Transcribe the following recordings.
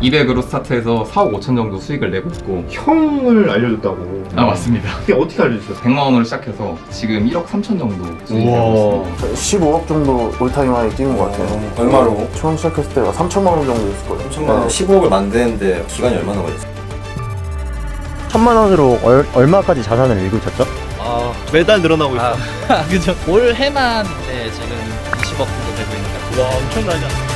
200으로 스타트해서 4억 5천 정도 수익을 내고 있고. 형을 알려줬다고. 아, 맞습니다. 그게 어떻게 알려주셨어요? 100만 원으로 시작해서 지금 1억 3천 정도 수익이 되고 있습니다. 15억 정도 올타임 하이 뛰는 것 같아요. 얼마로? 처음 시작했을 때가 3천만 원 정도 있을 거예요. 3천만 원. 15억을 만드는데 기간이 얼마나 걸렸어요? 1,000만 원으로 얼마까지 자산을 일구셨죠? 매달 늘어나고 있어. 그죠. 올해만 지금 20억 정도 되고 있는 것 같아요. 와, 엄청나죠.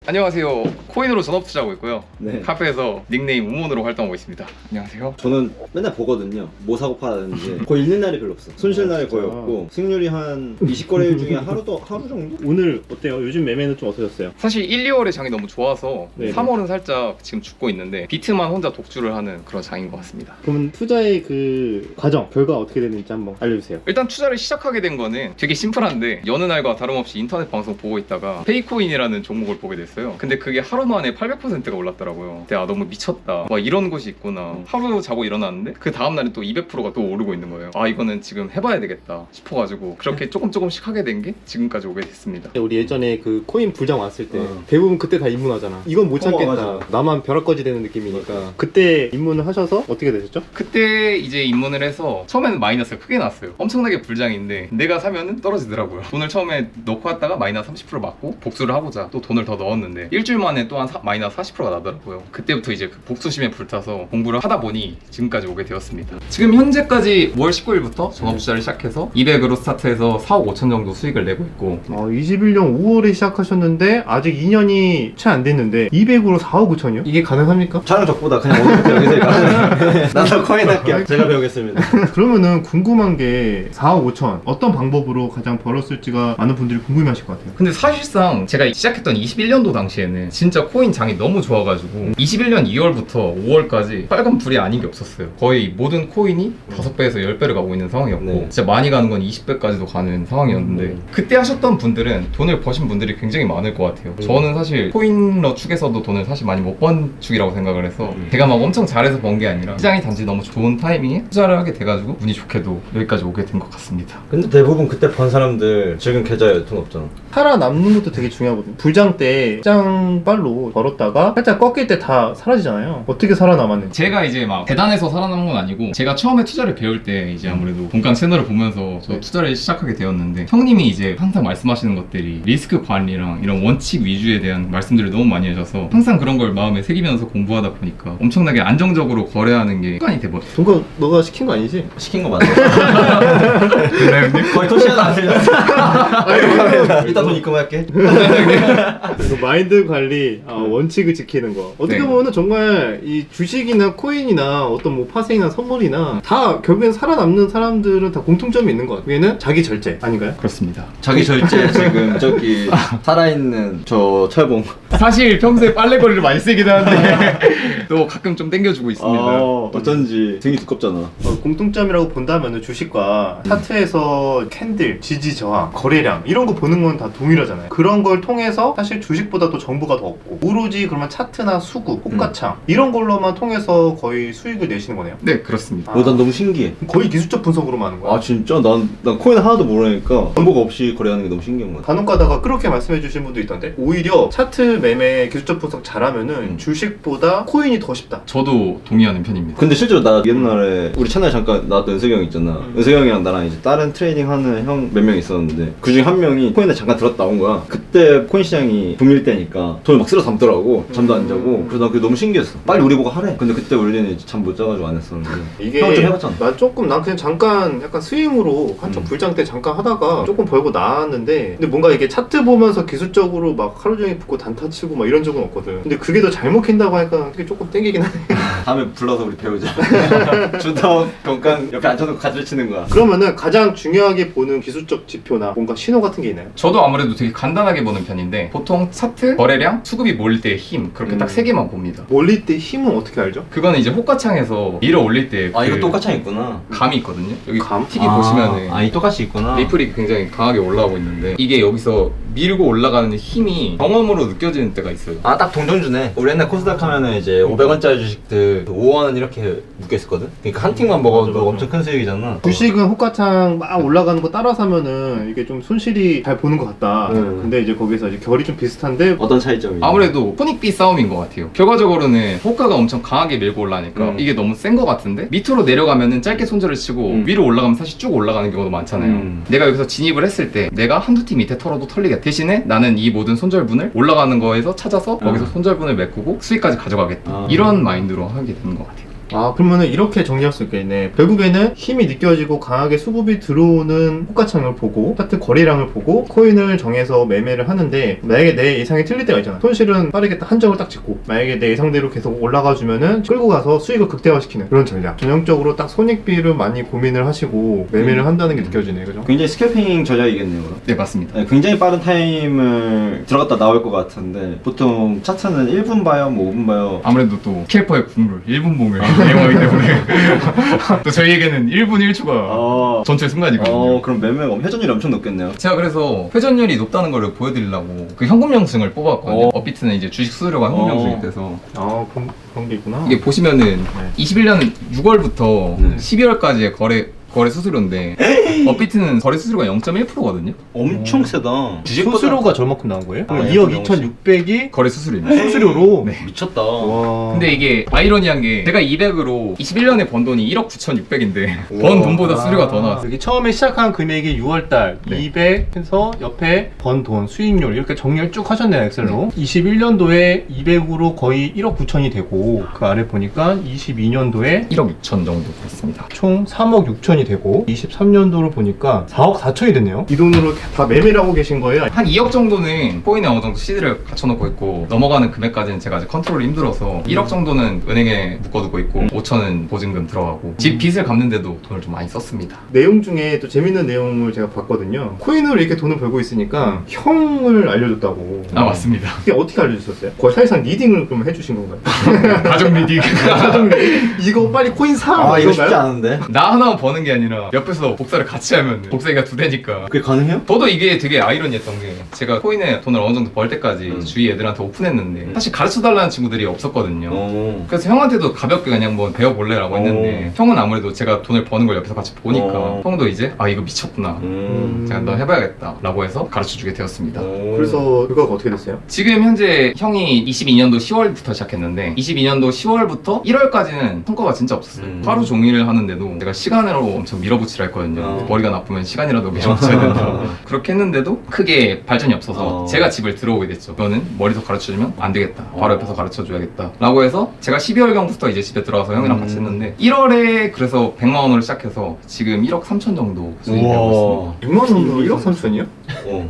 안녕하세요. 코인으로 전업 투자하고 있고요. 네. 카페에서 닉네임 우몬으로 활동하고 있습니다. 안녕하세요. 저는 맨날 보거든요. 뭐 사고 팔았는지 거의 읽는 날이 별로 없어. 손실 날이 거의 없고 승률이 한 20거래일 중에 하루 정도? 오늘 어때요? 요즘 매매는 좀 어떠셨어요? 사실 1, 2월에 장이 너무 좋아서 네네. 3월은 살짝 지금 죽고 있는데 비트만 혼자 독주를 하는 그런 장인 것 같습니다. 그러면 투자의 그 과정, 결과 어떻게 되는지 한번 알려주세요. 일단 투자를 시작하게 된 거는 되게 심플한데 여느 날과 다름없이 인터넷 방송 보고 있다가 페이코인이라는 종목을 보게 됐어요. 근데 그게 하루 만에 800%가 올랐더라고요. 근데 너무 미쳤다. 와, 이런 곳이 있구나. 하루 자고 일어났는데 그 다음날에 또 200%가 또 오르고 있는 거예요. 이거는 지금 해봐야 되겠다 싶어가지고 그렇게 조금씩 하게 된 게 지금까지 오게 됐습니다. 우리 예전에 그 코인 불장 왔을 때 대부분 그때 다 입문하잖아. 이건 못 참겠다. 맞아. 나만 벼락거지 되는 느낌이니까. 그때 입문을 하셔서 어떻게 되셨죠? 그때 이제 입문을 해서 처음에는 마이너스가 크게 났어요. 엄청나게 불장인데 내가 사면은 떨어지더라고요. 돈을 처음에 넣고 왔다가 마이너스 30% 맞고 복수를 하고자 또 돈을 더 넣었는데 일주일 만에 또한 마이너스 40%가 나더라고요. 그때부터 이제 그 복수심에 불타서 공부를 하다 보니 지금까지 오게 되었습니다. 지금 현재까지 5월 19일부터 전업 투자를 시작해서 200으로 스타트해서 4억 5천 정도 수익을 내고 있고. 21년 5월에 시작하셨는데 아직 2년이 채 안 됐는데 200으로 4억 5천이요? 이게 가능합니까? 촬영 적보다 그냥 오늘부터 여기서 나도 코인 할게요. 제가 배우겠습니다. 그러면은 궁금한 게 4억 5천 어떤 방법으로 가장 벌었을지가 많은 분들이 궁금해하실 것 같아요. 근데 사실상 제가 시작했던 21년도 당시에는 진짜 코인 장이 너무 좋아가지고 21년 2월부터 5월까지 빨간 불이 아닌 게 없었어요. 거의 모든 코인이 5배에서 10배를 가고 있는 상황이었고 네. 진짜 많이 가는 건 20배까지도 가는 상황이었는데 그때 하셨던 분들은 돈을 버신 분들이 굉장히 많을 것 같아요. 저는 사실 코인러 축에서도 돈을 사실 많이 못 번 축이라고 생각을 해서 제가 막 엄청 잘해서 번 게 아니라 시장이 단지 너무 좋은 타이밍에 투자를 하게 돼가지고 운이 좋게도 여기까지 오게 된 것 같습니다. 근데 대부분 그때 번 사람들 지금 계좌에 돈 없잖아. 살아남는 것도 되게 중요하거든요. 불장 때 시장빨로 벌었다가 살짝 꺾일 때 다 사라지잖아요. 어떻게 살아남았는지. 제가 이제 막 대단해서 살아남은 건 아니고 제가 처음에 투자를 배울 때 이제 아무래도 본강 채널을 보면서 저 투자를 시작하게 되었는데 형님이 이제 항상 말씀하시는 것들이 리스크 관리랑 이런 원칙 위주에 대한 말씀들을 너무 많이 해줘서 항상 그런 걸 마음에 새기면서 공부하다 보니까 엄청나게 안정적으로 거래하는 게 습관이 돼버렸어요. 동거 너가 시킨 거 아니지? 시킨 거 맞네. 그래 형님? 거의 토시하다 안 들려. 이따 돈 입금할게. 마인드 관리, 원칙을 지키는 거. 어떻게 네. 보면은 정말 이 주식이나 코인이나 어떤 뭐 파생이나 선물이나 다 결국엔 살아남는 사람들은 다 공통점이 있는 것 같아요. 그게는 자기 절제 아닌가요? 그렇습니다. 자기 절제 지금 저기 살아있는 저 철봉. 사실 평소에 빨래거리를 많이 쓰긴 하는데 또 가끔 좀 땡겨주고 있습니다. 어쩐지 등이 두껍잖아. 공통점이라고 본다면 주식과 차트에서 캔들, 지지 저항, 거래량 이런 거 보는 건 다 동일하잖아요. 그런 걸 통해서 사실 주식보다도 정보가 더 없고 오로지 그러면 차트나 수급, 호가창 이런 걸로만 통해서 거의 수익을 내시는 거네요. 네, 그렇습니다. 난 너무 신기해. 거의 기술적 분석으로만 하는 거야. 아 진짜? 난 코인 하나도 모르니까 정보가 없이 거래하는 게 너무 신기한 것 같아. 간혹 가다가 그렇게 말씀해 주신 분도 있던데 오히려 차트 매매 기술적 분석 잘하면은 주식보다 코인이 더 쉽다. 저도 동의하는 편입니다. 근데 실제로 나 옛날에 우리 채널에 잠깐 나왔던 은석이 형 있잖아. 은석이 형이랑 나랑 이제 다른 트레이딩 하는 형 몇 명 있었는데 그중에 한 명이 코인에 잠깐 들었다 온 거야. 그때 코인 시장이 붐일 때니까 돈을 막 쓸어 담더라고. 잠도 안 자고. 그래서 나 그게 너무 신기했어. 빨리 우리 보고 하래. 근데 그때 우리는 잠 못 자가지고 안 했었는데. 이게 형은 좀 해봤잖아. 난 그냥 잠깐 약간 스윙으로 한참 불장 때 잠깐 하다가 조금 벌고 나왔는데 근데 뭔가 이게 차트 보면서 기술적으로 막 하루 종일 붙고 단타 치고 막 이런 적은 없거든. 근데 그게 더 잘못 캔다고 하니까 그게 조금 땡기긴 하네. 다음에 불러서 우리 배우자. 주당 건강 옆에 앉혀놓고 가지를 치는 거야. 그러면은 가장 중요하게 보는 기술적 지표나 뭔가 신호 같은 게 있나요? 저도 아무래도 되게 간단하게 보는 편인데 보통 차트, 거래량, 수급이 몰릴 때 힘 그렇게 딱 세 개만 봅니다. 몰릴 때 힘은 어떻게 알죠? 그거는 이제 호가창에서 밀어 올릴 때 아 이거 그 똑같이 있구나. 감이 있거든요. 여기 감? 틱이 보시면은 이 똑같이 있구나. 리플이 굉장히 강하게 올라오고 있는데 이게 여기서 밀고 올라가는 힘이 경험으로 느껴지는 때가 있어요. 아, 딱 동전주네. 우리 옛날 코스닥 하면은 이제 500원짜리 주식들 5원 이렇게 묶여있었거든? 그러니까 한 틱만 먹어도 맞아. 엄청 큰 수익이잖아. 주식은 호가창 막 올라가는 거 따라 사면은 이게 좀 손실이 잘 보는 것 같다. 근데 이제 거기서 이제 결이 좀 비슷한데 어떤 차이점이? 아무래도 손익비 싸움인 것 같아요. 결과적으로는 호가가 엄청 강하게 밀고 올라니까 이게 너무 센 것 같은데 밑으로 내려가면은 짧게 손절을 치고 위로 올라가면 사실 쭉 올라가는 경우도 많잖아요. 내가 여기서 진입을 했을 때 내가 한두 팀 밑에 털어도 털리겠다. 대신에 나는 이 모든 손절분을 올라가는 거에서 찾아서 거기서 손절분을 메꾸고 수익까지 가져가겠다. 이런 마인드로 하게 되는 것 같아요. 아 그러면은 이렇게 정리할 수 있겠네. 결국에는 힘이 느껴지고 강하게 수급이 들어오는 호가창을 보고 차트 거래량을 보고 코인을 정해서 매매를 하는데 만약에 내 예상이 틀릴 때가 있잖아. 손실은 빠르게 딱 한정을 딱 짓고 만약에 내 예상대로 계속 올라가 주면은 끌고 가서 수익을 극대화시키는 그런 전략. 전형적으로 딱 손익비를 많이 고민을 하시고 매매를 한다는 게 느껴지네. 그죠? 굉장히 스캘핑 전략이겠네요, 그럼. 네, 맞습니다. 네, 굉장히 빠른 타임을 들어갔다 나올 것 같은데 보통 차트는 1분 봐요, 뭐 5분 봐요. 아무래도 또 스캘퍼의 국룰 1분 봉을 이용하기 때문에 또 저희에게는 1분 1초가 전체 순간이거든요. 그럼 매매가 회전율이 엄청 높겠네요. 제가 그래서 회전율이 높다는 걸 보여드리려고 그 현금영승을 뽑아왔거든요. 업비트는 이제 주식 수수료가 현금영승이 돼서 아 그런 게 있구나. 이게 보시면은 21년 6월부터 네. 12월까지의 거래 수수료인데 업비트는 거래 수수료가 0.1%거든요. 엄청 세다. 수수료가 저만큼 나온 거예요? 아, 2억 2,600이 거래 수수료입니다. 수수료로. 미쳤다. 와. 근데 이게 아이러니한 게 제가 200으로 21년에 번 돈이 1억 9,600인데 번 돈보다 수수료가 더 나왔어요. 여기 처음에 시작한 금액이 6월달 네. 200 해서 옆에 번 돈, 수익률 이렇게 정리를 쭉 하셨네요, 엑셀로. 21년도에 200으로 거의 1억 9천이 되고 그 아래 보니까 22년도에 1억 6천 정도 됐습니다. 총 3억 6천이 되고 23년도를 보니까 4억 4천이 됐네요. 이 돈으로 다 매매를 하고 계신 거예요? 한 2억 정도는 코인에 어느 정도 CD를 갖춰놓고 있고 넘어가는 금액까지는 제가 아직 컨트롤이 힘들어서 1억 정도는 은행에 묶어두고 있고 5천은 보증금 들어가고 집 빚을 갚는데도 돈을 좀 많이 썼습니다. 내용 중에 또 재밌는 내용을 제가 봤거든요. 코인으로 이렇게 돈을 벌고 있으니까 형을 알려줬다고. 아, 맞습니다. 이게 어떻게 알려주셨어요? 거의 사실상 리딩을 그럼 해주신 건가요? 가족 리딩. 이거 빨리 코인 사! 아, 이거 쉽지 이건가요? 않은데? 나 하나만 버는 게 아니라 옆에서 복사를 같이 하면 복사기가 2대니까. 그게 가능해요? 저도 이게 되게 아이러니했던 게 제가 코인에 돈을 어느 정도 벌 때까지 주위 애들한테 오픈했는데 사실 가르쳐달라는 친구들이 없었거든요. 그래서 형한테도 가볍게 그냥 뭐 배워볼래라고 했는데 형은 아무래도 제가 돈을 버는 걸 옆에서 같이 보니까 형도 이제 아 이거 미쳤구나 제가 너 해봐야겠다 라고 해서 가르쳐주게 되었습니다. 그래서 그거가 어떻게 됐어요? 지금 현재 형이 22년도 10월부터 시작했는데 22년도 10월부터 1월까지는 성과가 진짜 없었어요. 하루 종일 하는데도 내가 시간으로 엄청 밀어붙이라 했거든요. 머리가 나쁘면 시간이라도 밀어붙여야 된다. 그렇게 했는데도 크게 발전이 없어서 제가 집을 들어오게 됐죠. 너는 머리도 가르쳐주면 안 되겠다. 바로 옆에서 가르쳐줘야겠다 라고 해서 제가 12월경부터 이제 집에 들어와서 형이랑 같이 했는데 1월에 그래서 100만 원으로 시작해서 지금 1억 3천 정도 수익하고 있습니다. 100만 원으로 1억 3천이요?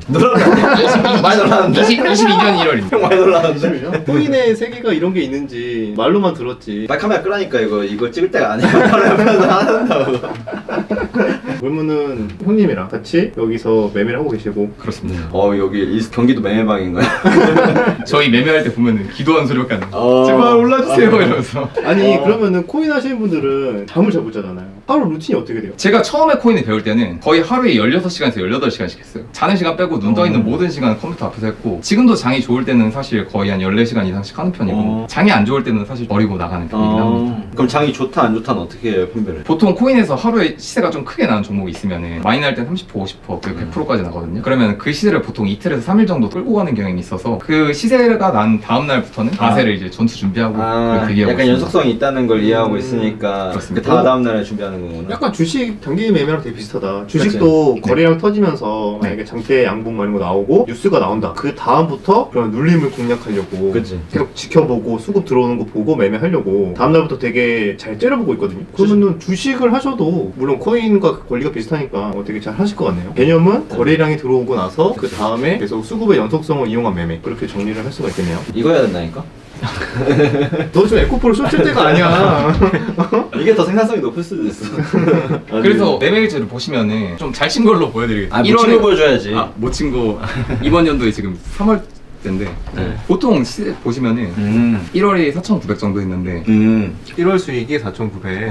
놀랐네. 많이 놀랐는데? 22년 1월입니다. 많이 놀랐는데? 코인의 세계가 이런 게 있는지 말로만 들었지. 나 카메라 끄라니까 이거 찍을 때가 아니야. 바로 옆에서 한다고. 그러면은 형님이랑 같이 여기서 매매를 하고 계시고. 그렇습니다. 여기 경기도 매매방인가요? 저희 매매할 때 보면은 기도하는 소리밖에 안 나요. 어. 제발 올라주세요 이러면서. 아니 그러면은 코인 하시는 분들은 잠을 잘 못 자잖아요. 하루 루틴이 어떻게 돼요? 제가 처음에 코인을 배울 때는 거의 하루에 16시간에서 18시간씩 했어요. 자는 시간 빼고 눈 떠 있는 모든 시간은 컴퓨터 앞에서 했고 지금도 장이 좋을 때는 사실 거의 한 14시간 이상씩 하는 편이고 장이 안 좋을 때는 사실 버리고 나가는 편이긴 합니다. 그럼 장이 좋다 안 좋다는 어떻게 분별해? 보통 코인에서 하루에 시세가 좀 크게 나는 종목이 있으면 많이 날 땐 30%, 50%, 100%까지 나거든요. 그러면 그 시세를 보통 이틀에서 3일 정도 끌고 가는 경향이 있어서 그 시세가 난 다음 날부터는 자세를 이제 전투 준비하고 그렇게 대기하고 약간 있습니다. 연속성이 있다는 걸 이해하고 있으니까 그렇습니다. 그 다음 날에 준비하는 거구나. 약간 주식 단기 매매랑 되게 비슷하다. 주식도 네. 거래량 터지면서 만약에 장대 양봉 이런 거 나오고 뉴스가 나온다. 그 다음부터 그런 눌림을 공략하려고 그치. 계속 지켜보고 수급 들어오는 거 보고 매매하려고 다음 날부터 되게 잘 째려보고 있거든요. 그러면은 주식을 하셔도 물론 코인과 권리가 비슷하니까 되게 잘 하실 것 같네요. 개념은 거래량이 들어오고 나서 그 다음에 계속 수급의 연속성을 이용한 매매 그렇게 정리를 할 수가 있겠네요. 이거 해야 된다니까? 너 지금 에코프로 쏠칠 때가 아니야. 이게 더 생산성이 높을 수도 있어. 그래서 매매일지를 보시면은 좀 잘 친 걸로 보여드리겠습니다. 못 친거 보여줘야지. 못 친 거 이번 연도에 지금 3월 시세대인데 보통 시세 보시면은 1월에 4,900 정도 했는데 1월 수익이 4,900.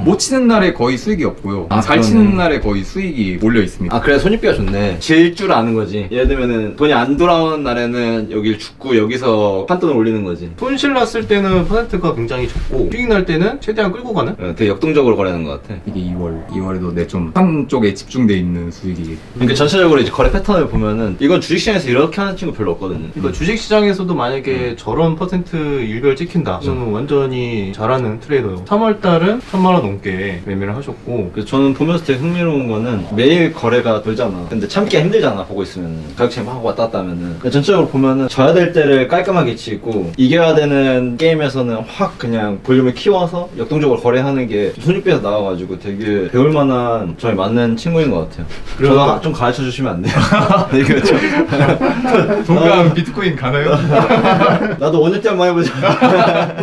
못 치는 날에 거의 수익이 없고요. 아, 잘 그러네. 치는 날에 거의 수익이 몰려 있습니다. 아 그래 손익비가 좋네. 질 줄 아는 거지. 예를 들면은 돈이 안 돌아오는 날에는 여길 죽고 여기서 판돈을 올리는 거지. 손실 났을 때는 퍼센트가 굉장히 적고 수익 날 때는 최대한 끌고 가는? 되게 역동적으로 거래하는 것 같아. 이게 2월에도 내 좀 한 쪽에 집중돼 있는 수익이. 그러니까 전체적으로 이제 거래 패턴을 보면은 이건 주식시장에서 이렇게 하는 친구 별로 없거든요. 그러니까 주식시장에서도 만약에 저런 퍼센트 일별 찍힌다. 저는 완전히 잘하는 트레이더요. 3월달은 1,000만원 넘게 매매를 하셨고 그래서 저는 보면서 되게 흥미로운 거는 매일 거래가 돌잖아. 근데 참기가 힘들잖아 보고 있으면은 가격차이 막 왔다 갔다 하면은. 그러니까 전체적으로 보면은 져야 될 때를 깔끔하게 치고 이겨야 되는 게임에서는 확 그냥 볼륨을 키워서 역동적으로 거래하는 게 손익비에서 나와가지고 되게 배울 만한 저에 맞는 친구인 것 같아요. 저도 좀 가르쳐 주시면 안 돼요? 이거 좀 동강 비트코인 가나요? 나도 5년 때 한번 해보자.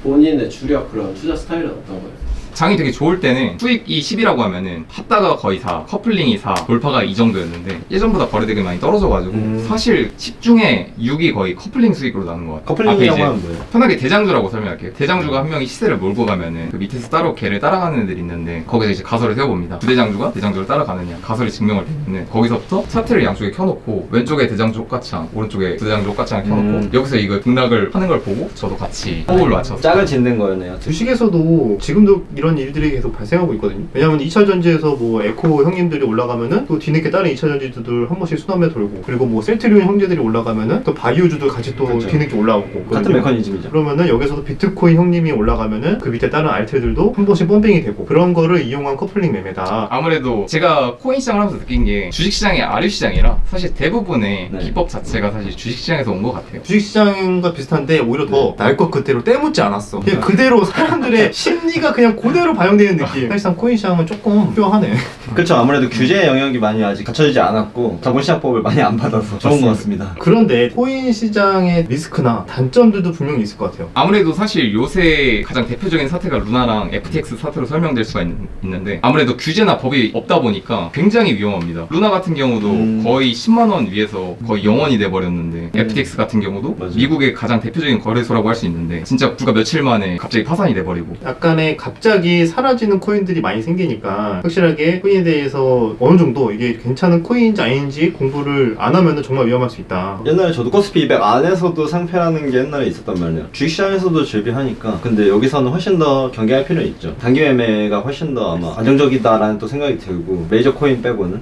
본인의 주력 그런 투자 스타일은 어떤 거예요? 장이 되게 좋을 때는 수익이 10이라고 하면은 핫다가 거의 4, 커플링이 4, 돌파가 이 정도였는데 예전보다 거래되게 많이 떨어져가지고 사실 10 중에 6이 거의 커플링 수익으로 나는 것 같아요. 커플링이라고 앞에 이제 하면 뭐예요? 편하게 대장주라고 설명할게요. 대장주가 한 명이 시세를 몰고 가면은 그 밑에서 따로 걔를 따라가는 애들이 있는데 거기서 이제 가설을 세워봅니다. 부대장주가 대장주를 따라가느냐 가설이 증명을 되면은 거기서부터 차트를 양쪽에 켜놓고 왼쪽에 대장주 옷가창 오른쪽에 부대장주 옷가창을 켜놓고 여기서 이거 등락을 하는 걸 보고 저도 같이 호흡을 맞춰서 짝을 짓는 거였네요. 주식에서도 지금도 이런 일들이 계속 발생하고 있거든요. 왜냐면 2차 전지에서 뭐 에코 형님들이 올라가면은 또 뒤늦게 다른 2차 전지주들 한 번씩 수남에 돌고 그리고 뭐 셀트리온 형제들이 올라가면은 또 바이오주도 같이 또 그쵸. 뒤늦게 올라오고 같은 메커니즘이죠. 그러면은 여기서도 비트코인 형님이 올라가면은 그 밑에 다른 알트들도 한 번씩 펌핑이 되고 그런 거를 이용한 커플링 매매다. 아무래도 제가 코인 시장을 하면서 느낀 게 주식시장이 아류시장이라 사실 대부분의 네. 기법 자체가 사실 주식시장에서 온 것 같아요. 주식시장과 비슷한데 오히려 더 날 것 그대로 때묻지 않았어. 그냥 그대로 사람들의 심리가 그냥 그대로 반영되는 느낌. 사실상 코인 시장은 조금 뼈하네. 그렇죠. 아무래도 규제의 영역이 많이 아직 갖춰지지 않았고 자본시장법을 많이 안 받아서 좋은 것 같습니다. 그런데 코인 시장의 리스크나 단점들도 분명히 있을 것 같아요. 아무래도 사실 요새 가장 대표적인 사태가 루나랑 FTX 사태로 설명될 수가 있는데 아무래도 규제나 법이 없다 보니까 굉장히 위험합니다. 루나 같은 경우도 거의 10만 원 위에서 거의 0원이 돼버렸는데 FTX 같은 경우도 맞아요. 미국의 가장 대표적인 거래소라고 할 수 있는데 진짜 불과 며칠 만에 갑자기 파산이 돼버리고 약간의 갑자기 사라지는 코인들이 많이 생기니까 확실하게 코인에 대해서 어느 정도 이게 괜찮은 코인인지 아닌지 공부를 안 하면 정말 위험할 수 있다. 옛날에 저도 코스피 200 안에서도 상패라는 게 옛날에 있었단 말이에요. 주식시장에서도 즐비하니까. 근데 여기서는 훨씬 더 경계할 필요는 있죠. 단기 매매가 훨씬 더 아마 안정적이다라는 또 생각이 들고 메이저 코인 빼고는.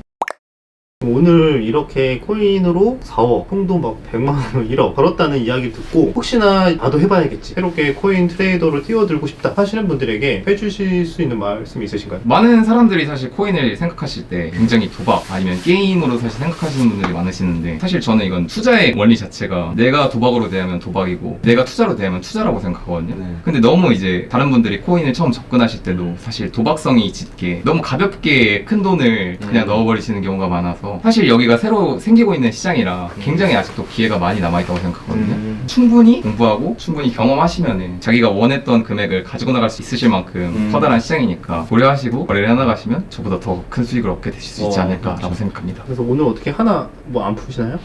오늘 이렇게 코인으로 4억, 형도 막 100만 원, 1억 벌었다는 이야기 듣고 혹시나 나도 해봐야겠지. 새롭게 코인 트레이더로 뛰어들고 싶다 하시는 분들에게 해주실 수 있는 말씀이 있으신가요? 많은 사람들이 사실 코인을 생각하실 때 굉장히 도박 아니면 게임으로 사실 생각하시는 분들이 많으시는데 사실 저는 이건 투자의 원리 자체가 내가 도박으로 대하면 도박이고 내가 투자로 대하면 투자라고 생각하거든요. 네. 근데 너무 이제 다른 분들이 코인을 처음 접근하실 때도 사실 도박성이 짙게 너무 가볍게 큰 돈을 그냥 넣어버리시는 경우가 많아서 사실 여기가 새로 생기고 있는 시장이라 굉장히 아직도 기회가 많이 남아있다고 생각하거든요. 충분히 공부하고 충분히 경험하시면은 자기가 원했던 금액을 가지고 나갈 수 있으실 만큼 커다란 시장이니까 고려하시고 거래를 해나가시면 저보다 더 큰 수익을 얻게 되실 수 있지 않을까라고 생각합니다. 그래서 오늘 어떻게 하나 뭐 안 푸시나요?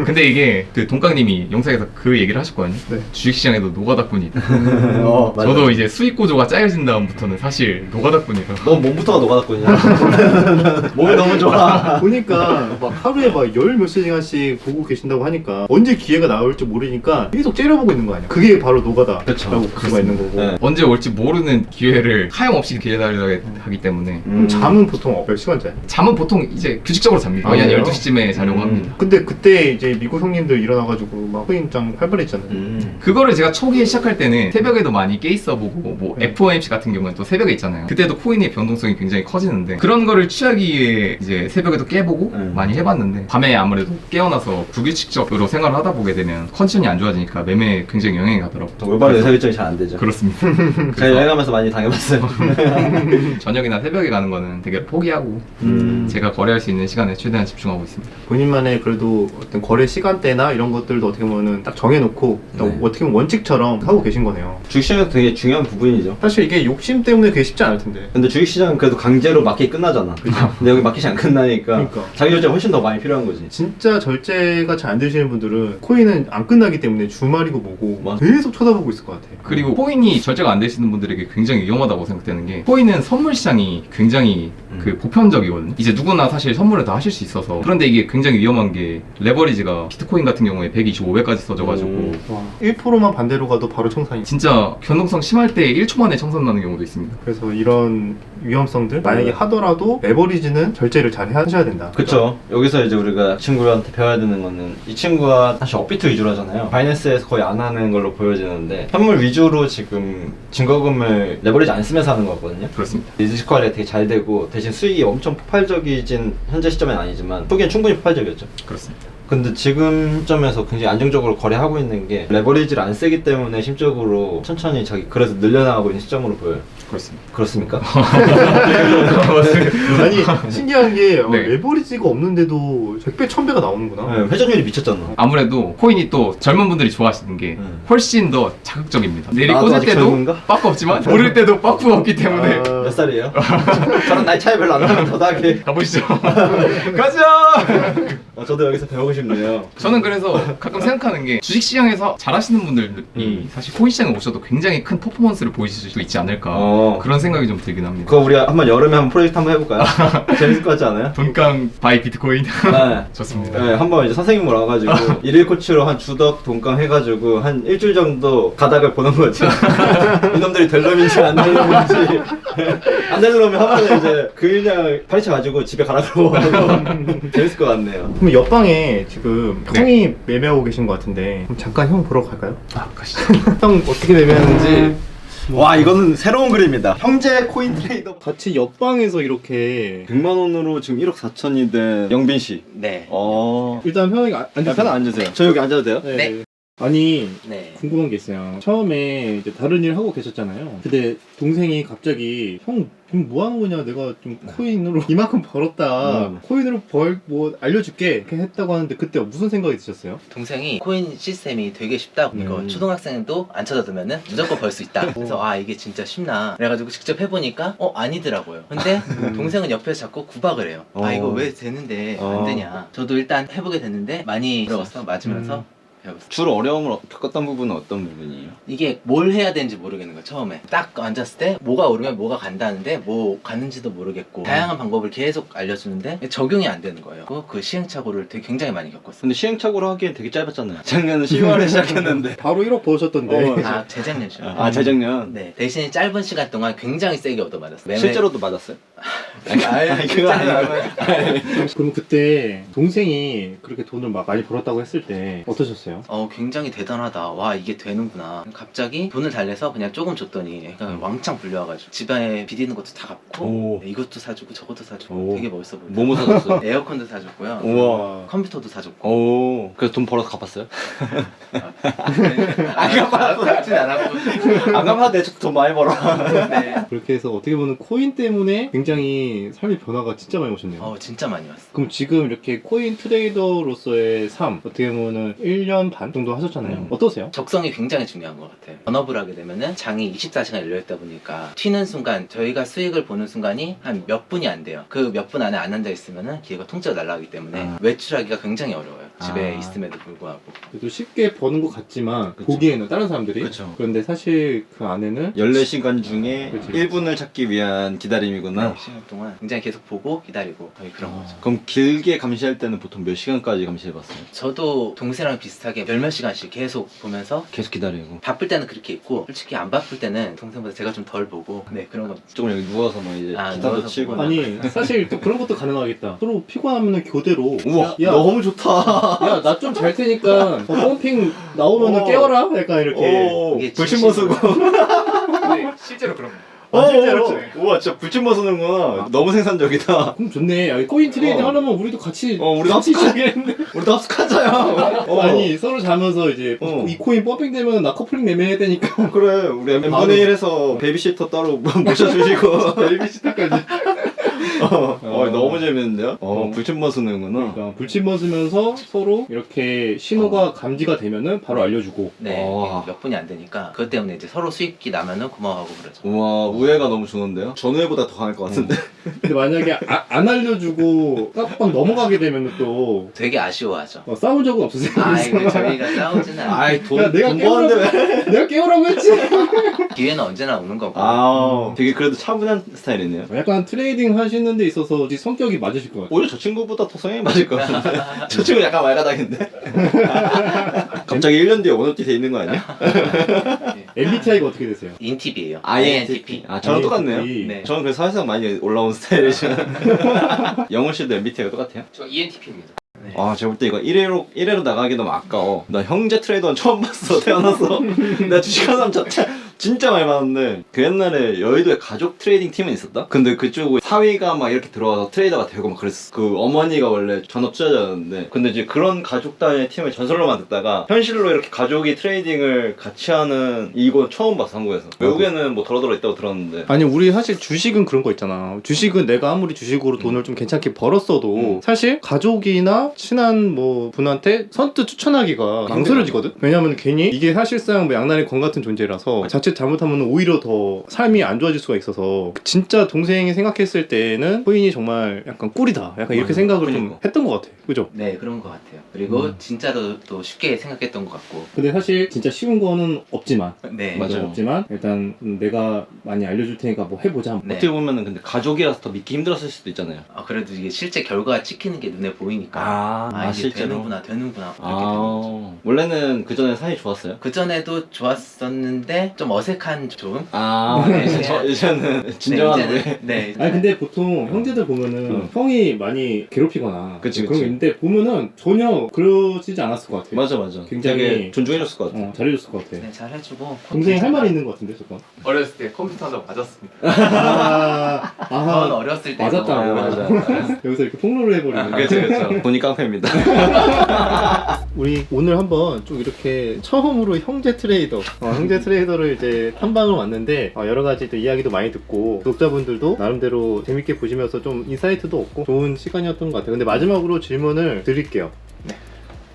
근데 이게 그 동강님이 영상에서 그 얘기를 하셨거든요. 네. 주식시장에도 노가다꾼이 있다. 맞아요. 저도 이제 수익 구조가 짜여진 다음부터는 사실 노가다꾼이라. 너 몸부터가 녹아났거든요. 몸이 너무 좋아. 보니까 막 하루에 막 열 몇십 시간씩 보고 계신다고 하니까 언제 기회가 나올지 모르니까 계속 째려보고 있는 거 아니야? 그게 바로 노가다라고 그쵸. 볼 수가 있는 거고. 네. 언제 올지 모르는 기회를 하염없이 기회달리게 하기 때문에 그럼 잠은 보통 몇 시간 자요? 잠은 보통 이제 규칙적으로 잡니다. 거의 한 12시쯤에 자려고 합니다. 근데 그때 이제 미국 형님들 일어나가지고 막 코인장 활발했잖아요. 그거를 제가 초기에 시작할 때는 새벽에도 많이 깨 있어보고 뭐 FOMC 같은 경우는 또 새벽에 있잖아요. 그때도 코인의 변동성이 굉장히 커지는데 그런 거를 취하기 위해 이제 새벽에도 깨보고 많이 해봤는데 밤에 아무래도 깨어나서 불규칙적으로 생활을 하다 보게 되면 컨디션이 안 좋아지니까 매매에 굉장히 영향이 가더라고요. 올바른 의사결정이 잘 안 되죠. 그렇습니다. 제가 여행하면서 많이 당해봤어요. 저녁이나 새벽에 가는 거는 되게 포기하고 제가 거래할 수 있는 시간에 최대한 집중하고 있습니다. 본인만의 그래도 어떤 거래 시간대나 이런 것들도 어떻게 보면은 딱 정해놓고 딱 네. 어떻게 보면 원칙처럼 하고 계신 거네요. 주식시장은 되게 중요한 부분이죠. 사실 이게 욕심 때문에 그게 쉽지 않을 텐데. 근데 주식시장은 그래도 강제로 마켓이 끝나잖아. 근데 여기 마켓이 안 끝나니까 그러니까. 자기 결제가 훨씬 더 많이 필요한 거지. 진짜 절제가 잘 안 되시는 분들은 코인은 안 끝나기 때문에 주말이고 뭐고 맞아. 계속 쳐다보고 있을 것 같아. 그리고 코인이 절제가 안 되시는 분들에게 굉장히 위험하다고 생각되는 게 코인은 선물 시장이 굉장히 그 보편적이거든요. 이제 누구나 사실 선물을 다 하실 수 있어서 그런데 이게 굉장히 위험한 게 레버리지가 비트코인 같은 경우에 125배까지 써져가지고 와, 1%만 반대로 가도 바로 청산이. 진짜 변동성 심할 때 1초 만에 청산 나는 경우도 있습니다. 그래서 이런 위험성들 만약에 하더라도 레버리지는 절제를 잘 하셔야 된다. 그쵸. 여기서 이제 우리가 친구한테 배워야 되는 거는 이 친구가 사실 업비트 위주로 하잖아요. 바이낸스에서 거의 안 하는 걸로 보여지는데 현물 위주로 지금 증거금을 레버리지 안 쓰면서 하는 거거든요. 그렇습니다. 리스크 관리가 되게 잘 되고 대신 수익이 엄청 폭발적이진 현재 시점엔 아니지만 초기엔 충분히 폭발적이었죠. 그렇습니다. 근데 지금 시점에서 굉장히 안정적으로 거래하고 있는 게 레버리지를 안 쓰기 때문에 심적으로 천천히 자기 그래서 늘려나가고 있는 시점으로 보여요. 그렇습니다. 그렇습니까? 아니 신기한 게 네. 레버리지가 없는데도 100배, 1000배가 나오는구나. 네, 회전율이 미쳤잖아. 아무래도 코인이 또 젊은 분들이 좋아하시는 게 훨씬 더 자극적입니다. 내리 나도 꽂을 아직 때도 젊은가? 빠꾸 없지만 오를 때도 빠꾸가 없기 때문에 아, 몇 살이에요? 저랑 나이 차이 별로 안 나면 더 나게. 가보시죠. 가자! 저도 여기서 배우고 싶네요. 저는 그래서 가끔 생각하는 게 주식시장에서 잘하시는 분들이 사실 코인시장에 오셔도 굉장히 큰 퍼포먼스를 보이실 수 있지 않을까 그런 생각이 좀 들긴 합니다. 그거 우리 한번 여름에 한번 프로젝트 한번 해볼까요? 재밌을 것 같지 않아요? 돈깡 바이 비트코인 네. 좋습니다. 네, 한번 이제 선생님을 와가지고 일일 코치로 한 주덕 돈깡 해가지고 한 일주일 정도 가닥을 보는 거지. 이놈들이 될 놈인지 안 될 놈인지. 안 될 놈이 하면 이제 그냥 파리채 가지고 집에 가라 그러고 재밌을 것 같네요. 그럼 옆방에 지금 네. 형이 매매하고 계신 것 같은데 그럼 잠깐 형 보러 갈까요? 아, 가시죠. 형 어떻게 매매하는지 와 이거는 새로운 글입니다. 형제 코인 트레이더. 같이 옆방에서 이렇게 100만 원으로 지금 1억 4천이 된 영빈 씨. 네. 일단 형이 앉으세요. 편안 앉으세요. 저 여기 앉아도 돼요? 네. 아니 네. 궁금한 게 있어요. 처음에 이제 다른 일 하고 계셨잖아요. 근데 동생이 갑자기 형 지금 뭐 하는 거냐? 내가 좀 코인으로 이만큼 벌었다. 코인으로 뭐 알려줄게. 이렇게 했다고 하는데 그때 무슨 생각이 드셨어요? 동생이 코인 시스템이 되게 쉽다고 이거 초등학생도 안 쳐다두면은 무조건 벌 수 있다. 그래서 아 이게 진짜 쉽나. 그래가지고 직접 해보니까 아니더라고요. 근데 동생은 옆에서 자꾸 구박을 해요. 아 이거 왜 되는데 안 되냐. 저도 일단 해보게 됐는데 많이 들어갔어 맞으면서. 배웠어요. 주로 어려움을 겪었던 부분은 어떤 부분이에요? 이게 뭘 해야 되는지 모르겠는 거예요. 처음에 딱 앉았을 때 뭐가 오르면 뭐가 간다는데 뭐 가는지도 모르겠고 다양한 방법을 계속 알려주는데 적용이 안 되는 거예요. 그 시행착오를 되게 굉장히 많이 겪었어요. 근데 시행착오로 하기엔 되게 짧았잖아요. 작년은 12월에 시작했는데. 바로 1억 버셨던데. 아 재작년이죠. 아 재작년. 네 대신에 짧은 시간 동안 굉장히 세게 얻어맞았어요. 실제로도 맞았어요? 아니 그거 아니에요. 그럼 그때 동생이 그렇게 돈을 막 많이 벌었다고 했을 때 어떠셨어요? 굉장히 대단하다. 와 이게 되는구나. 갑자기 돈을 달래서 그냥 조금 줬더니 애가 왕창 불려와가지고 집안에 비디는 것도 다 갚고 네, 이것도 사주고 저것도 사주고 되게 멋있어 보여요. 뭐뭐 사줬어? 에어컨도 사줬고요. 우와. 컴퓨터도 사줬고. 오. 그래서 돈 벌어서 갚았어요? 안 갚았진 않았고. 안 갚아도 내 돈 많이 벌어. 네. 그렇게 해서 어떻게 보면 코인 때문에 굉장히 삶의 변화가 진짜 많이 오셨네요. 진짜 많이 왔어. 그럼 지금 이렇게 코인 트레이더로서의 삶 어떻게 보면은 1년 반 정도 하셨잖아요. 어떠세요? 적성이 굉장히 중요한 것 같아요. 전업을 하게 되면은 장이 24시간 열려있다 보니까 튀는 순간 저희가 수익을 보는 순간이 한 몇 분이 안 돼요. 그 몇 분 안에 안 앉아 있으면은 기회가 통째로 날아가기 때문에 외출하기가 굉장히 어려워요. 집에 있음에도 불구하고. 그래도 쉽게 버는 것 같지만 그쵸. 보기에는 다른 사람들이 그쵸. 그런데 사실 그 안에는 14시간 중에 그치. 1분을 찾기 위한 기다림이구나. 시간 동안 굉장히 계속 보고 기다리고 거의 그런 거죠. 그럼 길게 감시할 때는 보통 몇 시간까지 감시해봤어요? 저도 동생이랑 비슷하게 몇몇 시간씩 계속 보면서 계속 기다리고. 바쁠 때는 그렇게 있고 솔직히 안 바쁠 때는 동생보다 제가 좀 덜 보고 네 그런 거 조금 여기 누워서 막 이제 기타도 누워서 치고. 보거나. 아니 사실 또 그런 것도 가능하겠다. 서로 피곤하면은 교대로 우와, 야, 너무 좋다. 야 나 좀 잘 테니까 펌핑 나오면은 깨워라 약간 이렇게. 오, 이게 불침모 쓰고. 근데 실제로 그런 실제로? 우와, 진짜 불침모 쓰는구나. 너무 생산적이다. 그럼 좋네. 야, 코인 트레이딩 하려면 우리도 같이 우리도 같이 합숙하- 시작했네. 우리도 합숙하자요. 아니 서로 자면서 이제 이 코인 펌핑 되면 나 커플링 매매해야 되니까 그래, 우리 n분의 1에서 베이비시터 따로 모셔주시고. 베이비시터까지. 너무 재밌는데요? 불침번 쓰는구나. 그러니까 불침번 쓰면서 서로 이렇게 신호가 감지가 되면은 바로 알려주고. 네, 와. 몇 분이 안 되니까 그것 때문에 이제 서로 수익이 나면은 고마워하고 그러죠. 우와, 우애가 너무 좋은데요? 전우애보다 더 강할 것 같은데. 근데 만약에 안 알려주고 깜빡 넘어가게 되면은 또 되게 아쉬워하죠. 싸운 적은 없으세요? 이거 저희가 싸우지는 않아요. 아이, 야, 내가 돈 버는데 왜? 내가 깨우라고 했지. 기회는 언제나 오는 거고. 되게 그래도 차분한 스타일이네요. 약간 트레이딩 하시는 데 있어서 혹시 성격이 맞으실 것 같아요. 오히려 저 친구보다 더 성향이 맞을 것 같은데. 저 친구 약간 말가닥인데. 갑자기 1년 뒤에 원업티 돼 있는 거 아니야? MBTI가 어떻게 되세요? 인팁이에요. INTP. 저랑 똑같네요. 네. 저는 그래서 사실상 많이 올라온 스타일이죠. 영훈 씨도 MBTI가 똑같아요? 저 ENTP입니다. 제가 볼 때 이거 1회로 나가기 너무 아까워. 나 형제 트레이더는 처음 봤어, 태어나서. 내가 주식하는 사람 자체 진짜 많이 봤는데, 그 옛날에 여의도에 가족 트레이딩 팀은 있었다? 근데 그쪽에 사위가 막 이렇게 들어와서 트레이더가 되고 막 그랬어. 그 어머니가 원래 전업 투자자였는데, 근데 이제 그런 가족 단위의 팀을 전설로만 듣다가 현실로 이렇게 가족이 트레이딩을 같이 하는 이거 처음 봤어, 한국에서. 외국에는 뭐 더러더러 있다고 들었는데. 아니 우리 사실 주식은 그런 거 있잖아. 주식은 내가 아무리 주식으로 돈을 좀 괜찮게 벌었어도 사실 가족이나 친한 뭐 분한테 선뜻 추천하기가 망설여지거든. 왜냐면 괜히 이게 사실상 뭐 양날의 검 같은 존재라서 자칫 잘못하면 오히려 더 삶이 안 좋아질 수가 있어서, 진짜 동생이 생각했을 때는 코인이 정말 약간 꿀이다, 약간 이렇게 생각을 좀 했던 것 같아. 그죠? 네, 그런 것 같아요. 그리고 진짜로 또 쉽게 생각했던 것 같고. 근데 사실 진짜 쉬운 거는 없지만 네, 맞아요. 없지만 일단 내가 많이 알려줄 테니까 뭐 해보자. 네. 어떻게 보면은 근데 가족이라서 더 믿기 힘들었을 수도 있잖아요. 그래도 이게 실제 결과가 찍히는 게 눈에 보이니까 이게 실제로? 되는구나 이렇게 되는 거죠. 원래는 그 전에 사이 좋았어요? 그 전에도 좋았었는데 좀 어색한 좀. 이제는 진정한 네, 우애. 이제는, 네. 아니 근데 보통 형제들 보면은 형이 많이 괴롭히거나 그치, 그런 게 그치. 있는데 보면은 전혀 그러지지 않았을 것 같아. 맞아. 굉장히 되게 존중해줬을 것 같아. 잘해줬을 것 같아. 네, 잘 해주고. 동생이 할 말이 있는 것 같은데 저건. 어렸을 때 컴퓨터 한다고 맞았습니다. 전 어렸을 때 맞았다고. 맞아. 여기서 이렇게 폭로를 해버리는. 그렇죠. 돈이 깡패입니다. 우리 오늘 한번 좀 이렇게 처음으로 형제 트레이더를 이제 탐방을 왔는데 여러 가지 또 이야기도 많이 듣고 구독자분들도 나름대로 재밌게 보시면서 좀 인사이트도 얻고 좋은 시간이었던 것 같아요. 근데 마지막으로 질문을 드릴게요.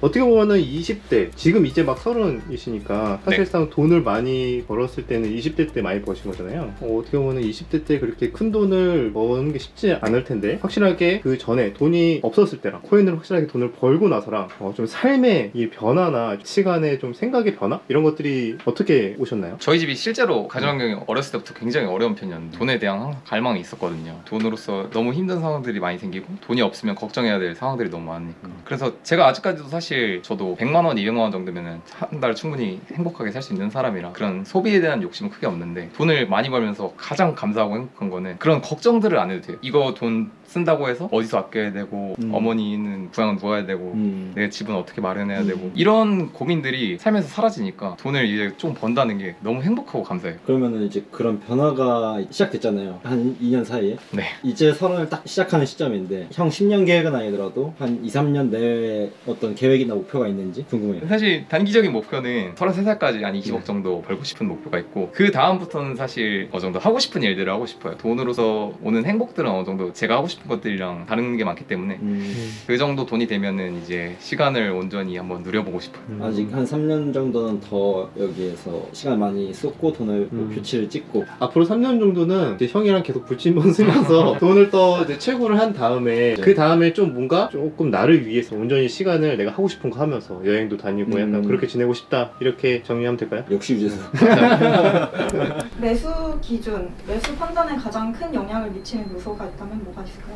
어떻게 보면은 20대, 지금 이제 막 30이시니까 사실상 돈을 많이 벌었을 때는 20대 때 많이 버신 거잖아요. 어떻게 보면은 20대 때 그렇게 큰 돈을 버는 게 쉽지 않을 텐데, 확실하게 그 전에 돈이 없었을 때랑 코인으로 확실하게 돈을 벌고 나서랑 좀 삶의 이 변화나 시간의 좀 생각의 변화? 이런 것들이 어떻게 오셨나요? 저희 집이 실제로 가정환경이 어렸을 때부터 굉장히 어려운 편이었는데 돈에 대한 항상 갈망이 있었거든요. 돈으로서 너무 힘든 상황들이 많이 생기고 돈이 없으면 걱정해야 될 상황들이 너무 많으니까. 그래서 제가 아직까지도 사실 저도 100만 원, 200만 원 정도면은 한 달 충분히 행복하게 살 수 있는 사람이라 그런 소비에 대한 욕심은 크게 없는데, 돈을 많이 벌면서 가장 감사하고 행복한 거는 그런 걱정들을 안 해도 돼요. 이거 돈 쓴다고 해서 어디서 아껴야 되고 어머니는 부양은 누가 해야 되고 내 집은 어떻게 마련해야 되고 이런 고민들이 삶에서 사라지니까 돈을 이제 좀 번다는 게 너무 행복하고 감사해요. 그러면은 이제 그런 변화가 시작됐잖아요. 한 2년 사이에. 네. 이제 30을 딱 시작하는 시점인데, 형 10년 계획은 아니더라도 한 2, 3년 내에 어떤 계획이나 목표가 있는지 궁금해요. 사실 단기적인 목표는 33살까지 한 20억 정도 벌고 싶은 목표가 있고, 그 다음부터는 사실 어느 정도 하고 싶은 일들을 하고 싶어요. 돈으로서 오는 행복들은 어느 정도 제가 하고 싶은 것들이랑 다른 게 많기 때문에 그 정도 돈이 되면은 이제 시간을 온전히 한번 누려보고 싶어요. 아직 한 3년 정도는 더 여기에서 시간 많이 쏟고 돈을 표치를 찍고. 앞으로 3년 정도는 이제 형이랑 계속 불침번 쓰면서 돈을 더 이제 채굴을 한 다음에 그 다음에 좀 뭔가 조금 나를 위해서 온전히 시간을 내가 하고 싶은 거 하면서 여행도 다니고 약간 그렇게 지내고 싶다, 이렇게 정리하면 될까요? 역시 유재수. 매수 기준, 매수 판단에 가장 큰 영향을 미치는 요소가 있다면 뭐가 있을까요?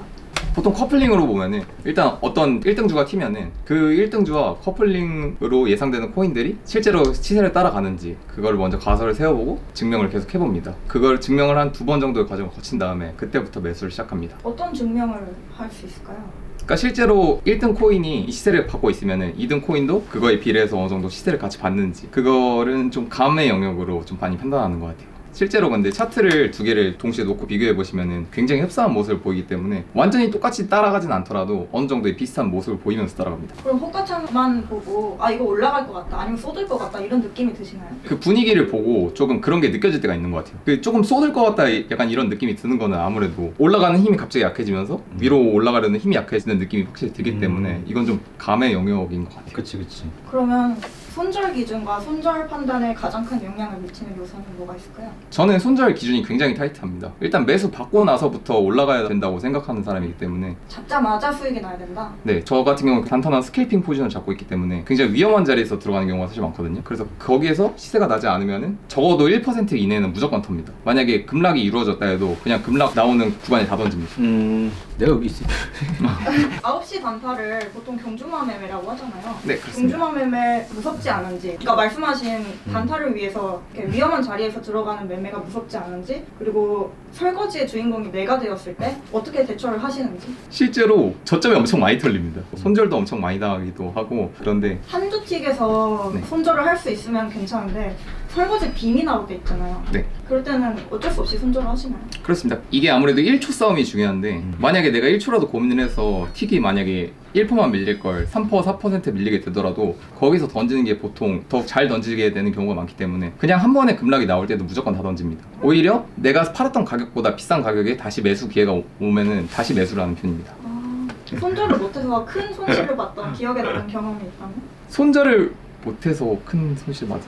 보통 커플링으로 보면은 일단 어떤 1등주가 튀면은 그 1등주와 커플링으로 예상되는 코인들이 실제로 시세를 따라가는지 그걸 먼저 가설을 세워보고 증명을 계속 해봅니다. 그걸 증명을 한 2번 정도의 과정을 거친 다음에 그때부터 매수를 시작합니다. 어떤 증명을 할 수 있을까요? 그러니까 실제로 1등 코인이 시세를 받고 있으면은 2등 코인도 그거에 비례해서 어느 정도 시세를 같이 받는지, 그거는 좀 감의 영역으로 좀 많이 판단하는 것 같아요. 실제로 근데 차트를 두 개를 동시에 놓고 비교해 보시면은 굉장히 흡사한 모습을 보이기 때문에 완전히 똑같이 따라가진 않더라도 어느 정도의 비슷한 모습을 보이면서 따라갑니다. 그럼 호가창만 보고 아 이거 올라갈 것 같다 아니면 쏟을 것 같다 이런 느낌이 드시나요? 그 분위기를 보고 조금 그런 게 느껴질 때가 있는 것 같아요. 그 조금 쏟을 것 같다 약간 이런 느낌이 드는 거는 아무래도 올라가는 힘이 갑자기 약해지면서 위로 올라가려는 힘이 약해지는 느낌이 확실히 들기 때문에 이건 좀 감의 영역인 것 같아요. 그치. 그러면 손절 기준과 손절 판단에 가장 큰 영향을 미치는 요소는 뭐가 있을까요? 저는 손절 기준이 굉장히 타이트합니다. 일단 매수 받고 나서부터 올라가야 된다고 생각하는 사람이기 때문에 잡자마자 수익이 나야 된다? 네, 저 같은 경우는 단단한 스캘핑 포지션을 잡고 있기 때문에 굉장히 위험한 자리에서 들어가는 경우가 사실 많거든요. 그래서 거기에서 시세가 나지 않으면은 적어도 1% 이내는 무조건 텁니다. 만약에 급락이 이루어졌다 해도 그냥 급락 나오는 구간에 다 던집니다. 내가 여기 있어. 9시 단타를 보통 경주마 매매라고 하잖아요. 네, 그렇습니다. 경주마 매매 무섭지 않은지, 그러니까 말씀하신 단타를 위해서 이렇게 위험한 자리에서 들어가는 매매가 무섭지 않은지, 그리고 설거지의 주인공이 내가 되었을 때 어떻게 대처를 하시는지. 실제로 저점이 엄청 많이 털립니다. 손절도 엄청 많이 당하기도 하고 그런데 한두 틱에서 네. 손절을 할 수 있으면 괜찮은데 설거지 빔이 나올 때 있잖아요. 네. 그럴 때는 어쩔 수 없이 손절을 하시나요? 그렇습니다. 이게 아무래도 1초 싸움이 중요한데 만약에 내가 1초라도 고민을 해서 틱이 만약에 1%만 밀릴 걸 3%, 4% 밀리게 되더라도 거기서 던지는 게 보통 더욱 잘 던지게 되는 경우가 많기 때문에 그냥 한 번에 급락이 나올 때도 무조건 다 던집니다. 오히려 내가 팔았던 가격보다 비싼 가격에 다시 매수 기회가 오면은 다시 매수를 하는 편입니다. 손절을 못해서 큰 손실을 봤던 기억에 남는 경험이 있다면? 손절을 못해서 큰 손실 맞아요?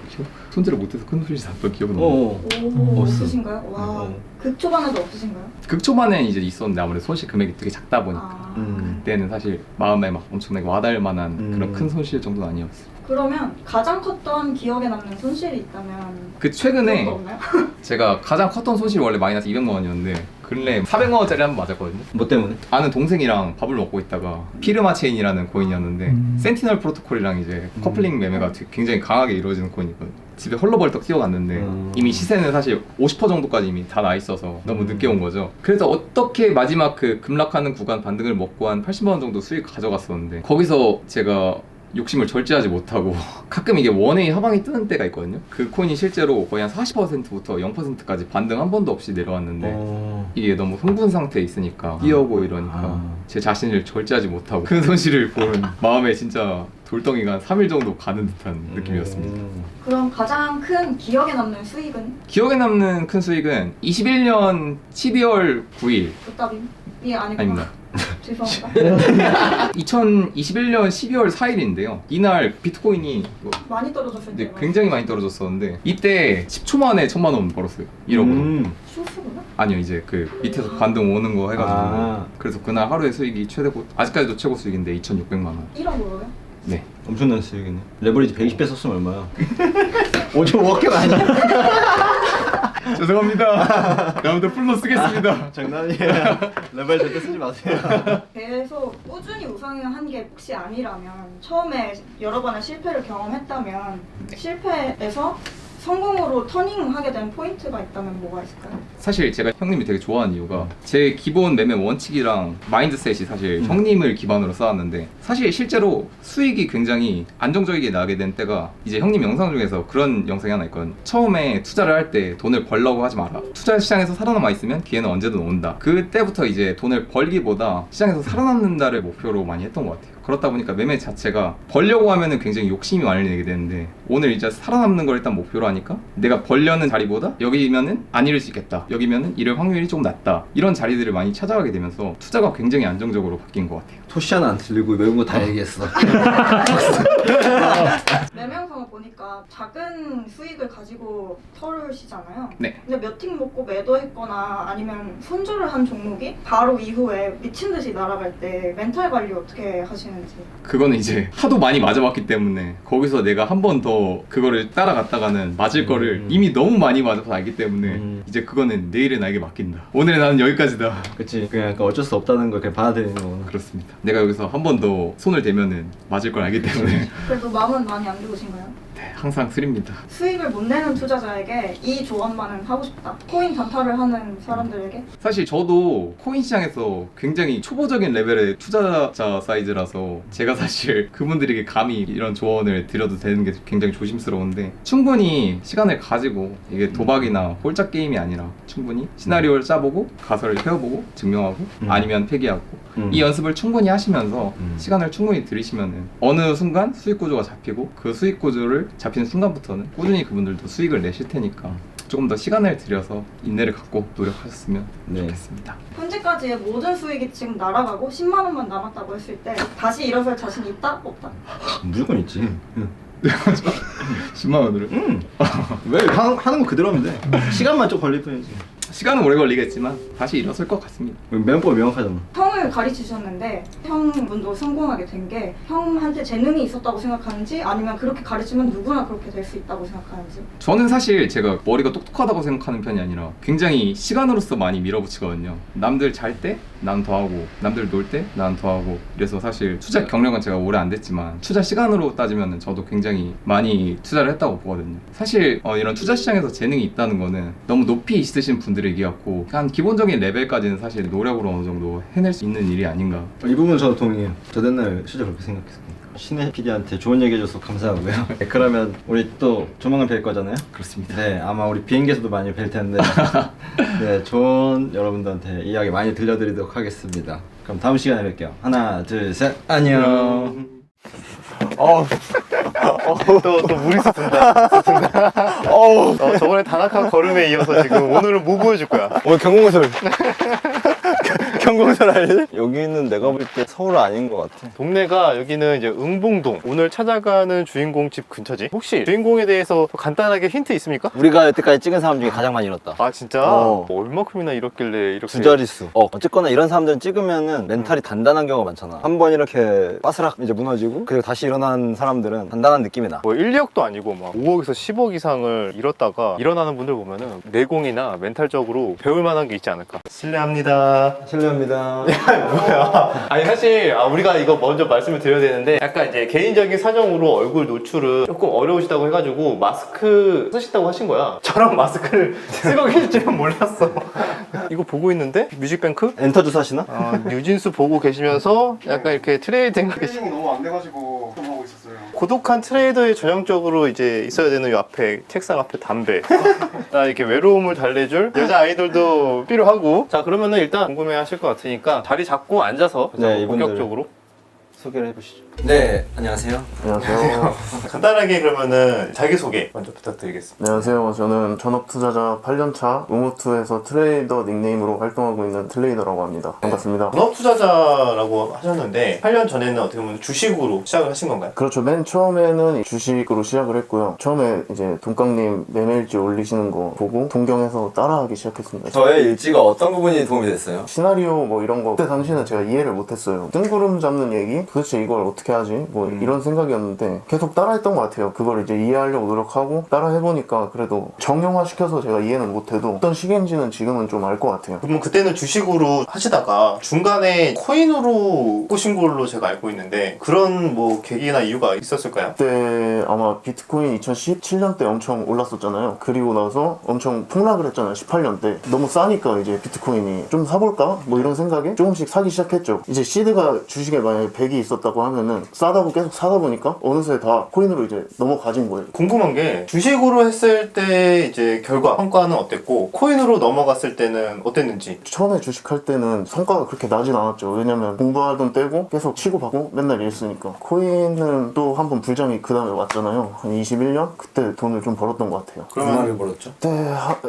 손절을 못해서 큰 손실 났던 기억은 없네요. 오, 없으신가요? 와, 극초반에도 없으신가요? 극초반에 이제 있었는데 아무래도 손실 금액이 되게 작다 보니까 그때는 사실 마음에 막 엄청나게 와닿을 만한 그런 큰 손실 정도는 아니었어요. 그러면 가장 컸던 기억에 남는 손실이 있다면 그 최근에 그런 거 없나요? 제가 가장 컸던 손실이 원래 마이너스 200만 원이었는데 근래 400만 원짜리 한 번 맞았거든요. 뭐 때문에? 아는 동생이랑 밥을 먹고 있다가 피르마 체인이라는 코인이었는데 센티널 프로토콜이랑 이제 커플링 매매가 굉장히 강하게 이루어지는 코인이거든요. 집에 헐레벌떡 뛰어갔는데 이미 시세는 사실 50% 정도까지 이미 다 나 있어서 너무 늦게 온 거죠. 그래서 어떻게 마지막 그 급락하는 구간 반등을 먹고 한 80만 원 정도 수익 가져갔었는데 거기서 제가 욕심을 절제하지 못하고 가끔 이게 원웨이 하방이 뜨는 때가 있거든요. 그 코인이 실제로 거의 한 40%부터 0%까지 반등 한 번도 없이 내려왔는데 이게 너무 흥분 상태에 있으니까 뛰어오고 이러니까 제 자신을 절제하지 못하고 큰 손실을 보는 마음에 진짜 돌덩이가 한 3일 정도 가는 듯한 느낌이었습니다. 그럼 가장 큰 기억에 남는 수익은? 기억에 남는 큰 수익은 21년 12월 9일 부탁이 아니구나. 아닙니다. 죄송합니다. 2021년 12월 4일인데요. 이날 비트코인이 많이 떨어졌을 때 굉장히 많이 떨어졌었는데 이때 10초 만에 1000만 원 벌었어요. 1억으로. 쇼스구나? 아니요, 이제 그 밑에서 반등 오는 거 해가지고 그래서 그날 하루의 수익이 최대고 아직까지도 최고 수익인데 2,600만 원. 1억으로요? 네. 엄청난 수익이네. 레버리지 120배 썼으면 얼마야? 5조 5억개 아니야? 죄송합니다. 다음부터 풀로 쓰겠습니다. 장난이에요. 레버리 절대 쓰지 마세요. 계속 꾸준히 우상한 게 혹시 아니라면 처음에 여러 번의 실패를 경험했다면 실패에서 성공으로 터닝하게 된 포인트가 있다면 뭐가 있을까요? 사실 제가 형님이 되게 좋아하는 이유가 제 기본 매매 원칙이랑 마인드셋이 사실 형님을 기반으로 쌓았는데 사실 실제로 수익이 굉장히 안정적이게 나게 된 때가 이제 형님 영상 중에서 그런 영상이 하나 있거든요. 처음에 투자를 할 때 돈을 벌려고 하지 마라. 투자 시장에서 살아남아 있으면 기회는 언제든 온다. 그때부터 이제 돈을 벌기보다 시장에서 살아남는다를 목표로 많이 했던 것 같아요. 그렇다 보니까 매매 자체가 벌려고 하면은 굉장히 욕심이 많이 내게 되는데 오늘 이제 살아남는 걸 일단 목표로 하니까 내가 벌려는 자리보다 여기면은 안 잃을 수 있겠다. 여기면은 잃을 확률이 좀 낮다. 이런 자리들을 많이 찾아가게 되면서 투자가 굉장히 안정적으로 바뀐 것 같아요. 토시 하나 안 들리고 외운 거 다 얘기했어. 매매 영상을 보니까 작은 수익을 가지고 털으시잖아요. 네. 근데 몇 틱 먹고 매도했거나 아니면 손절을 한 종목이 바로 이후에 미친 듯이 날아갈 때 멘탈 관리 어떻게 하시는지. 그거는 이제 하도 많이 맞아봤기 때문에 거기서 내가 한 번 더 그거를 따라갔다가는 맞을 거를 이미 너무 많이 맞아서 알기 때문에 이제 그거는 내일의 나에게 맡긴다. 오늘의 나는 여기까지다. 그치. 그냥 어쩔 수 없다는 걸 그냥 받아들이는 거구나. 그렇습니다. 내가 여기서 한 번 더 손을 대면은 맞을 걸 알기 때문에 그래도 마음은 많이 안 좋으신가요? 네, 항상 쓰립니다. 수익을 못 내는 투자자에게 이 조언만은 하고 싶다. 코인 단타를 하는 사람들에게. 사실 저도 코인 시장에서 굉장히 초보적인 레벨의 투자자 사이즈라서 제가 사실 그분들에게 감히 이런 조언을 드려도 되는 게 굉장히 조심스러운데, 충분히 시간을 가지고, 이게 도박이나 홀짝 게임이 아니라 충분히 시나리오를 짜보고 가설을 펴보고 증명하고 아니면 폐기하고 이 연습을 충분히 하시면서 시간을 충분히 들이시면은 어느 순간 수익 구조가 잡히고, 그 수익 구조를 잡히는 순간부터는 꾸준히 그분들도 수익을 내실 테니까 조금 더 시간을 들여서 인내를 갖고 노력하셨으면 좋겠습니다. 현재까지의 모든 수익이 지금 날아가고 10만 원만 남았다고 했을 때 다시 일어설 자신이 있다? 없다? 무조건 있지. 10만 원으로? 왜 하는 거 그대로 하면 돼. 시간만 좀 걸릴 뿐이지. 시간은 오래 걸리겠지만 다시 일어설 것 같습니다. 명법이 명확하잖아. 형을 가르치셨는데 형분도 성공하게 된 게 형한테 재능이 있었다고 생각하는지, 아니면 그렇게 가르치면 누구나 그렇게 될 수 있다고 생각하는지. 저는 사실 제가 머리가 똑똑하다고 생각하는 편이 아니라 굉장히 시간으로서 많이 밀어붙이거든요. 남들 잘 때 난 더하고, 남들 놀 때 난 더하고. 그래서 사실 투자 경력은 제가 오래 안 됐지만 투자 시간으로 따지면 저도 굉장히 많이 투자를 했다고 보거든요. 사실 이런 투자 시장에서 재능이 있다는 거는 너무 높이 있으신 분들에게였고, 한 기본적인 레벨까지는 사실 노력으로 어느 정도 해낼 수 있는 일이 아닌가. 이 부분 저도 동의해요. 저도 옛날에 실제 그렇게 생각했습니다. 신혜 PD한테 좋은 얘기 해줘서 감사하고요. 네, 그러면 우리 또 조만간 뵐 거잖아요? 그렇습니다. 네, 아마 우리 비행기에서도 많이 뵐 텐데 네, 좋은 여러분들한테 이야기 많이 들려드리도록 하겠습니다. 그럼 다음 시간에 뵐게요. 하나, 둘, 셋, 안녕. 또 무리수 든다. 저번에 다나카 걸음에 이어서 지금 오늘은 뭐 보여줄 거야? 오늘 경공설. 경공설 알지? 여기는 내가 볼 때 서울 아닌 것 같아. 동네가 여기는 이제 응봉동. 오늘 찾아가는 주인공 집 근처지. 혹시 주인공에 대해서 간단하게 힌트 있습니까? 우리가 여태까지 찍은 사람 중에 가장 많이 잃었다. 아 진짜? 어. 얼마큼이나 잃었길래 이렇게 두 자릿수. 어쨌거나 이런 사람들은 찍으면은 멘탈이 단단한 경우가 많잖아. 한 번 이렇게 빠스락 이제 무너지고 그리고 다시 일어난 사람들은 단단한 느낌이 나. 뭐 1억도 아니고 막 5억에서 10억 이상을 잃었다가 일어나는 분들 보면은 내공이나 멘탈적으로 배울 만한 게 있지 않을까. 실례합니다. 실례합니다. 뭐야? 아니 사실 우리가 이거 먼저 말씀을 드려야 되는데, 약간 이제 개인적인 사정으로 얼굴 노출은 조금 어려우시다고 해가지고 마스크 쓰시다고 하신 거야. 저런 마스크를 쓰고 계실 줄은 몰랐어. 이거 보고 있는데 뮤직뱅크? 엔터 주사시나? 뉴진스 보고 계시면서 약간 이렇게 트레이딩 너무 안 돼가지고 좀 하고 있었어요. 고독한 트레이더에 전형적으로 이제 있어야 되는 이 앞에 책상 앞에 담배 이렇게 외로움을 달래줄 여자 아이돌도 필요하고. 자 그러면은 일단 궁금해하실 것 같으니까 자리 잡고 앉아서 네, 이분들. 본격적으로 소개를 해보시죠. 네, 안녕하세요. 안녕하세요. 간단하게 그러면은 자기소개 먼저 부탁드리겠습니다. 안녕하세요. 저는 전업투자자 8년차 우무투에서 트레이더 닉네임으로 활동하고 있는 트레이더라고 합니다. 반갑습니다. 전업투자자라고 하셨는데 8년 전에는 어떻게 보면 주식으로 시작을 하신 건가요? 그렇죠. 맨 처음에는 주식으로 시작을 했고요. 처음에 이제 돈깡님 매매일지 올리시는 거 보고 동경해서 따라하기 시작했습니다. 저의 일지가 어떤 부분이 도움이 됐어요? 시나리오 뭐 이런 거 그때 당시에는 제가 이해를 못했어요. 뜬구름 잡는 얘기? 도대체 이걸 어떻게 하지? 뭐 이런 생각이었는데 계속 따라했던 것 같아요. 그걸 이제 이해하려고 노력하고 따라 해보니까 그래도 정형화시켜서 제가 이해는 못해도 어떤 시기인지는 지금은 좀 알 것 같아요. 그러면 그때는 주식으로 하시다가 중간에 코인으로 꼬신 걸로 제가 알고 있는데, 그런 뭐 계기나 이유가 있었을까요? 그때 아마 비트코인 2017년 때 엄청 올랐었잖아요. 그리고 나서 엄청 폭락을 했잖아요. 18년 때. 너무 싸니까 이제 비트코인이 좀 사볼까? 뭐 이런 생각에 조금씩 사기 시작했죠. 이제 시드가 주식에 만약에 100이 있었다고 하면은 싸다고 계속 사다 보니까 어느새 다 코인으로 이제 넘어가진 거예요. 궁금한 게, 주식으로 했을 때 이제 결과, 성과는 어땠고 코인으로 넘어갔을 때는 어땠는지. 처음에 주식할 때는 성과가 그렇게 나진 않았죠. 왜냐면 공부하던 때고 계속 치고 받고 맨날 이랬으니까. 코인은 또 한 번 불장이 그 다음에 왔잖아요. 한 21년? 그때 돈을 좀 벌었던 것 같아요. 얼마를 벌었죠? 그때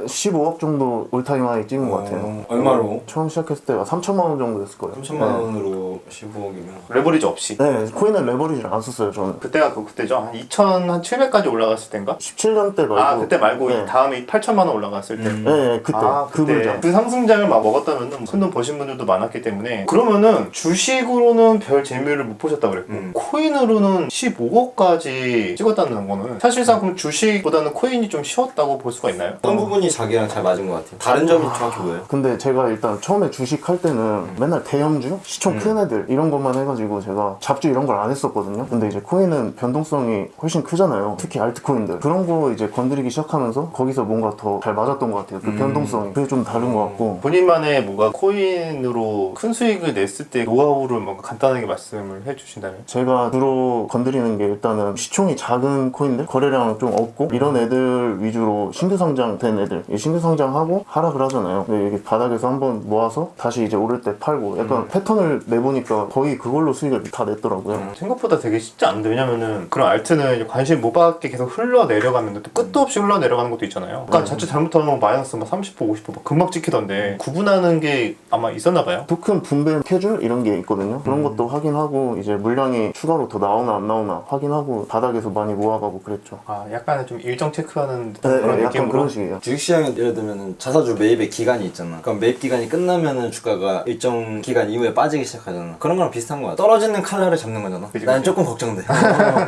15억 정도 올타임 하이 찍은 것 같아요. 얼마로? 처음 시작했을 때가 3천만 원 정도 됐을 거예요. 3천만 원으로 15억이면 레버리지 없이. 네, 코인은 레버리지를 안 썼어요, 저는. 그때가 그때죠. 한 2,700까지 올라갔을 때인가? 17년 때 말고. 그때 말고 네. 다음에 8천만 원 올라갔을 때. 네, 그때. 그 불장. 그 상승장을 막 먹었다면 큰 돈 버신 분들도 많았기 때문에. 그러면은 주식으로는 별 재미를 못 보셨다고 그랬고 코인으로는 15억까지 찍었다는 거는 사실상 그럼 주식보다는 코인이 좀 쉬웠다고 볼 수가 있나요? 어떤 부분이 자기랑 잘 맞은 것 같아요? 다른 점이 정확히 뭐예요? 근데 제가 일단 처음에 주식 할 때는 맨날 대형주? 시총 큰 애들 트레이딩들 이런 것만 해가지고 제가 잡주 이런 걸 안 했었거든요. 근데 이제 코인은 변동성이 훨씬 크잖아요. 특히 알트코인들 그런 거 이제 건드리기 시작하면서 거기서 뭔가 더 잘 맞았던 것 같아요. 그 변동성이 그게 좀 다른 것 같고. 본인만의 뭔가 코인으로 큰 수익을 냈을 때 노하우를 뭔가 간단하게 말씀을 해주신다면? 제가 주로 건드리는 게 일단은 시총이 작은 코인들, 거래량 좀 없고 이런 애들 위주로 신규 상장된 애들, 신규 상장하고 하락을 하잖아요. 근데 이게 바닥에서 한번 모아서 다시 이제 오를 때 팔고 약간 패턴을 내보니까 거의 그걸로 수익을 다 냈더라고요. 생각보다 되게 쉽지 않은데, 왜냐면은 그런 알트는 이제 관심 못 받게 계속 흘러내려가면 또 끝도 없이 흘러내려가는 것도 있잖아요. 그러니까 자칫 잘못하면 마이너스 막 30%, 50% 막 금방 찍히던데 구분하는 게 아마 있었나 봐요. 토큰 분배 캐줄 이런 게 있거든요. 그런 것도 확인하고 이제 물량이 추가로 더 나오나 안 나오나 확인하고 바닥에서 많이 모아가고 그랬죠. 아, 약간은 좀 일정 체크하는 네, 그런 약간 느낌으로. 그런 식이에요. 주식시장에 예를 들면 자사주 매입의 기간이 있잖아. 그럼 매입 기간이 끝나면은 주가가 일정 기간 이후에 빠지기 시작하잖아. 그런 거랑 비슷한 거야. 떨어지는 칼날을 잡는 거잖아. 그치, 난 그치. 조금 걱정돼.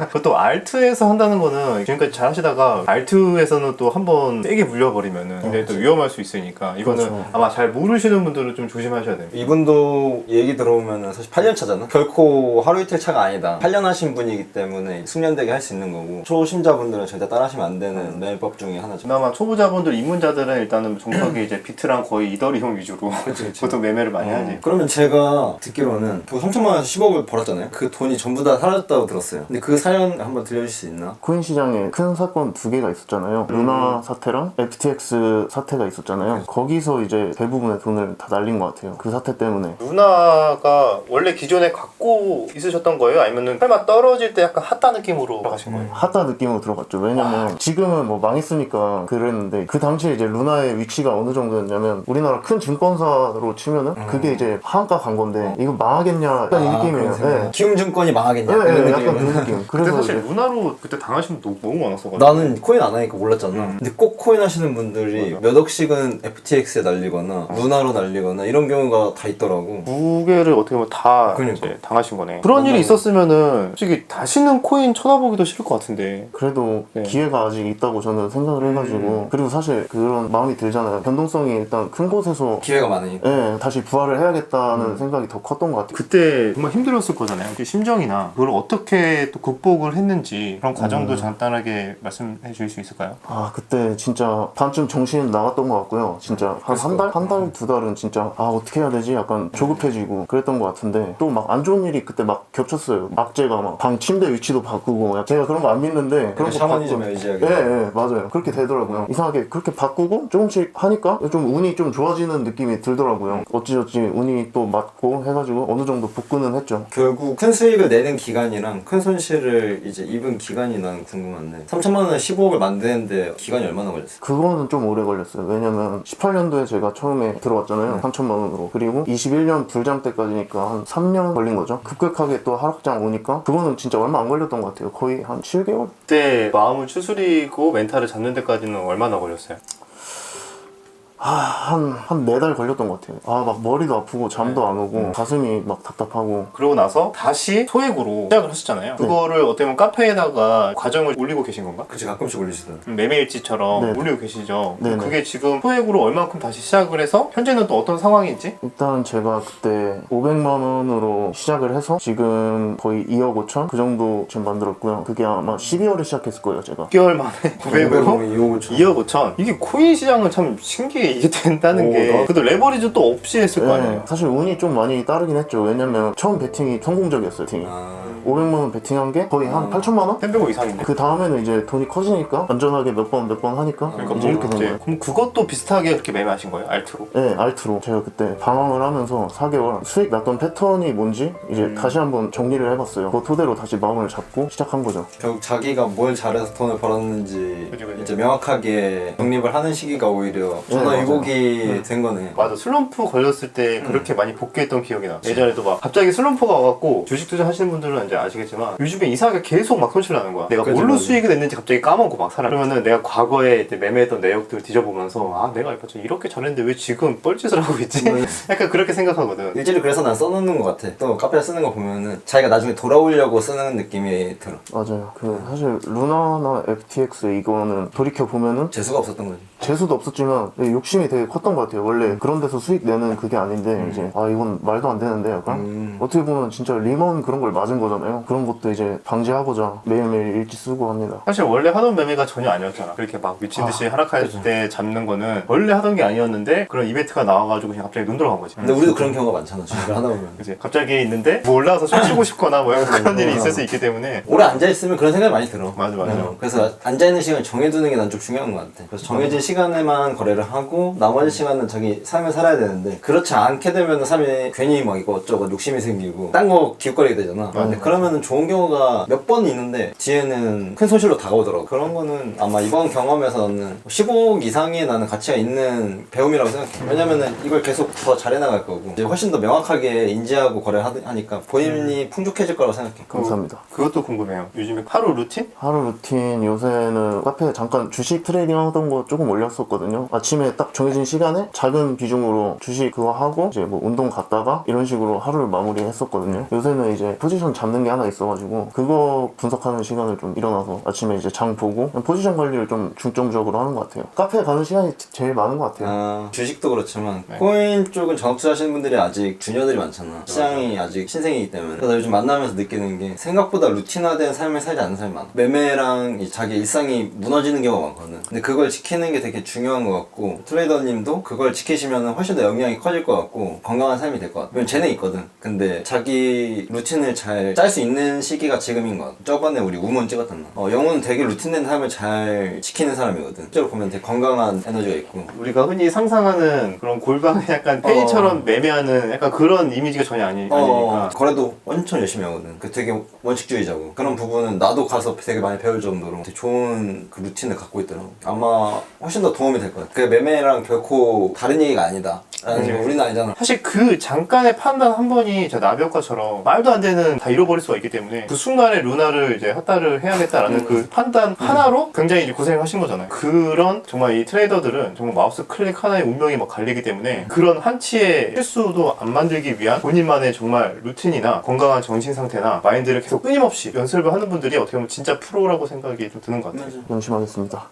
그것도 알트에서 한다는 거는 지금까지 잘 하시다가 알트에서는 또 한번 세게 물려버리면은 굉장히 또 위험할 수 있으니까 이거는 그렇죠. 아마 잘 모르시는 분들은 좀 조심하셔야 됩니다. 이분도 얘기 들어보면은 사실 8년 차잖아. 결코 하루 이틀 차가 아니다. 8년 하신 분이기 때문에 숙련되게 할 수 있는 거고 초심자분들은 절대 따라하시면 안 되는 매매법 중에 하나죠. 그나마 초보자분들, 입문자들은 일단은 정석이 이제 비트랑 거의 이더리움 위주로 보통 매매를 많이 하지. 그러면 제가 듣기로는 그 3천만 원에서 10억을 벌었잖아요. 그 돈이 전부 다 사라졌다고 들었어요. 근데 그 사연 한번 들려줄 수 있나? 코인 시장에 큰 사건 두 개가 있었잖아요. 루나 사태랑 FTX 사태가 있었잖아요. 거기서 이제 대부분의 돈을 다 날린 것 같아요. 그 사태 때문에. 루나가 원래 기존에 갖고 있으셨던 거예요? 아니면은 설마 떨어질 때 약간 핫다 느낌으로 들어가신 거예요? 핫다 느낌으로 들어갔죠. 왜냐면 지금은 뭐 망했으니까 그랬는데 그 당시에 이제 루나의 위치가 어느 정도였냐면 우리나라 큰 증권사로 치면은 그게 이제 하한가 간 건데 이거 망하겠냐 약간 이 느낌이에요. 네. 키움증권이 망하겠냐? 네, 그런 네, 약간 느낌이에요. 그 느낌. 근데 그래서 사실 이제 루나로 그때 당하신 분 너무 많았어가지고. 나는 코인 안 하니까 몰랐잖아. 근데 꼭 코인 하시는 분들이 몇 억씩은 FTX에 날리거나 루나로 날리거나 이런 경우가 다 있더라고. 두 개를 어떻게 보면 다 그러니까. 이제 당하신 거네. 그런 일이 있었으면은 솔직히 다시는 코인 쳐다보기도 싫을 것 같은데. 그래도 네. 기회가 아직 있다고 저는 생각을 해가지고 그리고 사실 그런 마음이 들잖아요. 변동성이 일단 큰 곳에서 기회가 많으니까. 네, 다시 부활을 해야겠다는 생각이 더 컸던 것 같아요. 그때 정말 힘들었을 거잖아요. 그 심정이나 그걸 어떻게 또 극복을 했는지 그런 과정도 간단하게 말씀해 주실 수 있을까요? 아 그때 진짜 반쯤 정신 나갔던 것 같고요. 진짜 한 달? 한 달, 두 달은 진짜 아 어떻게 해야 되지? 약간 조급해지고 그랬던 것 같은데 또 막 안 좋은 일이 그때 막 겹쳤어요. 악재가 막 방 침대 위치도 바꾸고 제가 그런 거 안 믿는데 그런 거 샤머니즘에 바꾸고 의지하게. 네, 맞아요. 그렇게 되더라고요. 이상하게 그렇게 바꾸고 조금씩 하니까 좀 운이 좀 좋아지는 느낌이 들더라고요. 어찌저찌 운이 또 맞고 해가지고 어느 정도 복구는 했죠. 결국 큰 수익을 내는 기간이랑 큰 손실을 이제 입은 기간이 난 궁금한데 3천만 원에 15억을 만드는데 기간이 얼마나 걸렸어요? 그거는 좀 오래 걸렸어요. 왜냐면 18년도에 제가 처음에 들어왔잖아요. 3천만 원으로. 그리고 21년 불장 때까지니까 한 3년 걸린 거죠. 급격하게 또 하락장 오니까 그거는 진짜 얼마 안 걸렸던 것 같아요. 거의 한 7개월? 그때 마음을 추스리고 멘탈을 잡는 데까지는 얼마나 걸렸어요? 한 4달 걸렸던 것 같아요. 아, 막 머리도 아프고 잠도 안 오고 가슴이 막 답답하고. 그러고 나서 다시 소액으로 시작을 하셨잖아요. 그거를 어떻게 보면 카페에다가 과정을 올리고 계신 건가? 그치 가끔씩 올리시더라고. 매매일지처럼 네. 올리고 계시죠. 네, 네. 그게 지금 소액으로 얼마큼 다시 시작을 해서 현재는 또 어떤 상황인지? 일단 제가 그때 500만 원으로 시작을 해서 지금 거의 2억 5천? 그 정도 지금 만들었고요. 그게 아마 12월에 시작했을 거예요, 제가. 6개월 만에 900으로 2억 5천. 2억 5천. 이게 코인 시장은 참 신기해. 이게 된다는 게. 그래도 레버리지 또 없이 했을 거 아니에요. 사실 운이 좀 많이 따르긴 했죠. 왜냐면 처음 베팅이 성공적이었어요, 베팅이. 500만 원 베팅한 게 거의 한 8천만 원? 300억 이상인데. 그 다음에는 이제 돈이 커지니까 안전하게 몇 번 하니까 그러니까 이제 이렇게 된 거예요. 그럼 그것도 비슷하게 그렇게 매매하신 거예요? 알트로? 네, 알트로. 제가 그때 방황을 하면서 4개월 수익 났던 패턴이 뭔지 이제 다시 한번 정리를 해봤어요. 그 토대로 다시 마음을 잡고 시작한 거죠. 결국 자기가 뭘 잘해서 돈을 벌었는지 그치. 이제 명확하게 독립을 하는 시기가 오히려 전화위복이 된 거네. 맞아. 슬럼프 걸렸을 때 그렇게 많이 복귀했던 기억이 나. 예전에도 막 갑자기 슬럼프가 와갖고 주식 투자 하시는 분들은 이제 아시겠지만 요즘에 이상하게 계속 막 손실 나는 거야. 내가 그치, 뭘로 맞아. 수익이 됐는지 갑자기 까먹고 막 살아. 그러면은 내가 과거에 이제 매매했던 내역들 뒤져보면서 아 내가 이렇게 잘했는데 왜 지금 뻘짓을 하고 있지? 약간 그렇게 생각하거든. 일지를 그래서 난 써놓는 것 같아. 또 카페에 쓰는 거 보면은 자기가 나중에 돌아오려고 쓰는 느낌이 들어. 맞아요. 그 사실 루나나 FTX 이거는 돌이켜 보면은 재수가 없었던 거지. 재수도 없었지만 욕심이 되게 컸던 것 같아요. 원래 그런 데서 수익 내는 그게 아닌데 이제 아 이건 말도 안 되는데 약간 어떻게 보면 진짜 리먼 그런 걸 맞은 거잖아요. 그런 것도 이제 방지하고자 매일매일 일지 쓰고 합니다. 사실 원래 하던 매매가 전혀 아니었잖아. 그렇게 막 미친 듯이 하락할 때 잡는 거는 원래 하던 게 아니었는데 그런 이벤트가 나와가지고 그냥 갑자기 눈 들어간 거지. 근데 우리도 그런 경우가 많잖아. 주식을 하다 보면. 이제 갑자기 있는데 뭐 올라와서 춤추고 싶거나 뭐 약간 그런 일이 있을 수 있기 때문에 오래 앉아있으면 그런 생각이 많이 들어. 맞아. 그래서 앉아있는 시간을 정해두는 게 난 좀 중요한 것 같아. 그래서 정해진 시간에만 거래를 하고 나머지 시간은 자기 삶을 살아야 되는데 그렇지 않게 되면 삶에 괜히 막 이것저것 욕심이 생기고 딴 거 기웃거리게 되잖아. 근데 그러면은 좋은 경우가 몇 번 있는데 뒤에는 큰 손실로 다가오더라고. 그런 거는 아마 이번 경험에서는 15억 이상의 나는 가치가 있는 배움이라고 생각해. 왜냐면은 이걸 계속 더 잘해나갈 거고 이제 훨씬 더 명확하게 인지하고 거래를 하니까 본인이 풍족해질 거라고 생각해. 감사합니다. 그것도 궁금해요. 요즘에 하루 루틴? 하루 루틴 요새는 카페에 잠깐 주식 트레이딩 하던 거 조금 올렸었거든요. 아침에 딱 정해진 시간에 작은 비중으로 주식 그거 하고 이제 뭐 운동 갔다가 이런 식으로 하루를 마무리 했었거든요. 요새는 이제 포지션 잡는 게 하나 있어가지고 그거 분석하는 시간을 좀 일어나서 아침에 이제 장 보고 포지션 관리를 좀 중점적으로 하는 것 같아요. 카페에 가는 시간이 제일 많은 것 같아요. 주식도 그렇지만 코인 쪽은 전업 투자하시는 분들이 아직 주니어들이 많잖아. 시장이 아직 신생이기 때문에. 그래서 요즘 만나면서 느끼는 게 생각보다 루틴화된 삶을 살지 않는 사람이 많아. 매매랑 자기 일상이 무너지는 경우가 많거든. 근데 그걸 지키는 게 되게 중요한 것 같고 트레이더님도 그걸 지키시면 훨씬 더 영향이 커질 것 같고 건강한 삶이 될 것 같아. 왜냐면 쟤네 있거든. 근데 자기 루틴을 잘 짤 수 있는 시기가 지금인 것 같아. 저번에 우리 우먼 찍었던 날. 영훈은 되게 루틴된 삶을 잘 지키는 사람이거든. 실제로 보면 되게 건강한 에너지가 있고. 우리가 흔히 상상하는 그런 골방에 약간 페이처럼 매매하는 약간 그런 이미지가 전혀 아니니까. 거래도 엄청 열심히 하거든. 그 되게 원칙주의자고. 그런 부분은 나도 가서 되게 많이 배울 정도로 되게 좋은 그 루틴을 갖고 있더라고. 아마 훨씬 더 도움이 될 것 같아. 그 매매랑 결코 다른 얘기가 아니다. 우리는 아니잖아. 사실 그 잠깐의 판단 한 번이 저 나비효과처럼 말도 안 되는 다 잃어버릴 수가 있기 때문에 그 순간에 루나를 이제 핫다를 해야겠다라는 그 판단 하나로 굉장히 이제 고생을 하신 거잖아요. 그런 정말 이 트레이더들은 정말 마우스 클릭 하나의 운명이 막 갈리기 때문에 그런 한치의 실수도 안 만들기 위한 본인만의 정말 루틴이나 건강한 정신 상태나 마인드를 계속 끊임없이 연습을 하는 분들이 어떻게 보면 진짜 프로라고 생각이 좀 드는 것 같아요. 열심하겠습니다.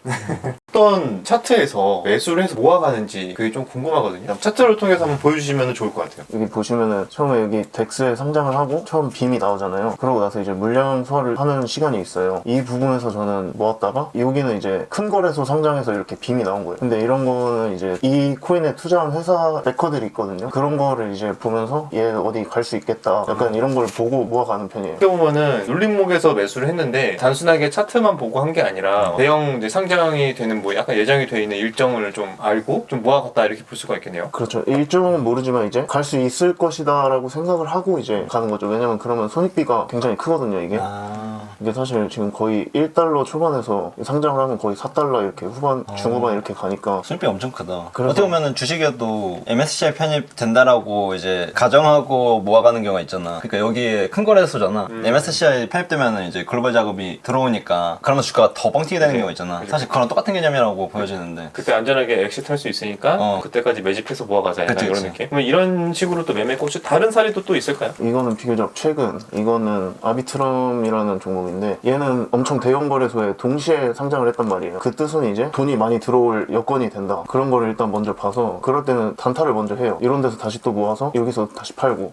어떤 차트에서 매수를 해서 모아가는지 그게 좀 궁금하거든요. 차트를 통해서 한번 보여주시면 좋을 것 같아요. 여기 보시면은 처음에 여기 덱스에 상장을 하고 처음 빔이 나오잖아요. 그러고 나서 이제 물량 소화를 하는 시간이 있어요. 이 부분에서 저는 모았다가 여기는 이제 큰 거래소 상장해서 이렇게 빔이 나온 거예요. 근데 이런 거는 이제 이 코인에 투자한 회사 레커들이 있거든요. 그런 거를 이제 보면서 얘 어디 갈 수 있겠다. 약간 이런 걸 보고 모아가는 편이에요. 어떻게 보면은 룰링목에서 매수를 했는데 단순하게 차트만 보고 한 게 아니라 대형 이제 상장이 되는 뭐 약간 예정이 되어 있는 일정을 좀 알고 좀 모아갔다 이렇게 볼 수가 있겠네요. 그렇죠. 일정은 모르지만 이제 갈 수 있을 것이다 라고 생각을 하고 이제 가는 거죠. 왜냐면 그러면 손익비가 굉장히 크거든요, 이게. 이게 사실 지금 거의 1달러 초반에서 상장을 하면 거의 4달러 이렇게 후반, 중후반 이렇게 가니까 손익비 엄청 크다. 그래서- 어떻게 보면은 주식에도 MSCI 편입된다라고 이제 가정하고 모아가는 경우가 있잖아. 그러니까 여기에 큰 거래소잖아. MSCI 편입되면은 이제 글로벌 자금이 들어오니까 그러면 주가가 더 뻥튀기 되는 경우가 있잖아. 사실 그런 똑같은 개념이라고 보여지는데. 그때 안전하게 엑시트 할 수 있으니까 그때까지 매집해서 모아가자 약간 그치, 이런 그치. 느낌? 그러면 이런 식으로 또 매매 꽂이 다른 사례도 또 있을까요? 이거는 비교적 최근, 이거는 아비트럼이라는 종목인데 얘는 엄청 대형 거래소에 동시에 상장을 했단 말이에요. 그 뜻은 이제 돈이 많이 들어올 여건이 된다. 그런 거를 일단 먼저 봐서 그럴 때는 단타를 먼저 해요. 이런 데서 다시 또 모아서 여기서 다시 팔고.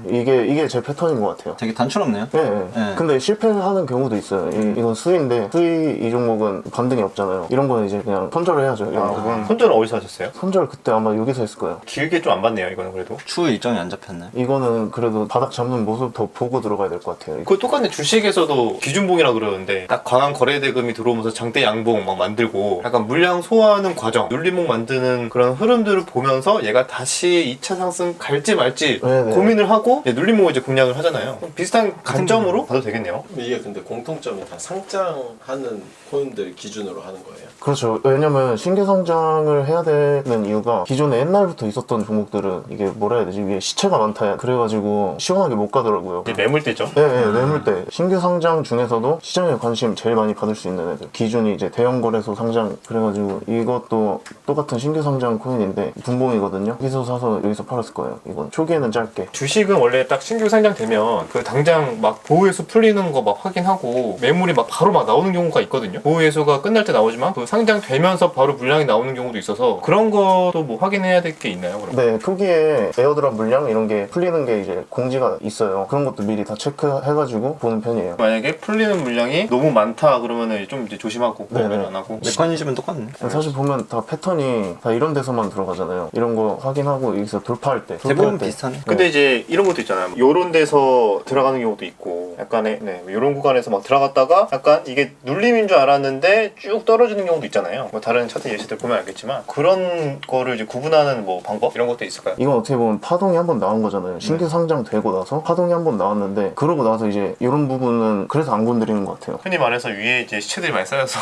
이게 제 패턴인 것 같아요. 되게 단추롭네요. 네. 네. 근데 실패하는 경우도 있어요. 이건 수위인데 수위 이 종목은 반등이 없잖아요. 이런 거는 이제 그냥 손절을 해야죠. 이런 부분. 손절은 어디서 하셨어요? 손절 그때 아마 여기서 했을 거예요. 길게 좀 안 봤네요 이거는 그래도. 추후 일정이 안 잡혔네. 이거는 그래도 바닥 잡는 모습 더 보고 들어가야 될 것 같아요. 그 똑같네. 주식에서도 기준봉이라 그러는데 딱 강한 거래 대금이 들어오면서 장대 양봉 막 만들고 약간 물량 소화하는 과정, 눌림목 만드는 그런 흐름들을 보면서 얘가 다시 2차 상승 갈지 말지 네네. 고민을 하고 눌림목을 이제 공략을 하잖아요. 비슷한 관점으로 봐도 되겠네요. 이게 근데 공통점이 다 상장하는 코인들 기준으로 하는 거예요. 그렇죠. 왜냐면 신규 성장을 해야 되는 이유가 기존에 옛날부터 있었던 종목들은 이게 뭐라 해야 되지? 위에 시체가 많다. 그래가지고 시원하게 못 가더라고요. 이게 매물대죠. 네, 매물대. 신규 상장 중에서도 시장에 관심 제일 많이 받을 수 있는 애들. 기준이 이제 대형 거래소 상장. 그래가지고 이것도 똑같은 신규 상장 코인인데 분봉이거든요. 여기서 사서 여기서 팔았을 거예요. 이건 초기에는 짧게. 주식은 원래 딱 신규 상장되면 그 당장 막 보호예수 풀리는 거 막 확인하고 매물이 막 바로 막 나오는 경우가 있거든요. 보호예수가 끝날 때 나오지만 그 상장되면서 바로 물량이 나오는 경우도 있어서 그런 것도 뭐 확인해야 될 게 있나요? 그럼? 네, 초기에 에어드랍 물량 이런 게 풀리는 게 이제 공지가 있어요. 그런 것도 미리 다 체크해가지고 보는 편이에요. 만약에 풀리는 물량이 너무 많다 그러면은 좀 이제 조심하고 네네. 보면 안 하고. 메커니즘은 똑같네. 사실 보면 다 패턴이 다 이런 데서만 들어가잖아요. 이런 거 확인하고 여기서 돌파할 때. 대부분 비슷하네. 근데 이제 이런 것도 있잖아요. 요런 데서 들어가는 경우도 있고 약간의 요런 구간에서 막 들어갔다가 약간 이게 눌림인 줄 알았는데 쭉 떨어지는 경우도 있잖아요. 뭐 다른 차트 예시들 보면 알겠지만 그런 거를 이제 구분하는 뭐 방법 이런 것도 있을까요? 이건 어떻게 보면 파동이 한번 나온 거잖아요. 신규 상장되고 나서 파동이 한번 나왔는데 그러고 나서 이제 이런 부분은 그래서 안 건드리는 것 같아요. 흔히 말해서 위에 이제 시체들이 많이 쌓여서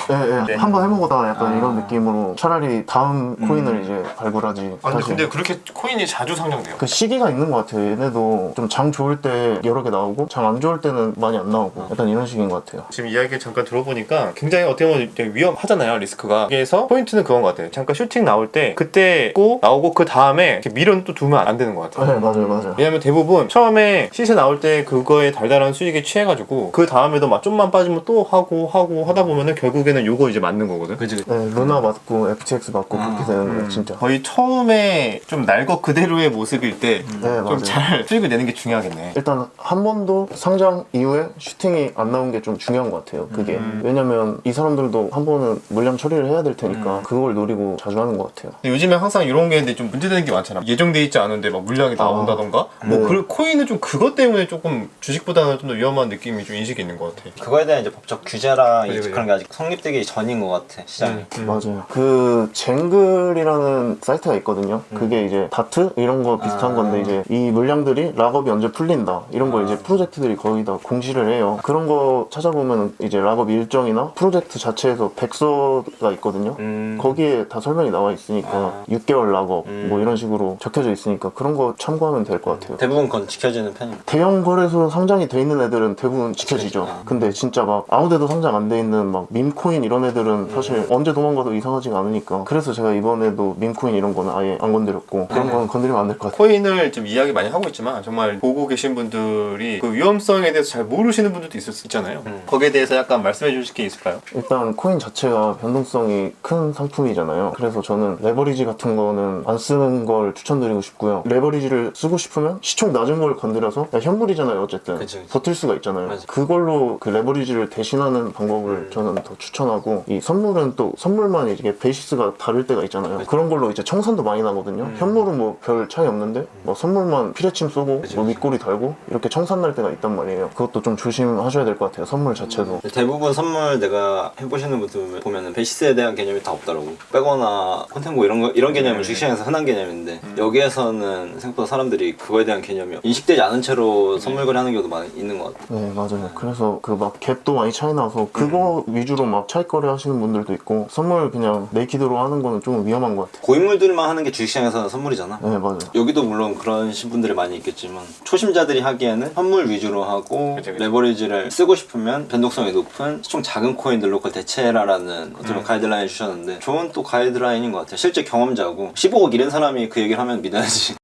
네. 한번 해보고다 약간 이런 느낌으로 차라리 다음 코인을 이제 발굴하지. 아 사실. 근데 그렇게 코인이 자주 상장돼요. 그 시기가 있는 것 같아요. 얘네도 좀 장 좋을 때 여러 개 나오고 장 안 좋을 때는 많이 안 나오고 약간 이런 식인 것 같아요. 지금 이야기를 잠깐 들어보니까 굉장히 어떻게 보면 되게 위험하잖아요, 리스크가. 여기에서 포인트는 그건 것 같아요. 잠깐 슈팅 나올 때 그때 꼭 나오고 그 다음에 밀어는 또 두면 안 되는 것 같아요. 네, 맞아요. 왜냐면 대부분 처음에 시세 나올 때 그거에 달달한 수익에 취해가지고 그 다음에도 막 좀만 빠지면 또 하고 하다 보면은 결국에는 요거 이제 맞는 거거든. 그지. 네, 루나 맞고 FTX 맞고 그렇게 되는 거예요, 진짜. 거의 처음에 좀 날 것 그대로의 모습일 때 좀 네, 맞아요. 잘 수익을 내는 게 중요하겠네. 일단 한 번도 상장 이후에 슈팅이 안 나온 게 좀 중요한 것 같아요. 그게 왜냐면 이 사람들도 한 번은 물량 처리를 해야 될 테니까 그걸 노리고 자주 하는 것 같아요. 근데 요즘에 항상 이런 게 좀 문제되는 게 많잖아. 예정돼 있지 않은데 막 물량이 나온다던가. 뭐 그 코인은 좀 그것 때문에 조금 주식보다는 좀 더 위험한 느낌이 좀 인식이 있는 것 같아. 그거에 대한 이제 법적 규제랑 그지, 그런 게 아직 성립되기 전인 것 같아 시장이. 맞아요. 그 쟁글이라는 사이트가 있거든요. 그게 이제 다트 이런 거 비슷한 건데 이제 이 물량들이 락업이 언제 풀린다 이런 거 이제 프로젝트들이 거의 다 공시를 해요. 그런 거 찾아보면 이제 락업 일정이나 프로젝트 자체에서 백서가 있거든요. 거기에 다 설명이 나와 있으니까 6개월 락업 뭐 이런 식으로 적혀져 있으니까 그런 거 참고하면 될 것 같아요. 대부분 건 지켜지는 편입니다. 대형 거래소 상장이 돼 있는 애들은 대부분 지켜지죠. 근데 진짜 막 아무데도 상장 안 돼 있는 막 밈코인 이런 애들은 사실 언제 도망가도 이상하지가 않으니까 그래서 제가 이번에도 밈코인 이런 거는 아예 안 건드렸고 그런 건 건드리면 안 될 것 같아요. 코인을 좀 이야기 많이 하고 있지만 정말 보고 계신 분들이 그 위험성에 대해서 잘 모르시는 분들도 있잖아요. 거기에 대해서 약간 말씀해 주실 게 있을까요? 일단 코인 자체가 변동성이 큰 상품이잖아요. 그래서 저는 레버리지 같은 거는 안 쓰는 걸 추천드리고 싶고요. 레버리지를 쓰고 싶으면 시총 낮은 걸 건드려서 현물이잖아요. 어쨌든 그치. 버틸 수가 있잖아요. 맞아. 그걸로 그 레버리지를 대신하는 방법을 저는 더 추천하고 이 선물은 또 선물만 이게 베이시스가 다를 때가 있잖아요. 그런 걸로 이제 청산도 많이 나거든요. 현물은 뭐 별 차이 없는데 뭐 선물만 피레침 쏘고 뭐 윗꼬리 달고 이렇게 청산 날 때가 있단 말이에요. 그것도 좀 조심하셔야 될 것 같아요. 선물 자체도. 대부분 선물 내가 해보시는 분들 보면은 베이시스에 대한 개념이 다 없더라고. 빼거나 콘텐츠 이런 개념은 주식시장에서 흔한 개념인데 여기에서는 생각보다 사람들이 그거에 대한 개념이 인식되지 않은 채로 선물 거래하는 경우도 많이 있는 것 같아. 네, 맞아요. 그래서 그 막 갭도 많이 차이 나서 그거 위주로 막 차익 거래 하시는 분들도 있고 선물 그냥 네이키드로 하는 거는 좀 위험한 것 같아요. 고인물들만 하는 게 주식시장에서는 선물이잖아. 네, 맞아요. 여기도 물론 그런 분들이 많이 있겠지만 초심자들이 하기에는 현물 위주로 하고 그치. 레버리지를 쓰고 싶으면 변동성이 높은 시총 작은 코인들로 그걸 대체해라라는 어떤 가이드라인을 주셨는데 좋은 또 가이드라인인 것 같아요. 실제 경험자고 15억 잃은 사람이 그 얘기를 하면 믿어야지.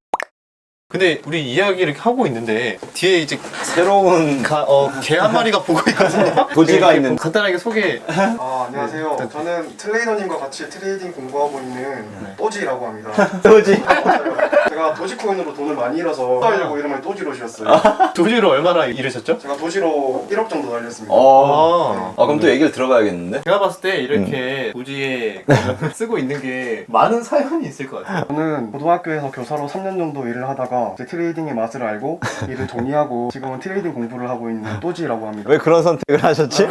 근데 우리 이야기 이렇게 하고 있는데 뒤에 이제 새로운 개 한 마리가 보고 있거든요. 도지가 있는 간단하게 소개. 안녕하세요. 저는 트레이더님과 같이 트레이딩 공부하고 있는 또지라고 합니다. 도지. 제가 도지코인으로 돈을 많이 잃어서 하려고 이름을 또지로 지었어요. 도지로 얼마나 잃으셨죠? 제가 도지로 1억 정도 날렸습니다. 그럼 또 얘기를 들어봐야겠는데? 제가 봤을 때 이렇게 도지에 쓰고 있는 게 많은 사연이 있을 것 같아요. 저는 고등학교에서 교사로 3년 정도 일을 하다가 하다가 이제 트레이딩의 맛을 알고 이를 정리하고 지금은 트레이딩 공부를 하고 있는 또지라고 합니다. 왜 그런 선택을 하셨지?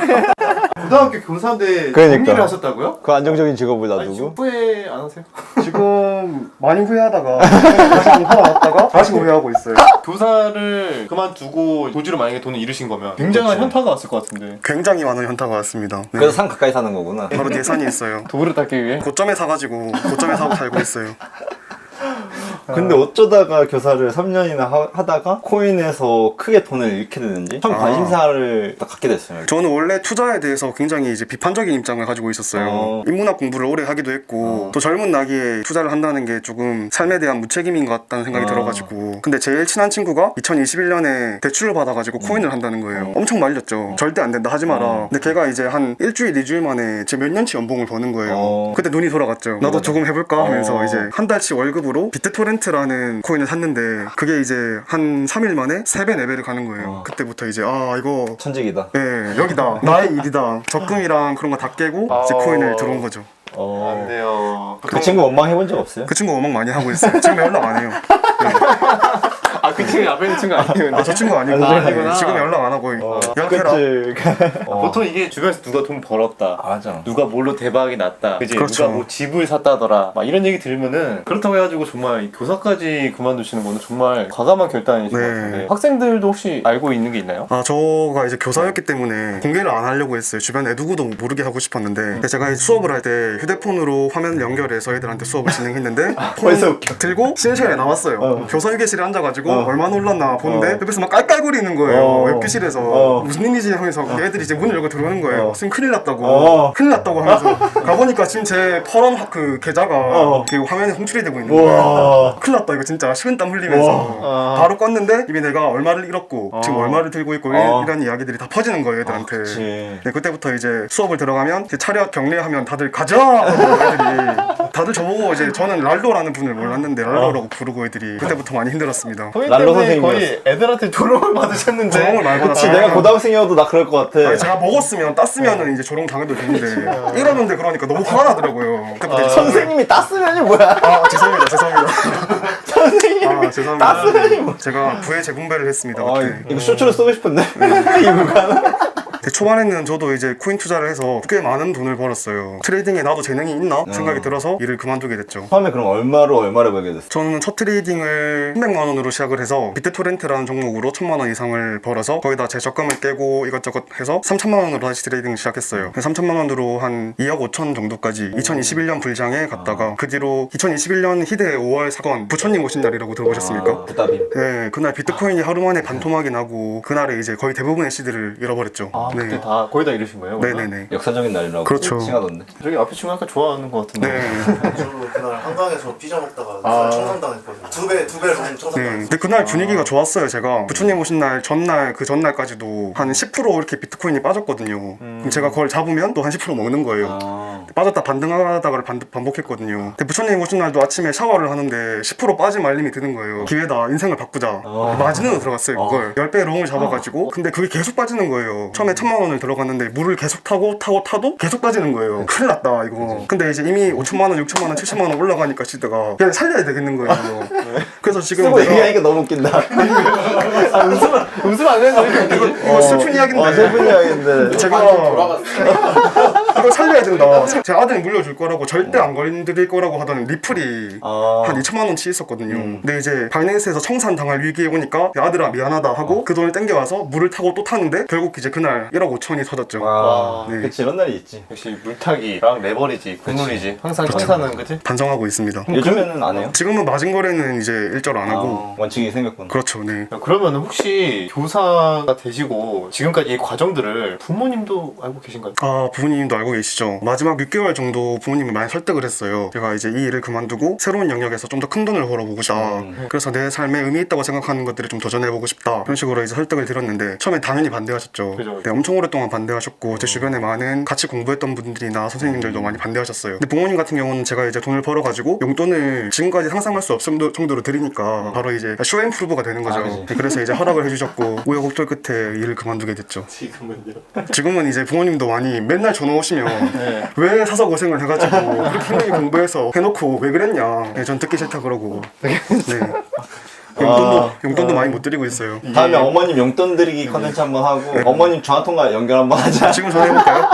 고등학교 교사인데 그러니까. 정리를 하셨다고요? 그 안정적인 직업을 아니, 놔두고? 후회 안 하세요? 지금 많이 후회하다가 다시 살아났다가 다시 후회하고 있어요. 교사를 그만두고 도주로 만약에 돈을 잃으신 거면 굉장한 그렇죠. 현타가 왔을 것 같은데. 굉장히 많은 현타가 왔습니다. 네. 그래서 산 가까이 사는 거구나. 바로 예산이 있어요. 도구를 닦기 위해? 고점에 사가지고 고점에 사고 살고 있어요. 근데 어쩌다가 교사를 3년이나 하다가 코인에서 크게 돈을 잃게 되는지 처음 관심사를 딱 갖게 됐어요. 저는 원래 투자에 대해서 굉장히 이제 비판적인 입장을 가지고 있었어요. 인문학 공부를 오래 하기도 했고 또 젊은 나이에 투자를 한다는 게 조금 삶에 대한 무책임인 것 같다는 생각이 들어가지고 근데 제일 친한 친구가 2021년에 대출을 받아가지고 코인을 한다는 거예요. 엄청 말렸죠. 절대 안 된다 하지 마라. 근데 걔가 이제 한 일주일 2주일 만에 제 몇 년치 연봉을 버는 거예요. 그때 눈이 돌아갔죠. 나도 조금 해볼까 하면서 이제 한 달치 월급으로 비트토렌트라는 코인을 샀는데 그게 이제 한 3일 만에 3배 4배를 가는 거예요. 그때부터 이제 아 이거 천직이다. 네 여기다 나의 일이다. 적금이랑 그런 거 다 깨고 이제 코인을 들어온 거죠. 안 돼요. 그 친구 원망해본 적 없어요? 그 친구 원망 많이 하고 있어요. 지금 연락 안 해요. 아, 그 친구 앞에 있는 친구 아니에요? 아, 저 친구 아니고 아니구나. 지금 연락 안 하고 연락해라. 보통 이게 주변에서 누가 돈 벌었다. 맞아. 누가 뭘로 대박이 났다. 그지? 그렇죠. 누가 뭐 집을 샀다더라. 막 이런 얘기 들으면은 그렇다고 해가지고 정말 이 교사까지 그만두시는 거는 정말 과감한 결단이신 네. 것 같은데 학생들도 혹시 알고 있는 게 있나요? 아 저가 이제 교사였기 때문에 공개를 안 하려고 했어요. 주변에 누구도 모르게 하고 싶었는데 근데 제가 수업을 할 때 휴대폰으로 화면을 연결해서 애들한테 수업을 진행했는데 폰 들고 신실에 나왔어요. 교사 휴게실에 앉아가지고 얼마나 올랐나 보는데 옆에서 막 깔깔거리는 거예요. 옆교실에서 무슨 일이지 하면서 애들이 이제 문을 열고 들어오는 거예요. 지금 큰일 났다고 큰일 났다고 하면서 가보니까 지금 제 퍼런 그 계좌가 그 화면에 송출이 되고 있는 거예요. 큰일 났다 이거 진짜 식은땀 흘리면서 바로 껐는데 이미 내가 얼마를 잃었고 지금 얼마를 들고 있고 이런 이야기들이 다 퍼지는 거예요 애들한테. 네, 그때부터 이제 수업을 들어가면 이제 차렷 경례하면 다들 가자 하고 애들이 다들 저보고 이제 저는 랄로라는 분을 몰랐는데 랄로라고 부르고 애들이 그때부터 많이 힘들었습니다. 랄로 선생님이었어. 거의 애들한테 조롱을 받으셨는데. 조롱을 많이 그치, 받았어요. 내가 고등학생이어도 나 그럴 것 같아. 아니, 제가 먹었으면 땄으면은 이제 조롱 당해도 되는데 이러는데 그러니까 너무 화가 나더라고요. 그때부터 이제 선생님이 땄으면이 뭐야? 아 죄송합니다. 선생님. 아 죄송합니다. 제가 부의 재분배를 했습니다. 그때. 이거 쇼츠로 쓰고 싶은데? 이거 초반에는 저도 이제 코인 투자를 해서 꽤 많은 돈을 벌었어요. 트레이딩에 나도 재능이 있나 생각이 들어서 일을 그만두게 됐죠. 처음에 그럼 얼마를 벌게 됐어? 저는 첫 트레이딩을 300만 원으로 시작을 해서 비트토렌트라는 종목으로 1000만 원 이상을 벌어서 거기다 제 적금을 깨고 이것저것 해서 3000만 원으로 다시 트레이딩을 시작했어요. 3000만 원으로 한 2억 5천 정도까지 2021년 불장에 갔다가 그 뒤로 2021년 희대 5월 사건 부처님 오신 날이라고 들어보셨습니까? 부다빔. 네, 그날 비트코인이 하루 만에 반토막이 나고 그날에 이제 거의 대부분의 시드를 잃어버렸죠. 그때 다 거의 다 이러신 거예요? 네네네. 역사적인 날이라고 그렇죠. 칭하던데. 저기 앞에 친구 약간 좋아하는 것 같은데. 네. 저도 그날 한강에서 피자 먹다가 청산당했거든요. 두 배 넘은 청산당했어요. 근데 그날 분위기가 좋았어요. 제가 부처님 오신 날 전날 그 전날까지도 한 10% 이렇게 비트코인이 빠졌거든요. 그럼 제가 그걸 잡으면 또 한 10% 먹는 거예요. 빠졌다 반등하다가 반복했거든요. 근데 부처님 오신 날도 아침에 샤워를 하는데 10% 빠진 말림이 드는 거예요. 기회다 인생을 바꾸자. 마진으로 들어갔어요. 그걸 10배 롱을 잡아가지고 근데 그게 계속 빠지는 거예요. 처음에 1000만 원을 들어갔는데 물을 계속 타도 계속 빠지는 거예요. 큰일 났다 이거. 근데 이제 이미 5천만 원, 6천만 원, 7천만 원 올라가니까 시드가 그냥 살려야 되겠는 거예요. 그래서 지금 쓰고 얘기하니까 너무 웃긴다. 웃으면 안 되는 거 이거 슬픈 이야기인데 슬픈 이야기인데. 제가 이거 살려야 된다. 제 아들이 물려줄 거라고 절대 안 건드릴 거라고 하던 리플이 한 2천만 원치 있었거든요. 근데 이제 바이낸스에서 청산 당할 위기에 오니까 아들아 미안하다 하고 그 돈을 땡겨와서 물을 타고 또 타는데 결국 이제 그날 1억 5천이 터졌죠. 네. 그치, 이런 날이 있지. 역시 물타기랑 레버리지, 국룰이지. 항상 청산은 그치? 반성하고 있습니다. 요즘에는 안 해요? 지금은 마진 거래는 이제 일절 안 하고 원칙이 생겼구나. 그렇죠. 네. 그러면 혹시 교사가 되시고 지금까지 이 과정들을 부모님도 알고 계신가요? 아 부모님도 알고 계시죠. 마지막 6개월 정도 부모님이 많이 설득을 했어요. 제가 이제 이 일을 그만두고 새로운 영역에서 좀 더 큰 돈을 벌어보고 싶다. 그래서 내 삶에 의미 있다고 생각하는 것들을 좀 도전해보고 싶다. 그런 식으로 이제 설득을 드렸는데 처음에 당연히 반대하셨죠. 그죠. 네, 엄청 오랫동안 반대하셨고 제 주변에 많은 같이 공부했던 분들이나 선생님들도 많이 반대하셨어요. 근데 부모님 같은 경우는 제가 이제 돈을 벌어가지고 용돈을 지금까지 상상할 수 없을 정도로 드리니까 바로 이제 쇼앤프루브가 되는 거죠. 네, 그래서 이제 허락을 해주셨고 우여곡절 끝에 일을 그만두게 됐죠. 지금은요? 지금은 이제 부모님도 많이 맨날 전화 오시면 왜 사서 고생을 해가지고 그렇게 힘들게 공부해서 해놓고 왜 그랬냐. 네, 전 듣기 싫다 그러고. 네. 용돈도 많이 못 드리고 있어요. 다음에 어머님 용돈 드리기 컨텐츠 한번 하고 어머님 전화통화 연결 한번 하자. 지금 전화해볼까요?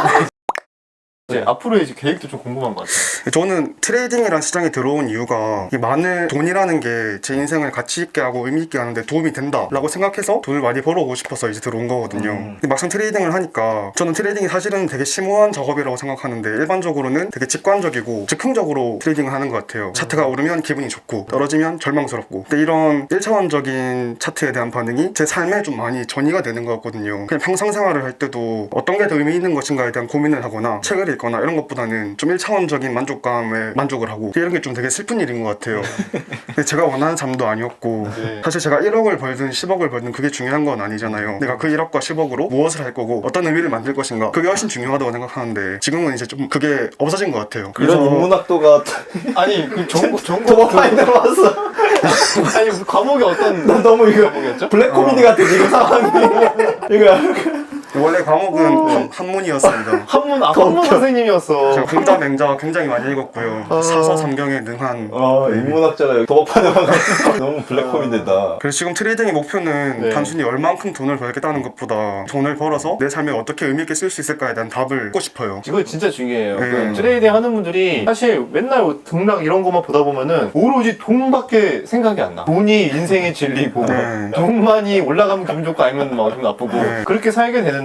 이제 앞으로의 이제 계획도 좀 궁금한 것 같아요. 저는 트레이딩이란 시장에 들어온 이유가 이 많은 돈이라는 게 제 인생을 가치 있게 하고 의미 있게 하는데 도움이 된다라고 생각해서 돈을 많이 벌어오고 싶어서 이제 들어온 거거든요. 근데 막상 트레이딩을 하니까 저는 트레이딩이 사실은 되게 심오한 작업이라고 생각하는데 일반적으로는 되게 직관적이고 즉흥적으로 트레이딩을 하는 것 같아요. 차트가 오르면 기분이 좋고 떨어지면 절망스럽고, 근데 이런 1차원적인 차트에 대한 반응이 제 삶에 좀 많이 전이가 되는 것 같거든요. 그냥 평상 생활을 할 때도 어떤 게 더 의미 있는 것인가에 대한 고민을 하거나 책을 읽거나 이런 것보다는 좀 1차원적인 만족감에 만족을 하고, 이런 게 좀 되게 슬픈 일인 것 같아요. 근데 제가 원하는 삶도 아니었고 사실 제가 1억을 벌든 10억을 벌든 그게 중요한 건 아니잖아요. 내가 그 1억과 10억으로 무엇을 할 거고 어떤 의미를 만들 것인가, 그게 훨씬 중요하다고 생각하는데 지금은 이제 좀 그게 없어진 것 같아요. 이런 인문학도가 아니 그 전공 도박 많이 들어왔어. 아니 무슨 과목이 어떤 나 너무 이거 과목이었죠? 블랙 코미디 같아 지금 상황이. 이거 원래 과목은 한문이었습니다. 한문 선생님이었어. 제가 공자 맹자 굉장히 많이 읽었고요. 사서 삼경에 능한. 인문학자가 여기 도박판에 와가지고 너무 블랙 코미디다. 그래서 지금 트레이딩의 목표는 네. 단순히 얼만큼 돈을 벌겠다는 것보다 돈을 벌어서 내 삶에 어떻게 의미 있게 쓸 수 있을까에 대한 답을 찾고 싶어요. 이거 진짜 중요해요. 네. 그 트레이딩 하는 분들이 사실 맨날 등락 이런 것만 보다 보면은 오로지 돈밖에 생각이 안 나. 돈이 인생의 진리고 네. 돈만이 올라가면 기분 좋고 아니면 막 기분 나쁘고 네. 그렇게 살게 되는데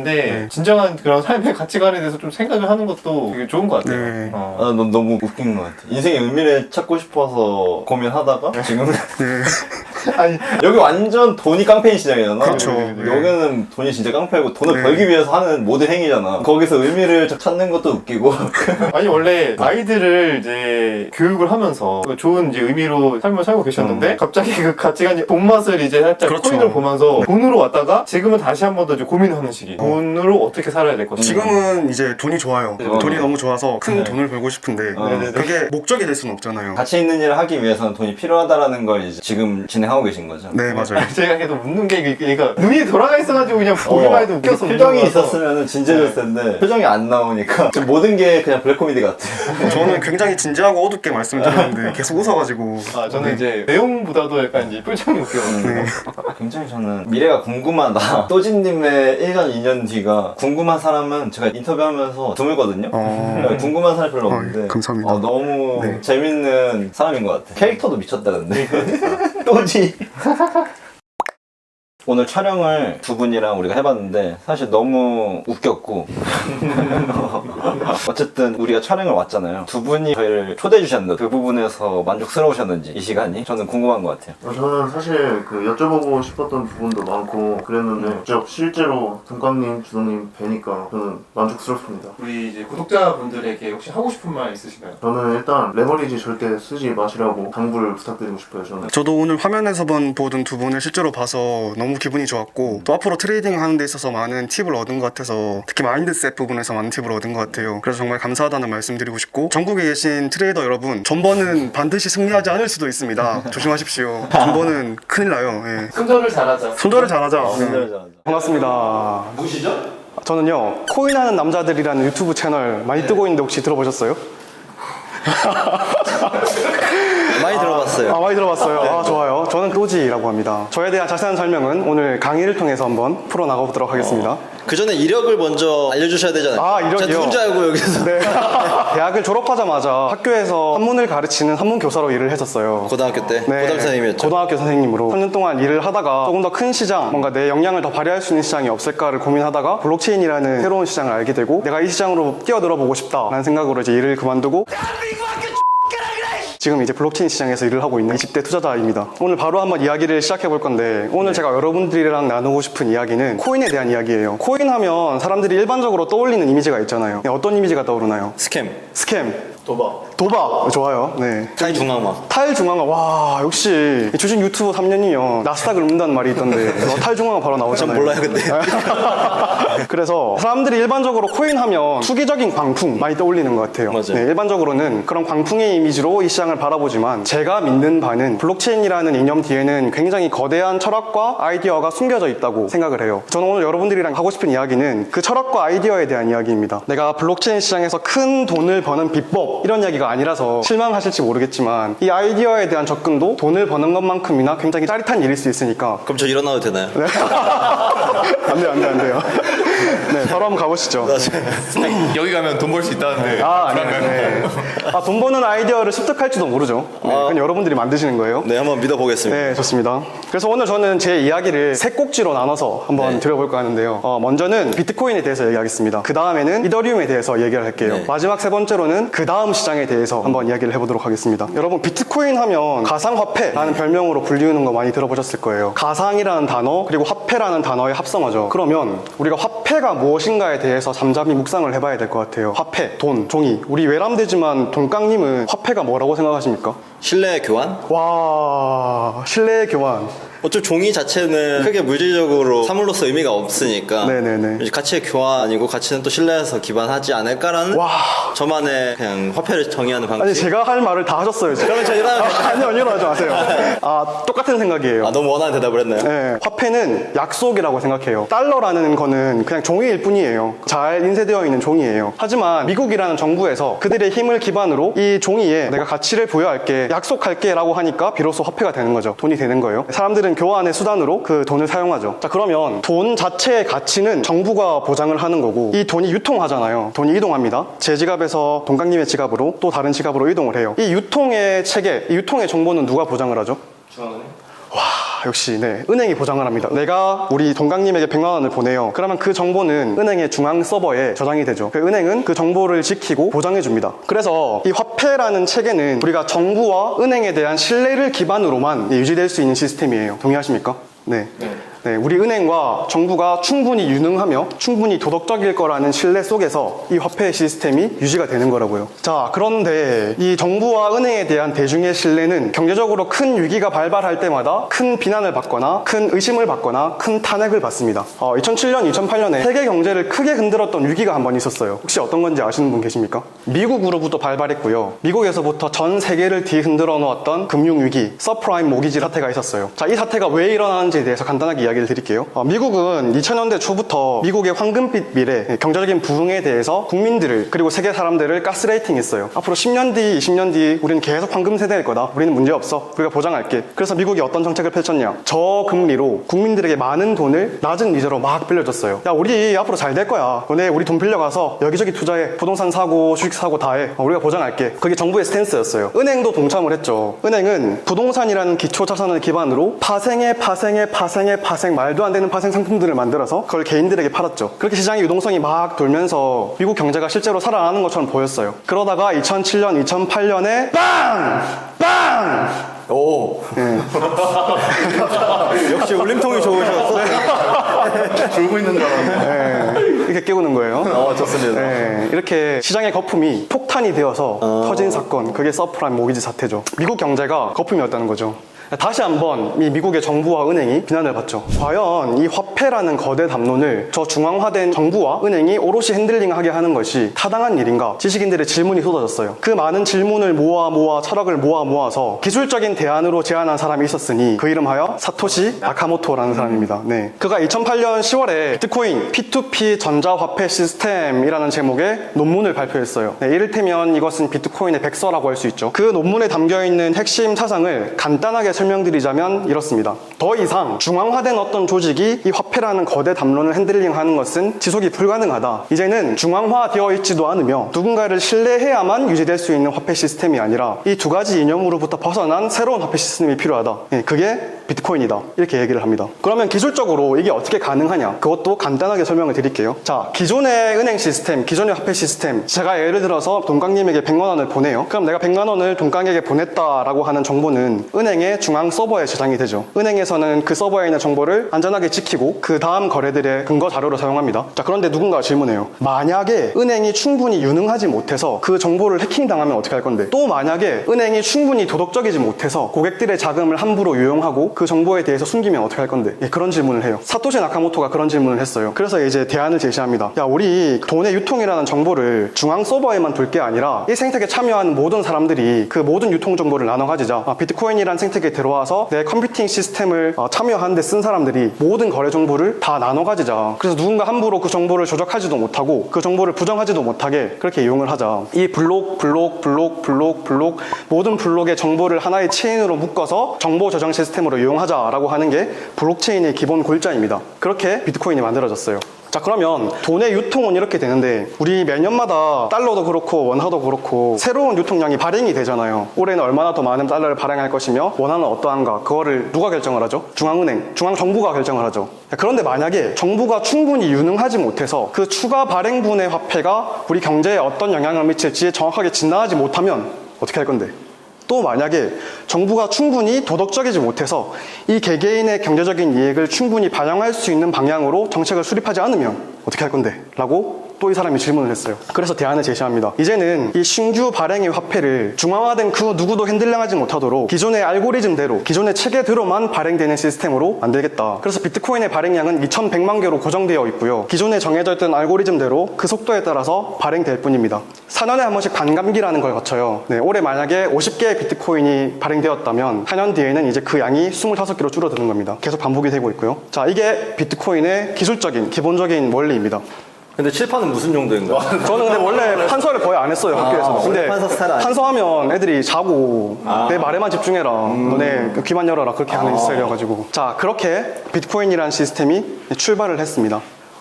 진정한 그런 삶의 가치관에 대해서 좀 생각을 하는 것도 되게 좋은 것 같아요. 네. 아, 넌 너무 웃긴 것 같아. 인생의 의미를 찾고 싶어서 고민하다가 지금 아니 여기 완전 돈이 깡패인 시장이잖아. 그렇죠. 여기는 돈이 진짜 깡패고 돈을 네. 벌기 위해서 하는 모든 행위잖아. 거기서 의미를 찾는 것도 웃기고. 아니 원래 아이들을 이제 교육을 하면서 좋은 이제 의미로 삶을 살고 계셨는데 갑자기 그 가치관이 돈 맛을 이제 살짝 그렇죠. 코인을 보면서 돈으로 왔다가 지금은 다시 한 번 더 고민하는 시기. 돈으로 어떻게 살아야 될 것인가. 지금은 이제 돈이 좋아요. 돈이 너무 좋아서 큰 돈을 벌고 싶은데 네네네. 그게 목적이 될 수는 없잖아요. 가치 있는 일을 하기 위해서는 돈이 필요하다라는 걸 이제 지금 진행하고 계신 거죠. 네, 맞아요. 제가 계속 웃는 게 얘가 눈이 돌아가 있어가지고 그냥 보기만 해도 웃겨서 표정이 웃는 거라서. 있었으면 진지해졌을 텐데 표정이 안 나오니까 지금 모든 게 그냥 블랙 코미디 같아. 저는 굉장히 진지하고 어둡게 말씀드렸는데 계속 웃어가지고. 저는 이제 내용보다도 약간 이제 표정이 웃겨가지고 네. 굉장히 저는 미래가 궁금하다. 또진님의 1년, 2년 뒤가 궁금한 사람은 제가 인터뷰하면서 드물거든요. 궁금한 사람이 별로 없는데 감사합니다. 너무 네. 재밌는 사람인 것 같아. 캐릭터도 미쳤다 근데. 또지. 오늘 촬영을 두 분이랑 우리가 해봤는데 사실 너무 웃겼고 어쨌든 우리가 촬영을 왔잖아요. 두 분이 저희를 초대해 주셨는데 그 부분에서 만족스러우셨는지 이 시간이 저는 궁금한 것 같아요. 저는 사실 그 여쭤보고 싶었던 부분도 많고 그랬는데 직접 실제로 동감님, 주동님 뵈니까 저는 만족스럽습니다. 우리 이제 구독자분들에게 혹시 하고 싶은 말 있으신가요? 저는 일단 레버리지 절대 쓰지 마시라고 당부를 부탁드리고 싶어요. 저도 오늘 화면에서만 보던 두 분을 실제로 봐서 너무 기분이 좋았고, 또 앞으로 트레이딩 하는 데 있어서 많은 팁을 얻은 것 같아서 특히 마인드셋 부분에서 많은 팁을 얻은 것 같아요. 그래서 정말 감사하다는 말씀 드리고 싶고, 전국에 계신 트레이더 여러분, 전번은 반드시 승리하지 않을 수도 있습니다. 조심하십시오. 전번은 큰일 나요. 예. 손절을 잘하자. 손절을 잘하자. 반갑습니다. 누구시죠? 저는요, 코인하는 남자들이라는 유튜브 채널 많이 뜨고 있는데 혹시 들어보셨어요? 많이 들어봤어요. 많이 들어봤어요. 좋아요. 저는 또지라고 합니다. 저에 대한 자세한 설명은 오늘 강의를 통해서 한번 풀어나가보도록 하겠습니다. 그 전에 이력을 먼저 알려주셔야 되잖아요. 이력이요? 제가 누군지 알고 여기서. 네. 대학을 졸업하자마자 학교에서 한문을 가르치는 한문교사로 일을 했었어요. 고등학교 때? 네, 고등학교 선생님이었죠? 고등학교 선생님으로 3년 동안 일을 하다가 조금 더 큰 시장, 뭔가 내 역량을 더 발휘할 수 있는 시장이 없을까를 고민하다가 블록체인이라는 새로운 시장을 알게 되고 내가 이 시장으로 뛰어들어 보고 싶다라는 생각으로 이제 일을 그만두고 지금 이제 블록체인 시장에서 일을 하고 있는 20대 투자자입니다. 오늘 바로 한번 이야기를 시작해 볼 건데 오늘 제가 여러분들이랑 나누고 싶은 이야기는 코인에 대한 이야기예요. 코인 하면 사람들이 일반적으로 떠올리는 이미지가 있잖아요. 어떤 이미지가 떠오르나요? 스캠. 도박. 좋아요. 네. 탈중앙화. 와, 역시 주식 유튜버 3년이면 나스닥을 읊는다는 말이 있던데 탈중앙화 바로 나오잖아요. 전 몰라요, 근데. 그래서 사람들이 일반적으로 코인 하면 투기적인 광풍 많이 떠올리는 것 같아요. 맞아요. 네, 일반적으로는 그런 광풍의 이미지로 이 시장을 바라보지만 제가 믿는 바는 블록체인이라는 이념 뒤에는 굉장히 거대한 철학과 아이디어가 숨겨져 있다고 생각을 해요. 저는 오늘 여러분들이랑 하고 싶은 이야기는 그 철학과 아이디어에 대한 이야기입니다. 내가 블록체인 시장에서 큰 돈을 버는 비법 이런 이야기가 아니라서 실망하실지 모르겠지만 이 아이디어에 대한 접근도 돈을 버는 것만큼이나 굉장히 짜릿한 일일 수 있으니까. 그럼 저 일어나도 되나요? 네. 안 돼요. 네, 바로 한번 가보시죠. 여기 가면 돈 벌 수 있다는데. 네. 돈 버는 아이디어를 습득할지도 모르죠. 네, 그건 여러분들이 만드시는 거예요. 네, 한번 믿어보겠습니다. 네, 좋습니다. 그래서 오늘 저는 제 이야기를 세 꼭지로 나눠서 한번 드려볼까 하는데요. 먼저는 비트코인에 대해서 얘기하겠습니다. 그 다음에는 이더리움에 대해서 얘기를 할게요. 마지막 세 번째로는 그 다음 시장에 대해서 한번 이야기를 해보도록 하겠습니다. 여러분, 비트코인 하면 가상화폐라는 별명으로 불리우는 거 많이 들어보셨을 거예요. 가상이라는 단어 그리고 화폐라는 단어의 합성어죠. 그러면 우리가 화폐가 무엇인가에 대해서 잠잠히 묵상을 해봐야 될 것 같아요. 화폐, 돈, 종이. 우리 외람되지만 돈깡님은 화폐가 뭐라고 생각하십니까? 신뢰 교환? 와, 신뢰의 교환. 어차피 종이 자체는 크게 물질적으로 사물로서 의미가 없으니까 네네네. 이제 가치의 교환이고 가치는 또 신뢰에서 기반하지 않을까라는 저만의 그냥 화폐를 정의하는 방식. 아니, 제가 할 말을 다 하셨어요. 그러면 저 일어나면 아니요, 일어나지 마세요. 똑같은 생각이에요. 너무 원하는 대답을 했나요? 네, 화폐는 약속이라고 생각해요. 달러라는 거는 그냥 종이일 뿐이에요. 잘 인쇄되어 있는 종이에요. 하지만 미국이라는 정부에서 그들의 힘을 기반으로 이 종이에 내가 가치를 부여할게, 약속할게 라고 하니까 비로소 화폐가 되는 거죠. 돈이 되는 거예요. 사람들은 교환의 수단으로 그 돈을 사용하죠. 자, 그러면 돈 자체의 가치는 정부가 보장을 하는 거고, 이 돈이 유통하잖아요. 돈이 이동합니다. 제 지갑에서 동강님의 지갑으로 또 다른 지갑으로 이동을 해요. 이 유통의 체계, 이 유통의 정보는 누가 보장을 하죠? 역시 은행이 보장을 합니다. 내가 우리 동강님에게 100만 원을 보내요. 그러면 그 정보는 은행의 중앙 서버에 저장이 되죠. 그 은행은 그 정보를 지키고 보장해 줍니다. 그래서 이 화폐라는 체계는 우리가 정부와 은행에 대한 신뢰를 기반으로만 유지될 수 있는 시스템이에요. 동의하십니까? 네. 우리 은행과 정부가 충분히 유능하며 충분히 도덕적일 거라는 신뢰 속에서 이 화폐 시스템이 유지가 되는 거라고요. 자, 그런데 이 정부와 은행에 대한 대중의 신뢰는 경제적으로 큰 위기가 발발할 때마다 큰 비난을 받거나 큰 의심을 받거나 큰 탄핵을 받습니다. 2007년, 2008년에 세계 경제를 크게 흔들었던 위기가 한 번 있었어요. 혹시 어떤 건지 아시는 분 계십니까? 미국으로부터 발발했고요. 미국에서부터 전 세계를 뒤흔들어 놓았던 금융위기, 서프라임 모기지 사태가 있었어요. 자, 이 사태가 왜 일어나는지에 대해서 간단하게 이야기를 드릴게요. 미국은 2000년대 초부터 미국의 황금빛 미래, 경제적인 부흥에 대해서 국민들을 그리고 세계 사람들을 가스레이팅했어요. 앞으로 10년 뒤, 20년 뒤 우리는 계속 황금 세대일 거다. 우리는 문제없어. 우리가 보장할게. 그래서 미국이 어떤 정책을 펼쳤냐? 저금리로 국민들에게 많은 돈을 낮은 이자로 막 빌려줬어요. 야, 우리 앞으로 잘 될 거야. 너네 우리 돈 빌려가서 여기저기 투자해. 부동산 사고, 주식 사고 다 해. 우리가 보장할게. 그게 정부의 스탠스였어요. 은행도 동참을 했죠. 은행은 부동산이라는 기초 자산을 기반으로 파생 말도 안 되는 파생 상품들을 만들어서 그걸 개인들에게 팔았죠. 그렇게 시장의 유동성이 막 돌면서 미국 경제가 실제로 살아나는 것처럼 보였어요. 그러다가 2007년, 2008년에 빵! 오. 역시 울림통이 좋으셨어. 졸고 있는 줄 알았네. 이렇게 깨우는 거예요. 좋습니다. 이렇게 시장의 거품이 폭탄이 되어서 터진 사건, 그게 서프라임 모기지 사태죠. 미국 경제가 거품이었다는 거죠. 다시 한번 이 미국의 정부와 은행이 비난을 받죠. 과연 이 화폐라는 거대 담론을 저 중앙화된 정부와 은행이 오롯이 핸들링하게 하는 것이 타당한 일인가? 지식인들의 질문이 쏟아졌어요. 그 많은 질문을 모아 철학을 모아서 기술적인 대안으로 제안한 사람이 있었으니 그 이름하여 사토시 나카모토라는 사람입니다. 그가 2008년 10월에 비트코인 P2P 전자화폐 시스템이라는 제목의 논문을 발표했어요. 이를테면 이것은 비트코인의 백서라고 할 수 있죠. 그 논문에 담겨있는 핵심 사상을 간단하게 설명드리자면 이렇습니다. 더 이상 중앙화된 어떤 조직이 이 화폐라는 거대 담론을 핸들링하는 것은 지속이 불가능하다. 이제는 중앙화되어 있지도 않으며 누군가를 신뢰해야만 유지될 수 있는 화폐 시스템이 아니라 이 두 가지 이념으로부터 벗어난 새로운 화폐 시스템이 필요하다. 그게 비트코인이다. 이렇게 얘기를 합니다. 그러면 기술적으로 이게 어떻게 가능하냐? 그것도 간단하게 설명을 드릴게요. 자, 기존의 은행 시스템, 기존의 화폐 시스템, 제가 예를 들어서 동강님에게 100만 원을 보내요. 그럼 내가 100만 원을 동강에게 보냈다라고 하는 정보는 은행의 중앙 서버에 저장이 되죠. 은행에서는 그 서버에 있는 정보를 안전하게 지키고 그 다음 거래들의 근거 자료로 사용합니다. 자, 그런데 누군가가 질문해요. 만약에 은행이 충분히 유능하지 못해서 그 정보를 해킹당하면 어떻게 할 건데? 또 만약에 은행이 충분히 도덕적이지 못해서 고객들의 자금을 함부로 유용하고 그 정보에 대해서 숨기면 어떻게 할 건데? 그런 질문을 해요. 사토시 나카모토가 그런 질문을 했어요. 그래서 이제 대안을 제시합니다. 야, 우리 돈의 유통이라는 정보를 중앙 서버에만 둘 게 아니라 이 생태계에 참여하는 모든 사람들이 그 모든 유통 정보를 나눠 가지자. 비트코인이라는 생태계에 들어와서 내 컴퓨팅 시스템을 참여하는데 쓴 사람들이 모든 거래 정보를 다 나눠 가지자. 그래서 누군가 함부로 그 정보를 조작하지도 못하고 그 정보를 부정하지도 못하게 그렇게 이용을 하자. 이 블록 모든 블록의 정보를 하나의 체인으로 묶어서 정보 저장 시스템으로 이용하자라고 하는 게 블록체인의 기본 골자입니다. 그렇게 비트코인이 만들어졌어요. 자, 그러면 돈의 유통은 이렇게 되는데 우리 매년마다 달러도 그렇고 원화도 그렇고 새로운 유통량이 발행이 되잖아요. 올해는 얼마나 더 많은 달러를 발행할 것이며 원화는 어떠한가, 그거를 누가 결정을 하죠? 중앙은행, 중앙정부가 결정을 하죠. 그런데 만약에 정부가 충분히 유능하지 못해서 그 추가 발행분의 화폐가 우리 경제에 어떤 영향을 미칠지 정확하게 진단하지 못하면 어떻게 할 건데? 또 만약에 정부가 충분히 도덕적이지 못해서 이 개개인의 경제적인 이익을 충분히 반영할 수 있는 방향으로 정책을 수립하지 않으면 어떻게 할 건데? 라고 또 이 사람이 질문을 했어요. 그래서 대안을 제시합니다. 이제는 이 신규 발행의 화폐를 중앙화된 그 누구도 핸들링하지 못하도록 기존의 알고리즘대로, 기존의 체계대로만 발행되는 시스템으로 만들겠다. 그래서 비트코인의 발행량은 2100만 개로 고정되어 있고요. 기존에 정해져 있던 알고리즘대로 그 속도에 따라서 발행될 뿐입니다. 4년에 한 번씩 반감기라는 걸 거쳐요. 네, 올해 만약에 50개의 비트코인이 발행되었다면 4년 뒤에는 이제 그 양이 25개로 줄어드는 겁니다. 계속 반복이 되고 있고요. 자, 이게 비트코인의 기술적인, 기본적인 원리입니다. 근데 칠판은 무슨 용도인가요? 저는 근데 원래 판서를 거의 안 했어요, 학교에서. 근데 판서 스타일 아니에요? 판서하면 애들이 자고 내 말에만 집중해라, 너네 귀만 열어라, 그렇게 하는 스타일이어가지고. 자, 그렇게 비트코인이라는 시스템이 출발을 했습니다.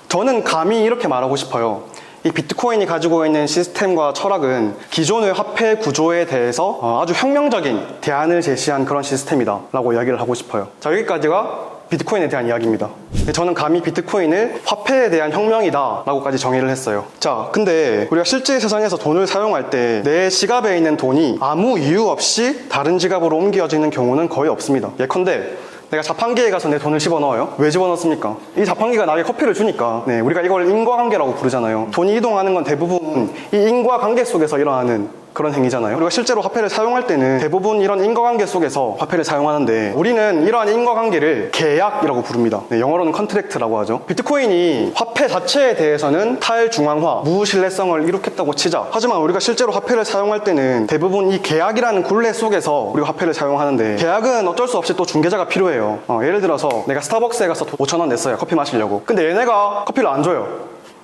저는 감히 이렇게 말하고 싶어요. 이 비트코인이 가지고 있는 시스템과 철학은 기존의 화폐 구조에 대해서 아주 혁명적인 대안을 제시한 그런 시스템이다 라고 이야기를 하고 싶어요. 자, 여기까지가 비트코인에 대한 이야기입니다. 저는 감히 비트코인을 화폐에 대한 혁명이다 라고까지 정의를 했어요. 자, 근데 우리가 실제 세상에서 돈을 사용할 때 내 지갑에 있는 돈이 아무 이유 없이 다른 지갑으로 옮겨지는 경우는 거의 없습니다. 예컨대 내가 자판기에 가서 내 돈을 집어넣어요. 왜 집어넣습니까? 이 자판기가 나에게 커피를 주니까. 네, 우리가 이걸 인과관계라고 부르잖아요. 돈이 이동하는 건 대부분 이 인과관계 속에서 일어나는 그런 행위잖아요. 우리가 실제로 화폐를 사용할 때는 대부분 이런 인과관계 속에서 화폐를 사용하는데 우리는 이러한 인과관계를 계약이라고 부릅니다. 네, 영어로는 컨트랙트라고 하죠. 비트코인이 화폐 자체에 대해서는 탈중앙화, 무신뢰성을 이룩했다고 치자. 하지만 우리가 실제로 화폐를 사용할 때는 대부분 이 계약이라는 굴레 속에서 우리가 화폐를 사용하는데 계약은 어쩔 수 없이 또 중개자가 필요해요. 예를 들어서 내가 스타벅스에 가서 5,000원 냈어요. 커피 마시려고. 근데 얘네가 커피를 안 줘요.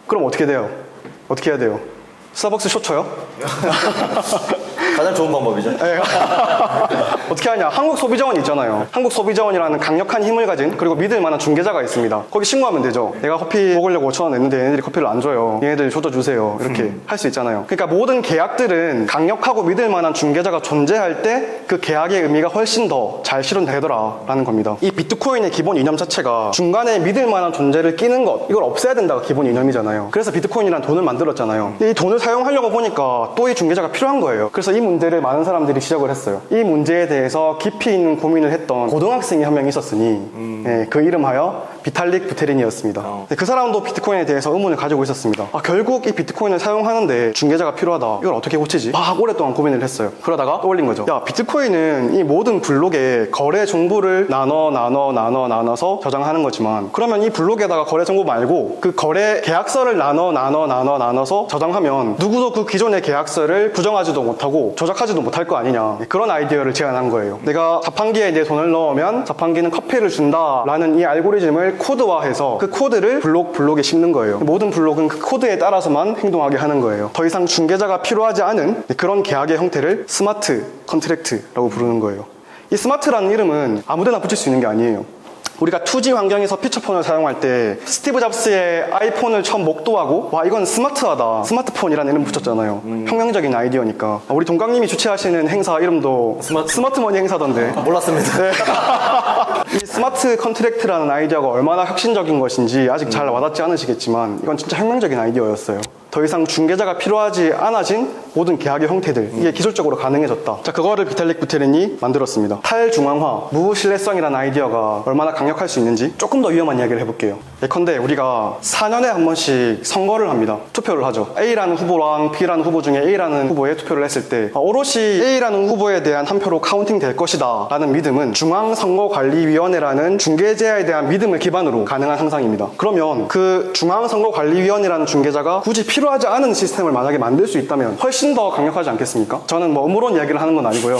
그럼 어떻게 돼요? 어떻게 해야 돼요? 스타벅스 쇼쳐요? 가장 좋은 방법이죠. 네. 어떻게 하냐? 한국소비자원 있잖아요. 한국소비자원이라는 강력한 힘을 가진 그리고 믿을 만한 중개자가 있습니다. 거기 신고하면 되죠. 내가 커피 먹으려고 5,000원 냈는데 얘네들이 커피를 안 줘요. 얘네들 조져주세요. 이렇게 할 수 있잖아요. 그러니까 모든 계약들은 강력하고 믿을 만한 중개자가 존재할 때 그 계약의 의미가 훨씬 더 잘 실현되더라라는 겁니다. 이 비트코인의 기본 이념 자체가 중간에 믿을 만한 존재를 끼는 것, 이걸 없애야 된다가 기본 이념이잖아요. 그래서 비트코인이라는 돈을 만들었잖아요. 이 돈을 사용하려고 보니까 또 이 중개자가 필요한 거예요. 그래서 이 문제를 많은 사람들이 지적을 했어요. 이 문제에 대해서 깊이 있는 고민을 했던 고등학생이 한 명 있었으니 네, 그 이름하여 비탈릭 부테린이었습니다. 네, 그 사람도 비트코인에 대해서 의문을 가지고 있었습니다. 결국 이 비트코인을 사용하는데 중개자가 필요하다. 이걸 어떻게 고치지? 막 오랫동안 고민을 했어요. 그러다가 떠올린 거죠. 야, 비트코인은 이 모든 블록에 거래 정보를 나눠서 저장하는 거지만 그러면 이 블록에다가 거래 정보 말고 그 거래 계약서를 나눠서 저장하면 누구도 그 기존의 계약서를 부정하지도 못하고 조작하지도 못할 거 아니냐. 그런 아이디어를 제안한 거예요. 내가 자판기에 내 돈을 넣으면 자판기는 커피를 준다라는 이 알고리즘을 코드화해서 그 코드를 블록에 심는 거예요. 모든 블록은 그 코드에 따라서만 행동하게 하는 거예요. 더 이상 중개자가 필요하지 않은 그런 계약의 형태를 스마트 컨트랙트라고 부르는 거예요. 이 스마트라는 이름은 아무데나 붙일 수 있는 게 아니에요. 우리가 2G 환경에서 피처폰을 사용할 때 스티브 잡스의 아이폰을 처음 목도하고 와 이건 스마트하다, 스마트폰이라는 이름 붙였잖아요. 혁명적인 아이디어니까. 우리 동강님이 주최하시는 행사 이름도 스마트머니 행사던데. 몰랐습니다. 네. 이 스마트 컨트랙트라는 아이디어가 얼마나 혁신적인 것인지 아직 잘 와닿지 않으시겠지만 이건 진짜 혁명적인 아이디어였어요. 더 이상 중개자가 필요하지 않아진 모든 계약의 형태들, 이게 기술적으로 가능해졌다. 자, 그거를 비탈릭 부테린이 만들었습니다. 탈중앙화, 무신뢰성이라는 아이디어가 얼마나 강력할 수 있는지 조금 더 위험한 이야기를 해볼게요. 예컨대 우리가 4년에 한 번씩 선거를 합니다. 투표를 하죠. A라는 후보랑 B라는 후보 중에 A라는 후보에 투표를 했을 때 오롯이 A라는 후보에 대한 한 표로 카운팅 될 것이다 라는 믿음은 중앙선거관리위원회라는 중개제에 대한 믿음을 기반으로 가능한 상상입니다. 그러면 그 중앙선거관리위원회라는 중개자가 굳이 필요하지 않은 시스템을 만약에 만들 수 있다면 훨씬 훨씬 더 강력하지 않겠습니까? 저는 뭐 음모론 이야기를 하는 건 아니고요.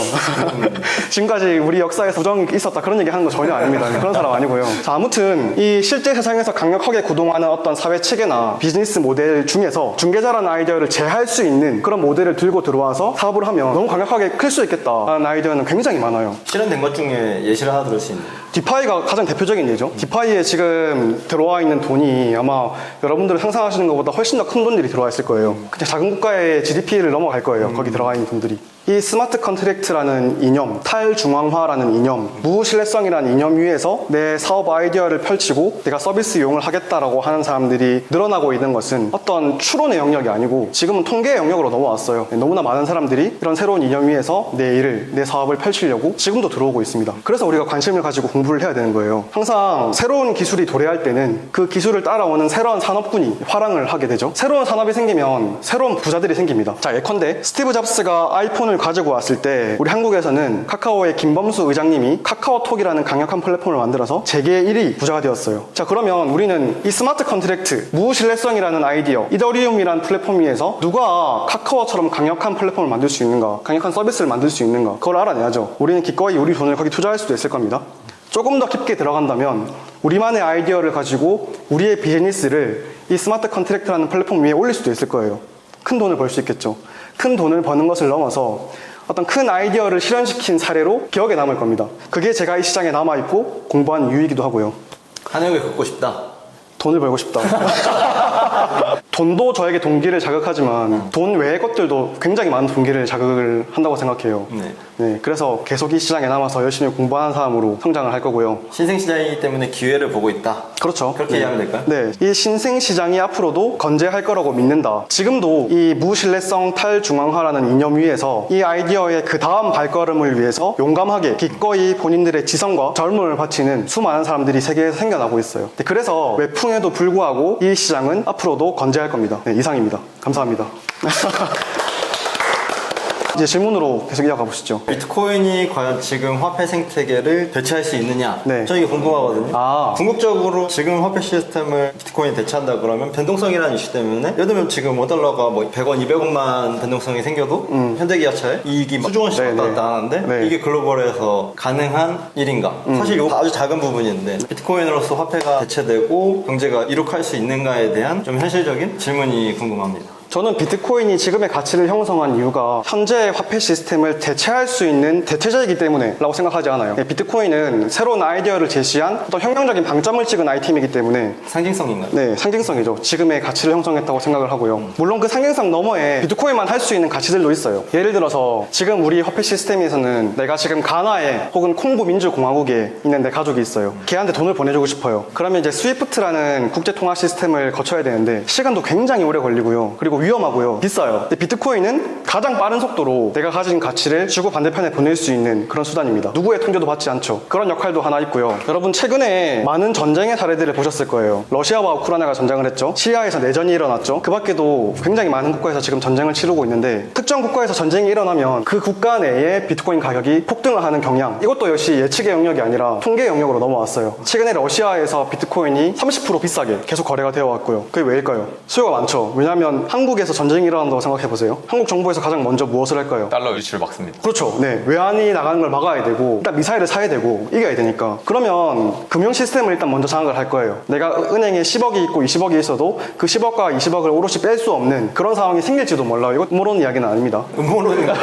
지금까지 우리 역사에 부정이 있었다 그런 얘기 하는 거 전혀 아닙니다. 그런 사람 아니고요. 자, 아무튼 이 실제 세상에서 강력하게 구동하는 어떤 사회 체계나 비즈니스 모델 중에서 중개자라는 아이디어를 제할 수 있는 그런 모델을 들고 들어와서 사업을 하면 너무 강력하게 클 수 있겠다라는 아이디어는 굉장히 많아요. 실현된 것 중에 예시를 하나 들을 수 있는. 디파이가 가장 대표적인 예죠. 디파이에 지금 들어와 있는 돈이 아마 여러분들이 상상하시는 것보다 훨씬 더 큰 돈들이 들어와 있을 거예요. 그냥 작은 국가의 GDP를 넘어갈 거예요. 거기 들어가 있는 돈들이. 이 스마트 컨트랙트라는 이념, 탈중앙화라는 이념, 무신뢰성이라는 이념 위에서 내 사업 아이디어를 펼치고 내가 서비스 이용을 하겠다라고 하는 사람들이 늘어나고 있는 것은 어떤 추론의 영역이 아니고 지금은 통계의 영역으로 넘어왔어요. 너무나 많은 사람들이 이런 새로운 이념 위에서 내 일을, 내 사업을 펼치려고 지금도 들어오고 있습니다. 그래서 우리가 관심을 가지고 공부를 해야 되는 거예요. 항상 새로운 기술이 도래할 때는 그 기술을 따라오는 새로운 산업군이 화랑을 하게 되죠. 새로운 산업이 생기면 새로운 부자들이 생깁니다. 자, 예컨대 스티브 잡스가 아이폰을 가지고 왔을 때 우리 한국에서는 카카오의 김범수 의장님이 카카오톡이라는 강력한 플랫폼을 만들어서 세계 1위 부자가 되었어요. 자, 그러면 우리는 이 스마트 컨트랙트, 무신뢰성이라는 아이디어, 이더리움이라는 플랫폼 위에서 누가 카카오처럼 강력한 플랫폼을 만들 수 있는가, 강력한 서비스를 만들 수 있는가, 그걸 알아내야죠. 우리는 기꺼이 우리 돈을 거기 투자할 수도 있을 겁니다. 조금 더 깊게 들어간다면 우리만의 아이디어를 가지고 우리의 비즈니스를 이 스마트 컨트랙트라는 플랫폼 위에 올릴 수도 있을 거예요. 큰 돈을 벌 수 있겠죠. 큰 돈을 버는 것을 넘어서 어떤 큰 아이디어를 실현시킨 사례로 기억에 남을 겁니다. 그게 제가 이 시장에 남아있고 공부한 이유이기도 하고요. 한혁을 걷고 싶다. 돈을 벌고 싶다. 돈도 저에게 동기를 자극하지만 돈 외의 것들도 굉장히 많은 동기를 자극을 한다고 생각해요. 네, 그래서 계속 이 시장에 남아서 열심히 공부하는 사람으로 성장을 할 거고요. 신생시장이기 때문에 기회를 보고 있다. 그렇죠. 그렇게 이해하면 될까요? 네, 이 신생시장이 앞으로도 건재할 거라고 믿는다. 지금도 이 무신뢰성 탈중앙화라는 이념 위에서 이 아이디어의 그 다음 발걸음을 위해서 용감하게 기꺼이 본인들의 지성과 젊음을 바치는 수많은 사람들이 세계에서 생겨나고 있어요. 네, 그래서 외풍에도 불구하고 이 시장은 앞으로도 건재할 겁니다. 네, 이상입니다. 감사합니다. 이제 질문으로 계속 이어가 보시죠. 비트코인이 과연 지금 화폐 생태계를 대체할 수 있느냐? 네. 저 이게 궁금하거든요. 궁극적으로 지금 화폐 시스템을 비트코인이 대체한다 그러면 변동성이라는 이슈 때문에 예를 들면 지금 5달러가 뭐 100원, 200원만 변동성이 생겨도 현대기아차의 이익이 막 수조 원씩 왔다 갔다 하는데 이게 글로벌에서 가능한 일인가? 사실 이거 아주 작은 부분인데 비트코인으로서 화폐가 대체되고 경제가 이룩할 수 있는가에 대한 좀 현실적인 질문이 궁금합니다. 저는 비트코인이 지금의 가치를 형성한 이유가 현재의 화폐 시스템을 대체할 수 있는 대체자이기 때문에 라고 생각하지 않아요. 비트코인은 새로운 아이디어를 제시한 어떤 혁명적인 방점을 찍은 아이템이기 때문에 상징성인가요? 네, 상징성이죠. 지금의 가치를 형성했다고 생각을 하고요. 물론 그 상징성 너머에 비트코인만 할 수 있는 가치들도 있어요. 예를 들어서 지금 우리 화폐 시스템에서는 내가 지금 가나에 혹은 콩고 민주공화국에 있는 내 가족이 있어요. 걔한테 돈을 보내주고 싶어요. 그러면 이제 스위프트라는 국제통화 시스템을 거쳐야 되는데 시간도 굉장히 오래 걸리고요. 그리고 위험하고요. 비싸요. 근데 비트코인은 가장 빠른 속도로 내가 가진 가치를 주고 반대편에 보낼 수 있는 그런 수단입니다. 누구의 통제도 받지 않죠. 그런 역할도 하나 있고요. 여러분 최근에 많은 전쟁의 사례들을 보셨을 거예요. 러시아와 우크라이나가 전쟁을 했죠. 시리아에서 내전이 일어났죠. 그 밖에도 굉장히 많은 국가에서 지금 전쟁을 치르고 있는데 특정 국가에서 전쟁이 일어나면 그 국가 내에 비트코인 가격이 폭등을 하는 경향, 이것도 역시 예측의 영역이 아니라 통계 영역으로 넘어왔어요. 최근에 러시아에서 비트코인이 30% 비싸게 계속 거래가 되어 왔고요. 그게 왜일까요? 수요가 많죠. 왜냐하면 한국에서 전쟁이 일어난다고 생각해보세요. 한국 정부에서 가장 먼저 무엇을 할까요? 달러 유출을 막습니다. 그렇죠. 네, 외환이 나가는 걸 막아야 되고 일단 미사일을 사야 되고 이겨야 되니까. 그러면 금융 시스템을 일단 먼저 장악을 할 거예요. 내가 은행에 10억이 있고 20억이 있어도 그 10억과 20억을 오롯이 뺄 수 없는 그런 상황이 생길지도 몰라요. 이거 음모론 이야기는 아닙니다. 음모론인가?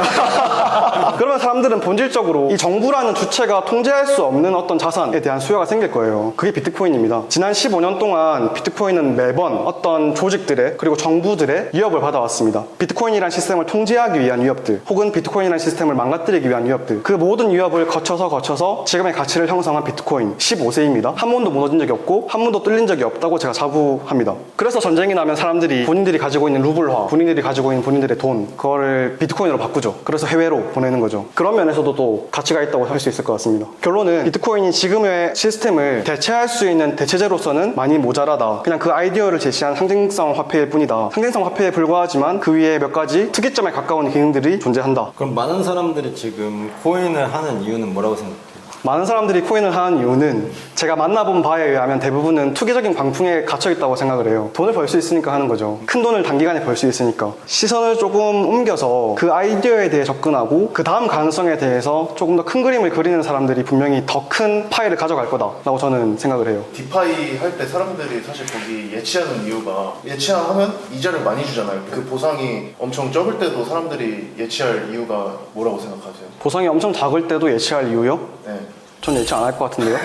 그러면 사람들은 본질적으로 이 정부라는 주체가 통제할 수 없는 어떤 자산에 대한 수요가 생길 거예요. 그게 비트코인입니다. 지난 15년 동안 비트코인은 매번 어떤 조직들의 그리고 정부들의 위협을 받아왔습니다. 비트코인이라는 시스템을 통제하기 위한 위협들 혹은 비트코인이라는 시스템을 망가뜨리기 위한 위협들, 그 모든 위협을 거쳐서 지금의 가치를 형성한 비트코인 15세입니다. 한 번도 무너진 적이 없고 한 번도 뚫린 적이 없다고 제가 자부합니다. 그래서 전쟁이 나면 사람들이 본인들이 가지고 있는 루블화, 본인들이 가지고 있는 본인들의 돈, 그거를 비트코인으로 바꾸죠. 그래서 해외로 보내는 거죠. 그런 면에서도 또 가치가 있다고 할 수 있을 것 같습니다. 결론은 비트코인이 지금의 시스템을 대체할 수 있는 대체제로서는 많이 모자라다. 그냥 그 아이디어를 제시한 상징성 화폐일 뿐이다. 상징성 화폐에 불과하지만 그 위에 몇 가지 특이점에 가까운 기능들이 존재한다. 그럼 많은 사람들이 지금 코인을 하는 이유는 뭐라고 생각해요? 많은 사람들이 코인을 하는 이유는 제가 만나본 바에 의하면 대부분은 투기적인 광풍에 갇혀있다고 생각을 해요. 돈을 벌 수 있으니까 하는 거죠. 큰 돈을 단기간에 벌 수 있으니까. 시선을 조금 옮겨서 그 아이디어에 대해 접근하고 그 다음 가능성에 대해서 조금 더 큰 그림을 그리는 사람들이 분명히 더 큰 파일을 가져갈 거다라고 저는 생각을 해요. 디파이 할 때 사람들이 사실 거기 예치하는 이유가 예치하면 이자를 많이 주잖아요. 그 보상이 엄청 적을 때도 사람들이 예치할 이유가 뭐라고 생각하세요? 보상이 엄청 작을 때도 예치할 이유요? 네. 전 예치 안 할 것 같은데요?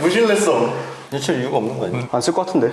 무신했어. 예측 이유가 없는 거 아니야? 안 쓸 것 같은데.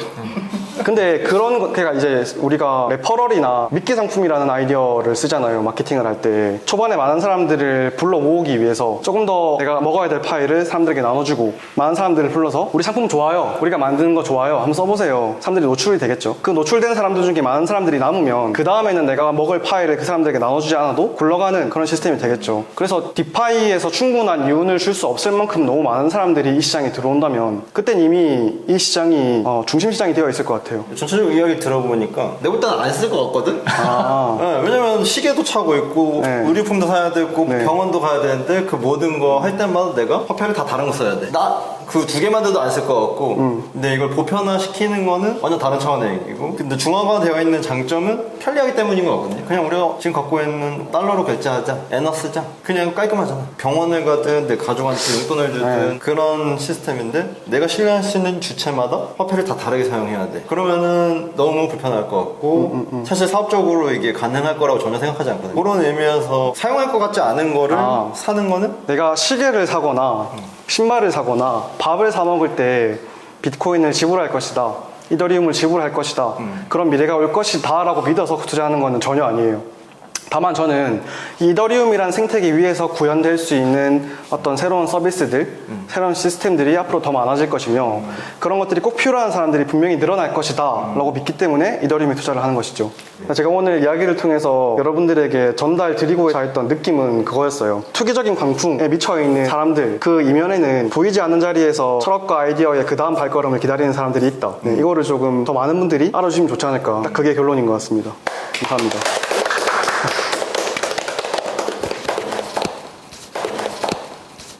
근데 그런 거, 그러니까 이제 우리가 레퍼럴이나 미끼 상품이라는 아이디어를 쓰잖아요. 마케팅을 할 때. 초반에 많은 사람들을 불러 모으기 위해서 조금 더 내가 먹어야 될 파일을 사람들에게 나눠주고 많은 사람들을 불러서 우리 상품 좋아요. 우리가 만드는 거 좋아요. 한번 써보세요. 사람들이 노출이 되겠죠. 그 노출된 사람들 중에 많은 사람들이 남으면 그 다음에는 내가 먹을 파일을 그 사람들에게 나눠주지 않아도 굴러가는 그런 시스템이 되겠죠. 그래서 디파이에서 충분한 이윤을 줄 수 없을 만큼 너무 많은 사람들이 이 시장에 들어온다면 그땐 이미 이 시장이 중심 시장이 되어 있을 것 같아요. 전체적으로 이야기 들어보니까 내가 볼 때는 안 쓸 것 같거든? 아. 네, 왜냐면 시계도 차고 있고 네. 의류품도 사야 되고 네. 병원도 가야 되는데 그 모든 거 할 때마다 내가 화폐를 다 다른 거 써야 돼. 나 그 두 개만 돼도 안 쓸 것 같고 근데 이걸 보편화 시키는 거는 완전 다른 차원의 얘기고 근데 중화가 되어 있는 장점은 편리하기 때문인 거거든요. 그냥 우리가 지금 갖고 있는 달러로 결제하자, 엔화 쓰자, 그냥 깔끔하잖아. 병원을 가든 내 가족한테 용돈을 주든 그런 시스템인데 내가 신뢰할 수 있는 주체마다 화폐를 다 다르게 사용해야 돼. 그러면은 너무 불편할 것 같고 사실 사업적으로 이게 가능할 거라고 전혀 생각하지 않거든요. 그런 의미에서 사용할 것 같지 않은 거를 사는 거는 내가 시계를 사거나 신발을 사거나 밥을 사 먹을 때 비트코인을 지불할 것이다, 이더리움을 지불할 것이다, 그런 미래가 올 것이다 라고 믿어서 투자하는 거는 전혀 아니에요. 다만 저는 이더리움이란 생태계 위에서 구현될 수 있는 어떤 새로운 서비스들, 새로운 시스템들이 앞으로 더 많아질 것이며 그런 것들이 꼭 필요한 사람들이 분명히 늘어날 것이다 라고 믿기 때문에 이더리움에 투자를 하는 것이죠. 제가 오늘 이야기를 통해서 여러분들에게 전달 드리고자 했던 느낌은 그거였어요. 투기적인 광풍에 미쳐있는 사람들, 그 이면에는 보이지 않는 자리에서 철학과 아이디어의 그 다음 발걸음을 기다리는 사람들이 있다. 네, 이거를 조금 더 많은 분들이 알아주시면 좋지 않을까. 딱 그게 결론인 것 같습니다. 감사합니다.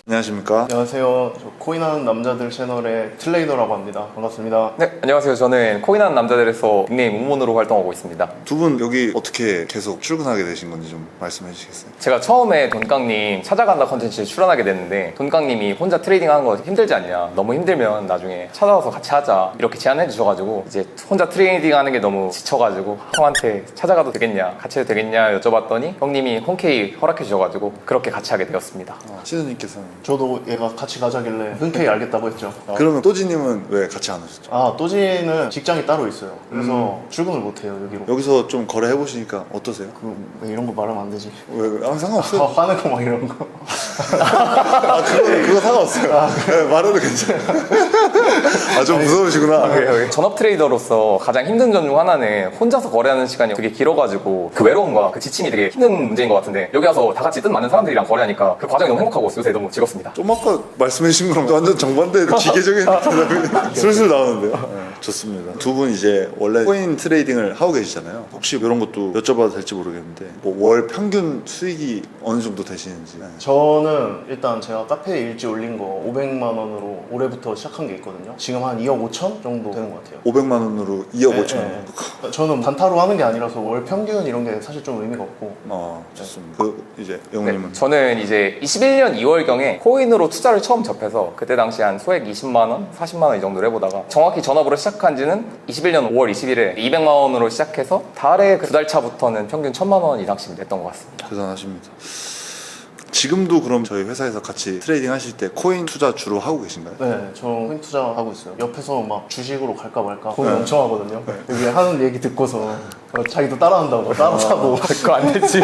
안녕하십니까? 안녕하세요. 저 코인하는 남자들 채널의 트레이더라고 합니다. 반갑습니다. 네, 안녕하세요. 저는 코인하는 남자들에서 닉네임 우몬으로 활동하고 있습니다. 두 분 여기 어떻게 계속 출근하게 되신 건지 좀 말씀해 주시겠어요? 제가 처음에 돈깡님 찾아간다 컨텐츠에 출연하게 됐는데 돈깡님이 혼자 트레이딩 하는 거 힘들지 않냐, 너무 힘들면 나중에 찾아와서 같이 하자 이렇게 제안해 주셔가지고 이제 혼자 트레이딩 하는 게 너무 지쳐가지고 형한테 찾아가도 되겠냐, 같이 해도 되겠냐 여쭤봤더니 형님이 홈케이 허락해 주셔가지고 그렇게 같이 하게 되었습니다. 시드님께서는? 저도 얘가 같이 가자길래 흔쾌히 알겠다고 했죠. 그러면 또지님은 왜 같이 안 하셨죠? 아, 또지는 직장이 따로 있어요. 그래서 출근을 못 해요, 여기로. 여기서 좀 거래해 보시니까 어떠세요? 왜 이런 거 말하면 안 되지? 왜? 상관없어요. 화내고 막 이런 거. 그거 상관없어요. 네, 말해도 괜찮아요. 좀 무서우시구나. 전업 트레이더로서 가장 힘든 점 중 하나는 혼자서 거래하는 시간이 되게 길어가지고 그 외로움과 그 지침이 되게 힘든 문제인 것 같은데 여기 와서 다 같이 뜻 많은 사람들이랑 거래하니까 그 과정이 너무 행복하고 요새 너무 즐겁습니다. 좀 아까 말씀해 주신 거랑 완전 정반대 기계적인 대답이 슬슬 나오는데요. 네, 좋습니다. 두 분 이제 원래 코인 트레이딩을 하고 계시잖아요. 혹시 이런 것도 여쭤봐도 될지 모르겠는데 뭐 월 평균 수익이 어느 정도 되시는지. 네. 저는 일단 제가 카페에 일지 올린 거 500만 원으로 올해부터 시작한 게 있거든요. 지금 한 2억 5천 정도 되는 것 같아요. 500만 원으로 2억 네, 5천. 네. 저는 단타로 하는 게 아니라서 월 평균 이런 게 사실 좀 의미가 없고. 좋습니다. 이제 영님은? 네, 저는 이제 21년 2월경에 코인으로 투자를 처음 접해서 그때 당시 한 소액 20만원, 40만원 이 정도를 해보다가 정확히 전업으로 시작한 지는 21년 5월 20일에 200만원으로 시작해서 달에 두 달 차부터는 평균 1000만원 이상씩 냈던 것 같습니다. 대단하십니다. 지금도 그럼 저희 회사에서 같이 트레이딩 하실 때 코인 투자 주로 하고 계신가요? 네, 저 코인 투자하고 있어요. 옆에서 막 주식으로 갈까 말까 고민 엄청 하거든요. 여기 하는 얘기 듣고서 자기도 따라한다고 따라 사고 그거 안 됐지.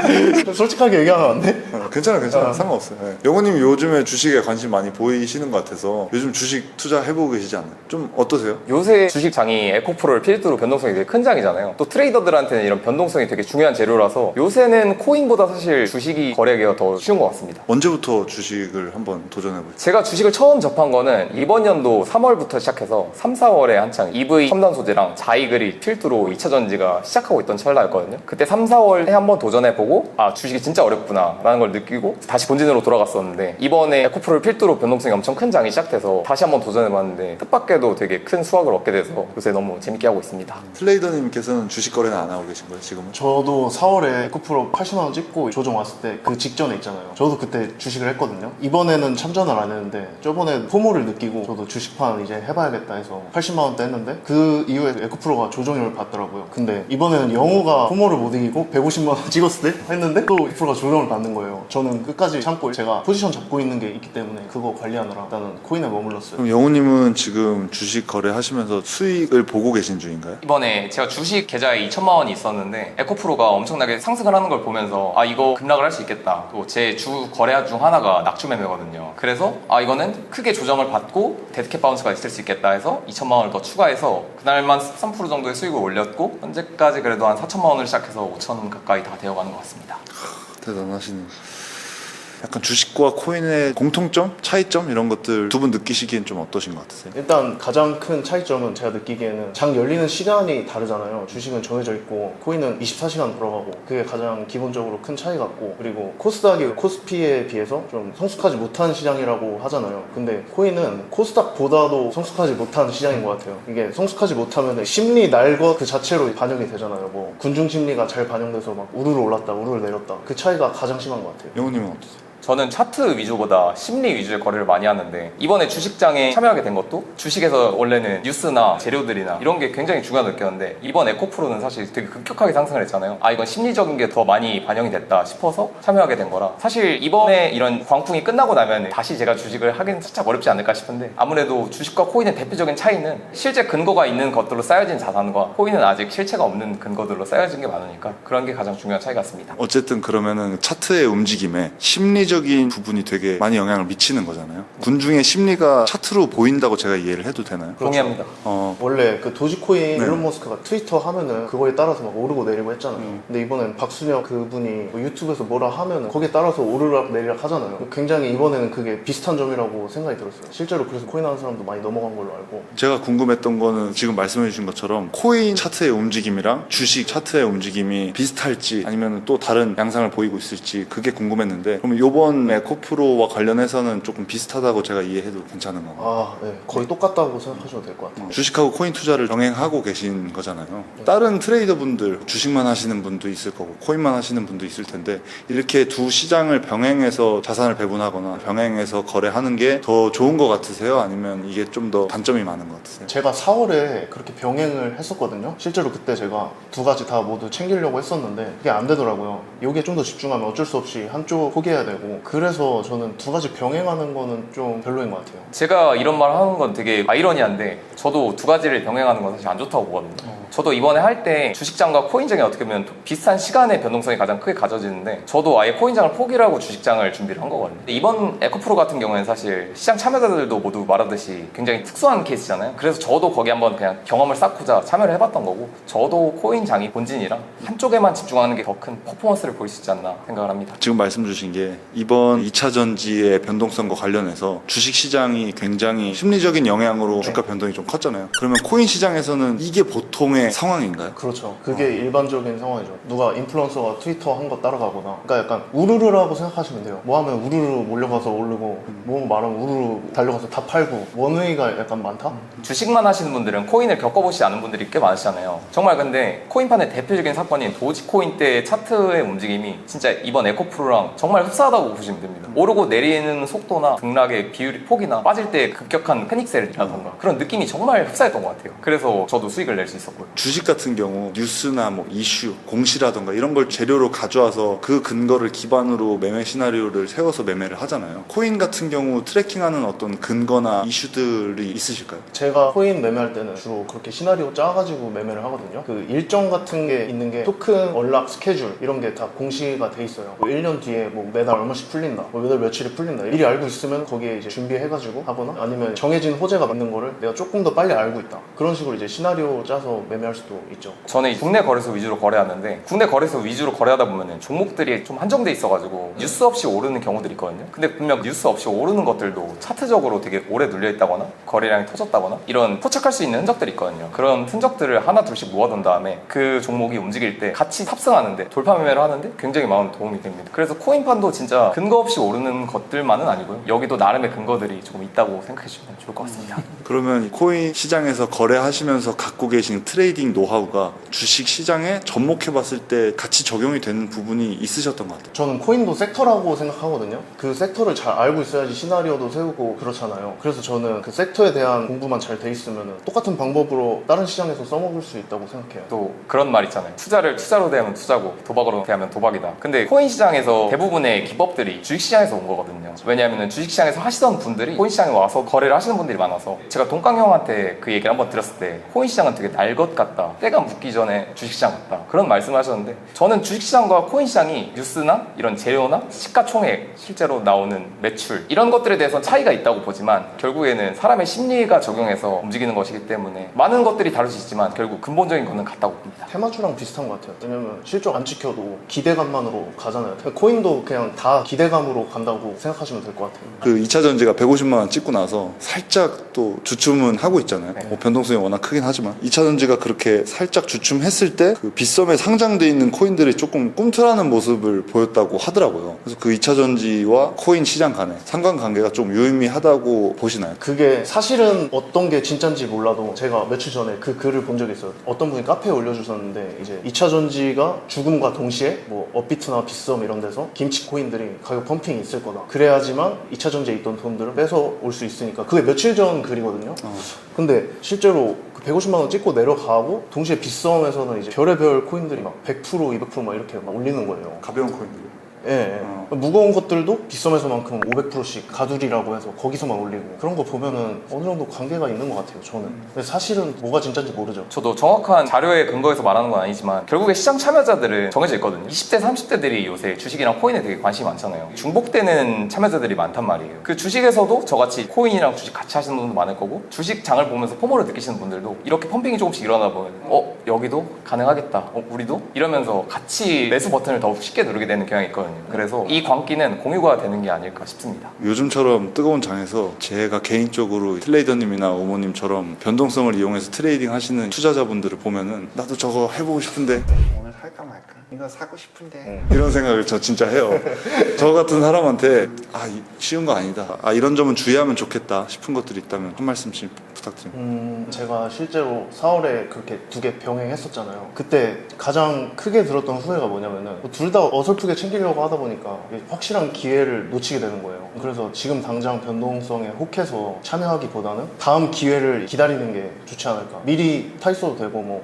솔직하게 얘기하면 안 돼? 괜찮아 상관없어요. 네. 영호님 요즘에 주식에 관심 많이 보이시는 것 같아서 요즘 주식 투자 해보고 계시지 않아요? 좀 어떠세요? 요새 주식장이 에코프로를 필두로 변동성이 되게 큰 장이잖아요. 또 트레이더들한테는 이런 변동성이 되게 중요한 재료라서 요새는 코인보다 사실 주식이 거래하기가 더 쉬운 것 같습니다. 언제부터 주식을 한번 도전해보세요? 제가 주식을 처음 접한 거는 이번 연도 3월부터 시작해서 3, 4월에 한창 EV 첨단 소재랑 자이글이 필두로 2차전지가 시작하고 있던 찰나였거든요. 그때 3, 4월에 한번 도전해보고 아 주식이 진짜 어렵구나 라는 걸 느끼고 다시 본진으로 돌아갔었는데, 이번에 에코프로를 필두로 변동성이 엄청 큰 장이 시작돼서 다시 한번 도전해봤는데 뜻밖에도 되게 큰 수확을 얻게 돼서 요새 너무 재밌게 하고 있습니다. 트레이더님께서는 주식 거래는 안 하고 계신 거예요 지금은? 저도 4월에 에코프로 80만원 찍고 조정 왔을 때 그 직전에 있잖아요. 저도 그때 주식을 했거든요. 이번에는 참전을 안 했는데 저번에 포모를 느끼고 저도 주식판 이제 해봐야겠다 해서 80만원대 했는데 그 이후에 에코프로가 조정을 받더라고요. 근데 이번에는 영호가 포모를 못 이기고 150만원 찍었을 때 했는데 또 에코프로가 조정을 받는 거예요. 저는 끝까지 참고 제가 포지션 잡고 있는 게 있기 때문에 그거 관리하느라 일단은 코인에 머물렀어요. 그럼 영호님은 지금 주식 거래하시면서 수익을 보고 계신 중인가요? 이번에 제가 주식 계좌에 2천만 원이 있었는데 에코프로가 엄청나게 상승을 하는 걸 보면서 아, 이거 급락을 할 수 있겠다. 또 제 주 거래 중 하나가 낙주 매매거든요. 그래서 아, 이거는 크게 조정을 받고 데드캣 바운스가 있을 수 있겠다 해서 2천만 원을 더 추가해서 그날만 13% 정도의 수익을 올렸고 현재까지 그래도 한 4천만 원을 시작해서 5천 가까이 다 되어가는 것 같습니다. 대단하시네요. 약간 주식과 코인의 공통점, 차이점 이런 것들 두 분 느끼시기엔 좀 어떠신 것 같으세요? 일단 가장 큰 차이점은 제가 느끼기에는 장 열리는 시간이 다르잖아요. 주식은 정해져 있고 코인은 24시간 돌아가고 그게 가장 기본적으로 큰 차이 같고, 그리고 코스닥이 코스피에 비해서 좀 성숙하지 못한 시장이라고 하잖아요. 근데 코인은 코스닥보다도 성숙하지 못한 시장인 것 같아요. 이게 성숙하지 못하면 심리 날 것 그 자체로 반영이 되잖아요. 뭐 군중 심리가 잘 반영돼서 막 우르르 올랐다 우르르 내렸다, 그 차이가 가장 심한 것 같아요. 영호님은 어떠세요? 저는 차트 위주보다 심리 위주의 거래를 많이 하는데, 이번에 주식장에 참여하게 된 것도 주식에서 원래는 뉴스나 재료들이나 이런 게 굉장히 중요하다고 느꼈는데, 이번 에코프로는 사실 되게 급격하게 상승을 했잖아요. 아, 이건 심리적인 게 더 많이 반영이 됐다 싶어서 참여하게 된 거라, 사실 이번에 이런 광풍이 끝나고 나면 다시 제가 주식을 하기는 살짝 어렵지 않을까 싶은데, 아무래도 주식과 코인의 대표적인 차이는 실제 근거가 있는 것들로 쌓여진 자산과 코인은 아직 실체가 없는 근거들로 쌓여진 게 많으니까 그런 게 가장 중요한 차이 같습니다. 어쨌든 그러면은 차트의 움직임에 심리적인 부분이 되게 많이 영향을 미치는 거잖아요. 군중의 심리가 차트로 보인다고 제가 이해를 해도 되나요? 동의합니다. 원래 그 도지코인 네. 일론 머스크가 트위터 하면은 그거에 따라서 막 오르고 내리고 했잖아요. 근데 이번엔 박순혁 그분이 뭐 유튜브에서 뭐라 하면은 거기에 따라서 오르락 내리락 하잖아요. 굉장히 이번에는 그게 비슷한 점이라고 생각이 들었어요. 실제로 그래서 코인 하는 사람도 많이 넘어간 걸로 알고. 제가 궁금했던 거는 지금 말씀해 주신 것처럼 코인 차트의 움직임이랑 주식 차트의 움직임이 비슷할지 아니면 또 다른 양상을 보이고 있을지 그게 궁금했는데, 그럼 이번 에코프로와 관련해서는 조금 비슷하다고 제가 이해해도 괜찮은 건가요? 아, 네. 거의 똑같다고 생각하셔도 될 것 같아요. 주식하고 코인 투자를 병행하고 계신 거잖아요. 다른 트레이더 분들, 주식만 하시는 분도 있을 거고 코인만 하시는 분도 있을 텐데, 이렇게 두 시장을 병행해서 자산을 배분하거나 병행해서 거래하는 게 더 좋은 것 같으세요? 아니면 이게 좀 더 단점이 많은 것 같으세요? 제가 4월에 그렇게 병행을 했었거든요. 실제로 그때 제가 두 가지 다 모두 챙기려고 했었는데 그게 안 되더라고요. 여기에 좀 더 집중하면 어쩔 수 없이 한쪽 포기해야 되고, 그래서 저는 두 가지 병행하는 거는 좀 별로인 것 같아요. 제가 이런 말 하는 건 되게 아이러니한데, 저도 두 가지를 병행하는 건 사실 안 좋다고 보거든요. 저도 이번에 할 때 주식장과 코인장이 어떻게 보면 비슷한 시간의 변동성이 가장 크게 가져지는데, 저도 아예 코인장을 포기를 하고 주식장을 준비를 한 거거든요. 근데 이번 에코프로 같은 경우에는 사실 시장 참여자들도 모두 말하듯이 굉장히 특수한 케이스잖아요. 그래서 저도 거기 한번 그냥 경험을 쌓고자 참여를 해봤던 거고, 저도 코인장이 본진이라 한쪽에만 집중하는 게 더 큰 퍼포먼스를 보일 수 있지 않나 생각을 합니다. 지금 말씀 주신 게 이번 2차 전지의 변동성과 관련해서 주식 시장이 굉장히 심리적인 영향으로 주가 변동이 좀 컸잖아요. 그러면 코인 시장에서는 이게 보통의 상황인가요? 그렇죠. 그게 일반적인 상황이죠. 누가 인플루언서가 트위터 한 거 따라가거나, 그러니까 약간 우르르라고 생각하시면 돼요. 뭐 하면 우르르 몰려가서 오르고, 뭐 말하면 우르르 달려가서 다 팔고, 원웨이가 약간 많다? 주식만 하시는 분들은 코인을 겪어보시지 않은 분들이 꽤 많으시잖아요. 정말 근데 코인판의 대표적인 사건인 도지코인 때의 차트의 움직임이 진짜 이번 에코프로랑 정말 흡사하다고 보시면 됩니다. 오르고 내리는 속도나 등락의 비율, 폭이나 빠질 때 급격한 패닉셀이라던가 그런 느낌이 정말 흡사했던 것 같아요. 그래서 저도 수익을 낼 수 있었고요. 주식 같은 경우 뉴스나 뭐 이슈, 공시라던가 이런 걸 재료로 가져와서 그 근거를 기반으로 매매 시나리오를 세워서 매매를 하잖아요. 코인 같은 경우 트래킹하는 어떤 근거나 이슈들이 있으실까요? 제가 코인 매매할 때는 주로 그렇게 시나리오 짜가지고 매매를 하거든요. 그 일정 같은 게 있는 게 토큰 언락 스케줄 이런 게 다 공시가 돼 있어요. 뭐 1년 뒤에 뭐 매달 얼마씩 풀린다, 뭐 매달 며칠에 풀린다, 미리 알고 있으면 거기에 이제 준비해가지고 하거나, 아니면 정해진 호재가 맞는 거를 내가 조금 더 빨리 알고 있다, 그런 식으로 이제 시나리오 짜서 매매할 수도 있죠. 저는 국내 거래소 위주로 거래하는데 국내 거래소 위주로 거래하다 보면은 종목들이 좀 한정돼 있어가지고 뉴스 없이 오르는 경우들이 있거든요. 근데 분명 뉴스 없이 오르는 것들도 차트적으로 되게 오래 눌려 있다거나 거래량이 터졌다거나 이런 포착할 수 있는 흔적들이 있거든요. 그런 흔적들을 하나 둘씩 모아둔 다음에 그 종목이 움직일 때 같이 탑승하는데 돌파 매매를 하는데 굉장히 많은 도움이 됩니다. 그래서 코인판도 진짜 근거 없이 오르는 것들만은 아니고요. 여기도 나름의 근거들이 조금 있다고 생각해 주시면 좋을 것 같습니다. 그러면 코인 시장에서 거래하시면서 갖고 계신 트레이딩 노하우가 주식 시장에 접목해봤을 때 같이 적용이 되는 부분이 있으셨던 것 같아요. 저는 코인도 섹터라고 생각하거든요. 그 섹터를 잘 알고 있어야지 시나리오도 세우고 그렇잖아요. 그래서 저는 그 섹터에 대한 공부만 잘 돼 있으면 똑같은 방법으로 다른 시장에서 써먹을 수 있다고 생각해요. 또 그런 말 있잖아요. 투자를 투자로 대하면 투자고 도박으로 대하면 도박이다. 근데 코인 시장에서 대부분의 기법들이 주식 시장에서 온 거거든요. 왜냐하면 주식 시장에서 하시던 분들이 코인 시장에 와서 거래를 하시는 분들이 많아서 제가 동강 형한테 그 얘기를 한번 들었을 때 코인 시장은 되게 날 것 같다. 때가 묻기 전에 주식 시장 같다. 그런 말씀을 하셨는데 저는 주식 시장과 코인 시장이 뉴스나 이런 재료나 시가총액 실제로 나오는 매출 이런 것들에 대해서 차이가 있다고 보지만 결국에는 사람의 심리가 적용해서 움직이는 것이기 때문에 많은 것들이 다를 수 있지만 결국 근본적인 거는 같다고 봅니다. 테마주랑 비슷한 것 같아요. 왜냐면 실적 안 지켜도 기대감만으로 가잖아요. 코인도 그냥 다 기대감으로 간다고 생각하시면 될 것 같아요. 그 2차 전지가 150만 원 찍고 나서 살짝 또 주춤은 하고 있잖아요. 뭐 변동성이 워낙 크긴 하지만 2차 전지가 그렇게 살짝 주춤했을 때 그 빗썸에 상장돼 있는 코인들이 조금 꿈틀하는 모습을 보였다고 하더라고요. 그래서 그 2차 전지와 코인 시장 간의 상관관계가 좀 유의미하다고 보시나요? 그게 사실은 어떤 게 진짜인지 몰라도 제가 며칠 전에 그 글을 본 적이 있어요. 어떤 분이 카페에 올려주셨는데 이제 2차 전지가 죽음과 동시에 뭐 업비트나 빗썸 이런 데서 김치 코인들이 가격 펌핑이 있을 거다. 그래야지만 2차 전지에 있던 돈들을 뺏어 올 수 있으니까 그게 며칠 전 글이거든요. 근데 실제로 그 150만 원 찍고 내려가고 동시에 빗썸에서는 이제 별의별 코인들이 막 100% 200% 막 이렇게 막 올리는 거예요. 가벼운 코인들. 예, 예. 무거운 것들도 빗썸에서만큼 500%씩 가두리라고 해서 거기서만 올리고 그런 거 보면은 어느 정도 관계가 있는 것 같아요, 저는. 근데 사실은 뭐가 진짜인지 모르죠. 저도 정확한 자료에 근거해서 말하는 건 아니지만 결국에 시장 참여자들은 정해져 있거든요. 20대, 30대들이 요새 주식이랑 코인에 되게 관심이 많잖아요. 중복되는 참여자들이 많단 말이에요. 그 주식에서도 저같이 코인이랑 주식 같이 하시는 분도 많을 거고 주식장을 보면서 포모를 느끼시는 분들도 이렇게 펌핑이 조금씩 일어나다 보면 여기도 가능하겠다. 우리도? 이러면서 같이 매수 버튼을 더욱 쉽게 누르게 되는 경향이 있거든요. 그래서 이 광기는 공유가 되는 게 아닐까 싶습니다. 요즘처럼 뜨거운 장에서 제가 개인적으로 트레이더님이나 어머님처럼 변동성을 이용해서 트레이딩 하시는 투자자분들을 보면은 나도 저거 해보고 싶은데 오늘 살까 말까 이거 사고 싶은데 이런 생각을 저 진짜 해요. 저 같은 사람한테 쉬운 거 아니다, 이런 점은 주의하면 좋겠다 싶은 것들이 있다면 한 말씀씩 부탁드립니다. 제가 실제로 4월에 그렇게 2개 병행했었잖아요. 그때 가장 크게 들었던 후회가 뭐냐면은 둘 다 어설프게 챙기려고 하다 보니까 확실한 기회를 놓치게 되는 거예요. 그래서 지금 당장 변동성에 혹해서 참여하기보다는 다음 기회를 기다리는 게 좋지 않을까. 미리 타 있어도 되고 뭐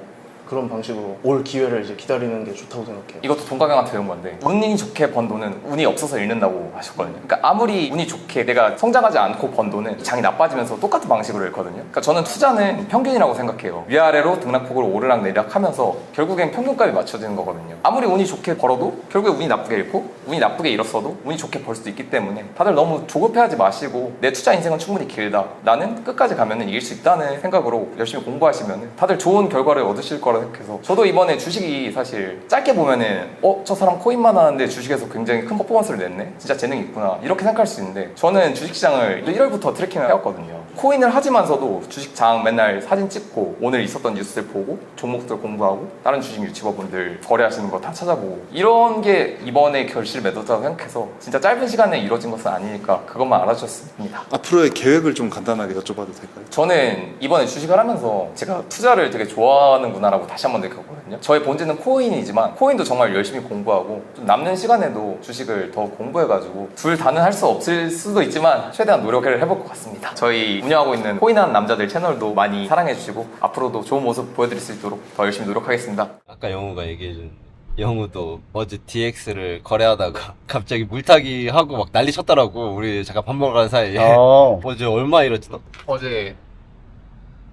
그런 방식으로 올 기회를 이제 기다리는 게 좋다고 생각해요. 이것도 동강형한테 배운 건데 운이 좋게 번 돈은 운이 없어서 잃는다고 하셨거든요. 그러니까 아무리 운이 좋게 내가 성장하지 않고 번 돈은 장이 나빠지면서 똑같은 방식으로 잃거든요. 그러니까 저는 투자는 평균이라고 생각해요. 위아래로 등락폭으로 오르락 내리락 하면서 결국엔 평균값이 맞춰지는 거거든요. 아무리 운이 좋게 벌어도 결국에 운이 나쁘게 잃고 운이 나쁘게 잃었어도 운이 좋게 벌 수도 있기 때문에 다들 너무 조급해하지 마시고 내 투자 인생은 충분히 길다. 나는 끝까지 가면 이길 수 있다는 생각으로 열심히 공부하시면 다들 좋은 결과를 얻으실 거라 생각해서 저도 이번에 주식이 사실 짧게 보면은 저 사람 코인만 하는데 주식에서 굉장히 큰 퍼포먼스를 냈네? 진짜 재능이 있구나 이렇게 생각할 수 있는데 저는 주식시장을 1월부터 트래킹을 해왔거든요. 코인을 하지만서도 주식장 맨날 사진 찍고 오늘 있었던 뉴스를 보고 종목들 공부하고 다른 주식 유튜버분들 거래하시는 거 다 찾아보고 이런 게 이번에 결실을 맺었다고 생각해서 진짜 짧은 시간에 이루어진 것은 아니니까 그것만 알아주셨습니다. 앞으로의 계획을 좀 간단하게 여쭤봐도 될까요? 저는 이번에 주식을 하면서 제가 투자를 되게 좋아하는구나라고 다시 한번 느꼈거든요. 저의 본질은 코인이지만 코인도 정말 열심히 공부하고 좀 남는 시간에도 주식을 더 공부해가지고 둘 다는 할 수 없을 수도 있지만 최대한 노력을 해볼 것 같습니다. 저희 운영하고 있는 코인하는 남자들 채널도 많이 사랑해주시고 앞으로도 좋은 모습 보여드릴 수 있도록 더 열심히 노력하겠습니다. 아까 영우가 얘기해준 영우도 어제 DX를 거래하다가 갑자기 물타기 하고 막 난리 쳤더라고. 우리 잠깐 밥 먹으러 가는 사이에. 어제 얼마 잃었지 너? 어제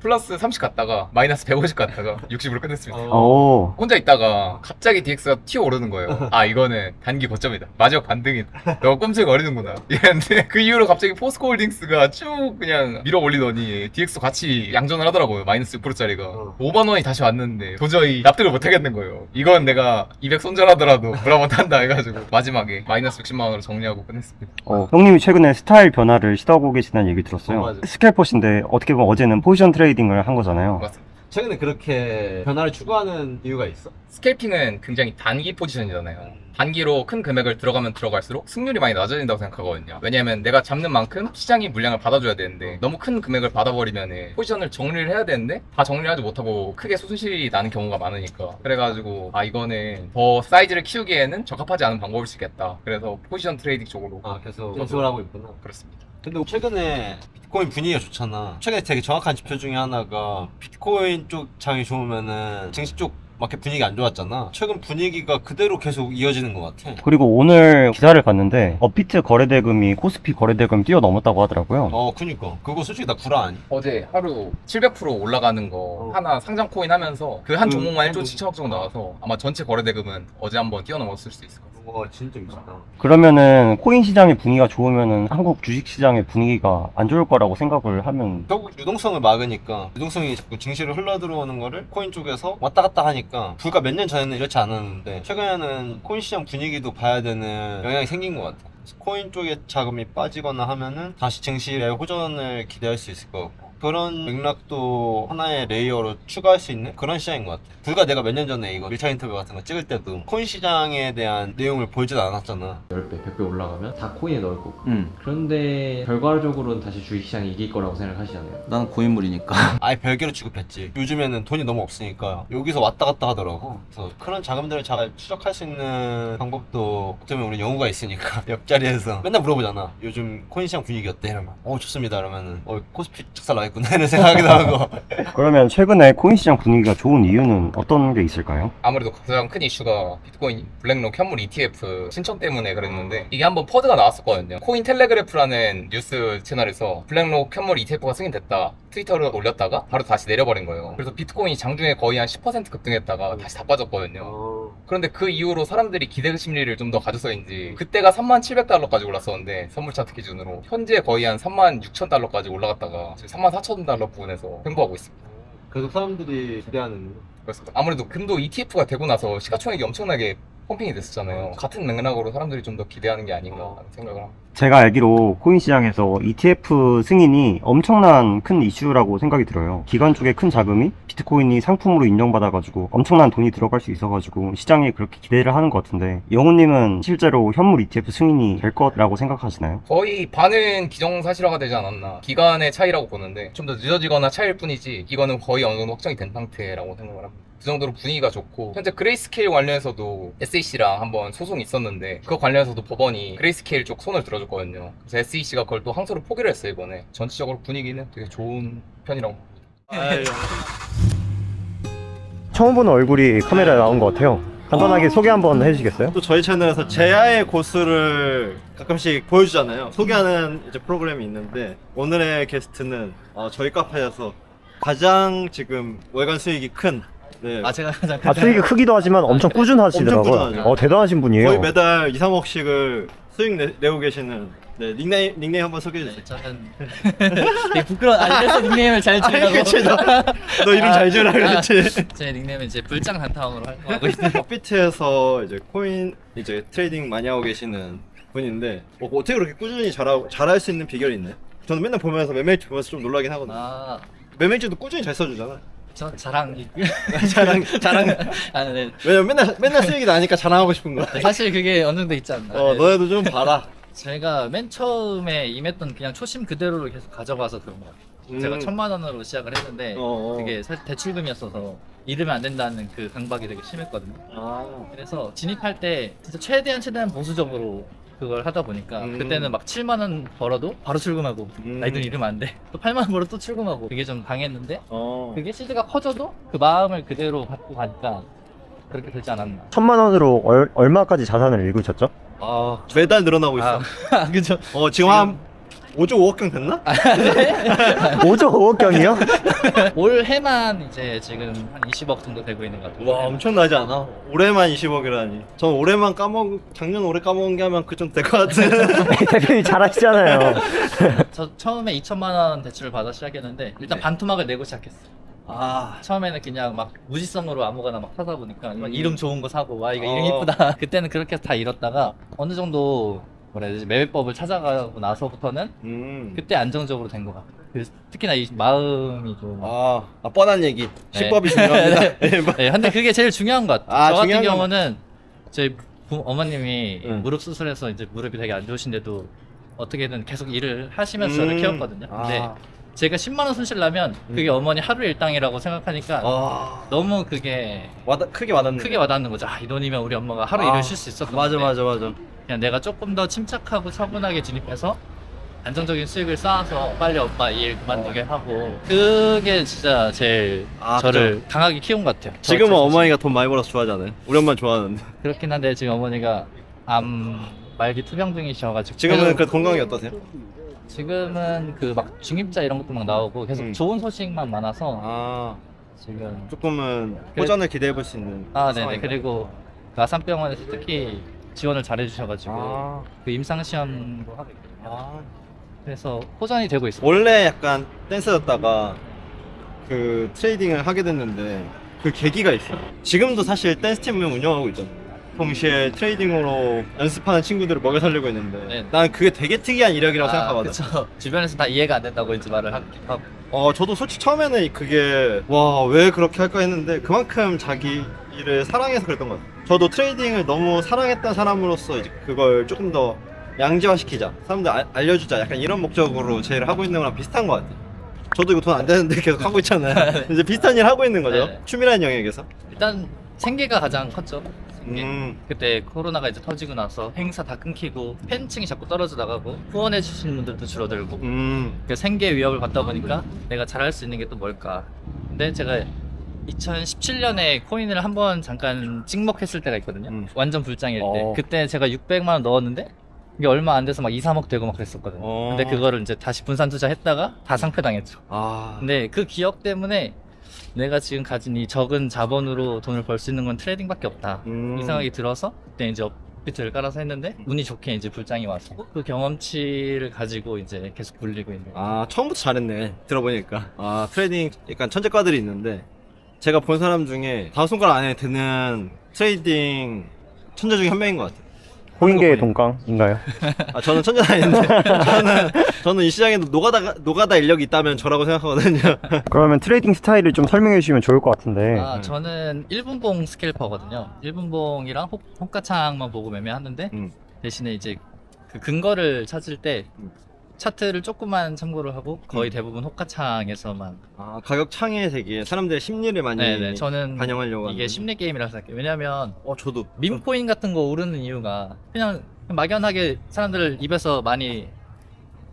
플러스 30 갔다가 마이너스 150 갔다가 60으로 끝냈습니다. 오. 혼자 있다가 갑자기 DX가 튀어오르는 거예요. 아 이거는 단기 고점이다. 마지막 반등이다. 너 꼼짝거리는구나. 이랬는데 그 이후로 갑자기 포스코홀딩스가 쭉 그냥 밀어 올리더니 DX 같이 양전을 하더라고요. 마이너스 6%짜리가 5만 원이 다시 왔는데 도저히 납득을 못 하겠는 거예요. 이건 내가 200 손절하더라도 불화 못한다 해가지고 마지막에 마이너스 60만 원으로 정리하고 끝냈습니다. 형님이 최근에 스타일 변화를 시도하고 계시다는 얘기 들었어요. 맞아요. 스캘퍼신데 어떻게 보면 어제는 포지션 트레이딩을 한 거잖아요. 맞습니다. 최근에 그렇게 변화를 추구하는 이유가 있어? 스캘핑은 굉장히 단기 포지션이잖아요. 단기로 큰 금액을 들어가면 들어갈수록 승률이 많이 낮아진다고 생각하거든요. 왜냐면 내가 잡는 만큼 시장이 물량을 받아줘야 되는데 너무 큰 금액을 받아버리면 포지션을 정리를 해야 되는데 다 정리를 하지 못하고 크게 손실이 나는 경우가 많으니까 그래가지고 아 이거는 더 사이즈를 키우기에는 적합하지 않은 방법일 수 있겠다. 그래서 포지션 트레이딩 쪽으로 계속 연습을 하고 있구나. 그렇습니다. 근데 최근에 비트코인 분위기가 좋잖아. 최근에 되게 정확한 지표 중에 하나가 비트코인 쪽 장이 좋으면은 증시 쪽 마켓 분위기 안 좋았잖아. 최근 분위기가 그대로 계속 이어지는 것 같아. 그리고 오늘 기사를 봤는데 업비트 거래대금이 코스피 거래대금 뛰어넘었다고 하더라고요. 그니까 그거 솔직히 나 구라 아니? 어제 하루 700% 올라가는 거 하나 상장 코인 하면서 그 한 종목만 1조 7천억 정도 나와서 아마 전체 거래대금은 어제 한번 뛰어넘었을 수도 있을 것 같아요. 와 진짜 미쳤다. 그러면은 코인 시장의 분위기가 좋으면은 한국 주식 시장의 분위기가 안 좋을 거라고 생각을 하면 결국 유동성을 막으니까 유동성이 자꾸 증시로 흘러 들어오는 거를 코인 쪽에서 왔다 갔다 하니까 불과 몇 년 전에는 이렇지 않았는데 최근에는 코인 시장 분위기도 봐야 되는 영향이 생긴 것 같아. 그래서 코인 쪽에 자금이 빠지거나 하면은 다시 증시의 호전을 기대할 수 있을 것 같고 그런 맥락도 하나의 레이어로 추가할 수 있는 그런 시장인 것 같아. 불과 내가 몇 년 전에 이거 1차 인터뷰 같은 거 찍을 때도 코인 시장에 대한 내용을 보지도 않았잖아. 10배, 100배 올라가면 다 코인에 넣을 거고 그런데 결과적으로는 다시 주식시장이 이길 거라고 생각하시잖아요. 나는 고인물이니까 아예 별개로 취급했지. 요즘에는 돈이 너무 없으니까 여기서 왔다 갔다 하더라고. 그래서 그런 자금들을 잘 추적할 수 있는 방법도 어쩌면 우리 영우가 있으니까 옆자리에서 맨날 물어보잖아. 요즘 코인 시장 분위기 어때? 이러면 좋습니다. 이러면은 코스피 착살 나겠구나 이런 생각하기도 하고. 그러면 최근에 코인 시장 분위기가 좋은 이유는 어떤 게 있을까요? 아무래도 가장 큰 이슈가 비트코인 블랙록 현물 ETF 신청 때문에 그랬는데 이게 한번 퍼드가 나왔었거든요. 코인 텔레그래프라는 뉴스 채널에서 블랙록 현물 ETF가 승인됐다 트위터를 올렸다가 바로 다시 내려버린 거예요. 그래서 비트코인이 장중에 거의 한 10% 급등했다가 다시 다 빠졌거든요. 그런데 그 이후로 사람들이 기대 심리를 좀 더 가져서인지 그때가 37,700달러까지 올랐었는데 선물 차트 기준으로 현재 거의 한 36,000달러까지 올라갔다가 지금 34,000달러 부근에서 횡보하고 있습니다. 계속 사람들이 기대하는. 그렇습니다. 아무래도 금도 ETF가 되고 나서 시가총액이 엄청나게 펌핑이 됐었잖아요. 같은 맥락으로 사람들이 좀 더 기대하는 게 아닌가 하는 생각을 합니다. 제가 알기로 코인 시장에서 ETF 승인이 엄청난 큰 이슈라고 생각이 들어요. 기관 쪽에 큰 자금이 비트코인이 상품으로 인정받아가지고 엄청난 돈이 들어갈 수 있어가지고 시장에 그렇게 기대를 하는 것 같은데 영훈님은 실제로 현물 ETF 승인이 될 거라고 생각하시나요? 거의 반은 기정사실화가 되지 않았나. 기간의 차이라고 보는데 좀 더 늦어지거나 차이일 뿐이지 이거는 거의 어느 정도 확정이 된 상태라고 생각을 합니다. 그 정도로 분위기가 좋고 현재 그레이스케일 관련해서도 SEC랑 한번 소송이 있었는데 그거 관련해서도 법원이 그레이스케일 쪽 손을 들어줬거든요. 그래서 SEC가 그걸 또 항소를 포기를 했어요 이번에. 전체적으로 분위기는 되게 좋은 편이라고 봅니다. 처음 보는 얼굴이 카메라에 나온 것 같아요. 간단하게 소개 한번 해주시겠어요? 또 저희 채널에서 제야의 고수를 가끔씩 보여주잖아요. 소개하는 이제 프로그램이 있는데 오늘의 게스트는 저희 카페에서 가장 지금 월간 수익이 큰 제가 가장 수익이 크기도 하지만 엄청 꾸준하시더라고요. 엄청 꾸준하죠. 대단하신 분이에요. 거의 매달 2, 3억씩을 수익 내고 계시는 닉네임 한번 소개해 주세요. 저는 되게 부끄러워. 이래서 닉네임을 잘 지으라고. 그치, 너 이름 잘 지으라 그랬지. 제 닉네임은 이제 불장 단타왕으로 활동하고 있어요. 업비트에서 이제 코인 이제 트레이딩 많이 하고 계시는 분인데 어떻게 그렇게 꾸준히 잘할 수 있는 비결이 있나요? 저는 맨날 보면서 매매일지 보면서 좀 놀라긴 하거든요. 매매일지도 꾸준히 잘 써주잖아. 저 자랑. 네. 왜냐면 맨날 수익이 나니까 자랑하고 싶은 거야. 사실 그게 어느 정도 있지 않나. 너네도 좀 봐라. 제가 맨 처음에 임했던 그냥 초심 그대로를 계속 가져가서 그런 거 같아요. 제가 1,000만 원으로 시작을 했는데 그게 사실 대출금이었어서 잃으면 안 된다는 그 강박이 되게 심했거든요. 그래서 진입할 때 진짜 최대한 보수적으로 그걸 하다 보니까 그때는 막 7만 원 벌어도 바로 출금하고 나 이 돈 잃으면 안 돼. 또 8만 원 벌어도 또 출금하고 그게 좀 강했는데 그게 시드가 커져도 그 마음을 그대로 갖고 가니까 그렇게 되지 않았나. 1,000만 원으로 얼마까지 자산을 읽으셨죠? 매달 늘어나고 있어. 그죠. 지금 한 5조 5억경 됐나? 5조 5억경이요? 올해만 이제 지금 한 20억 정도 되고 있는 것 같아요. 와 엄청나지 않아? 올해만 20억이라니. 전 올해만 작년 올해 까먹은 게 하면 그 정도 될 것 같은. 대표님 잘하시잖아요. 저 처음에 2천만 원 대출을 받아 시작했는데 일단 반토막을 내고 시작했어요. 처음에는 그냥 막 무지성으로 아무거나 막 사다 보니까 막 이름 좋은 거 사고 와 이거 이름 이쁘다. 그때는 그렇게 해서 다 잃었다가 어느 정도 뭐라 해야 되지 매매법을 찾아가고 나서부터는 그때 안정적으로 된 것 같아요. 특히나 이 마음이 좀 뻔한 얘기. 식법이 중요합니다. 네, 근데 그게 제일 중요한 것 같아요. 저 같은 중요한 경우는 저희 어머님이 무릎 수술해서 이제 무릎이 되게 안 좋으신데도 어떻게든 계속 일을 하시면서 저를 키웠거든요. 근데 제가 10만 원 손실 나면 그게 어머니 하루 일당이라고 생각하니까 너무 그게 크게 와닿는 크게 와닿는 거죠. 이 돈이면 우리 엄마가 하루 일을 쉴 수 있었던 건데 맞아. 그냥 내가 조금 더 침착하고 차분하게 진입해서 안정적인 수익을 쌓아서 빨리 엄마 일 그만두게 하고 그게 진짜 제일 저를 강하게 키운 것 같아요. 지금은 어머니가 돈 많이 벌어서 좋아하잖아요. 우리 엄마는 좋아하는데. 그렇긴 한데 지금 어머니가 암 말기 투병 중이셔가지고 지금은 그 건강이 어떠세요? 지금은 그 막 중입자 이런 것도 막 나오고 계속 좋은 소식만 많아서 지금 조금은 호전을 기대해 볼 수 있는 네네. 상황인가요? 그리고 그 아산병원에서 특히 지원을 잘해주셔가지고 그 임상 시험도 하고 있거든요. 그래서 호전이 되고 있어요. 원래 약간 댄서였다가 그 트레이딩을 하게 됐는데 그 계기가 있어요. 지금도 사실 댄스 팀을 운영하고 있잖아요. 동시에 트레이딩으로 연습하는 친구들을 먹여 살리고 있는데 난 그게 되게 특이한 이력이라고 생각하거든. 그쵸. 주변에서 다 이해가 안 된다고 이제 말을 하고. 저도 솔직히 처음에는 그게 와 왜 그렇게 할까 했는데 그만큼 자기 일을 사랑해서 그랬던 것 같아요. 저도 트레이딩을 너무 사랑했던 사람으로서 이제 그걸 조금 더 양지화시키자, 사람들 알려주자, 약간 이런 목적으로 제 일을 하고 있는 거랑 비슷한 것 같아요. 저도 이거 돈 안 되는데 계속 하고 있잖아요. 이제 비슷한 일 하고 있는 거죠. 춤이라는 영역에서. 일단 생계가 가장 컸죠. 그때 코로나가 이제 터지고 나서 행사 다 끊기고 팬층이 자꾸 떨어져 나가고 후원해 주시는 분들도 줄어들고 그 생계 위협을 받다 보니까 내가 잘할 수 있는 게 또 뭘까. 근데 제가 2017년에 코인을 한번 잠깐 찍먹했을 때가 있거든요. 완전 불장일 때. 그때 제가 600만 원 넣었는데 이게 얼마 안 돼서 막 2, 3억 되고 막 그랬었거든요. 근데 그거를 이제 다시 분산 투자했다가 다 상폐당했죠. 근데 그 기억 때문에 내가 지금 가진 이 적은 자본으로 돈을 벌 수 있는 건 트레이딩밖에 없다. 이 생각이 들어서 그때 이제 업비트를 깔아서 했는데 운이 좋게 이제 불장이 와서 그 경험치를 가지고 이제 계속 굴리고 있는 거예요. 처음부터 잘했네. 들어보니까. 트레이딩 약간 천재과들이 있는데 제가 본 사람 중에 5손가락 안에 드는 트레이딩 천재 중에 한 명인 것 같아요. 코인계의 동강인가요? 저는 천재는 아닌데 저는 이 시장에도 노가다 인력이 있다면 저라고 생각하거든요. 그러면 트레이딩 스타일을 좀 설명해 주시면 좋을 것 같은데. 저는 1분봉 스캘퍼거든요. 1분봉이랑 호가창만 보고 매매하는데 대신에 이제 그 근거를 찾을 때 차트를 조금만 참고를 하고 거의 대부분 호가창에서만 가격 창의 세계에 사람들의 심리를 많이 저는 반영하려고 이게 심리 게임이라서 생각해요. 왜냐면 저도 밈코인 같은 거 오르는 이유가 그냥 막연하게 사람들 입에서 많이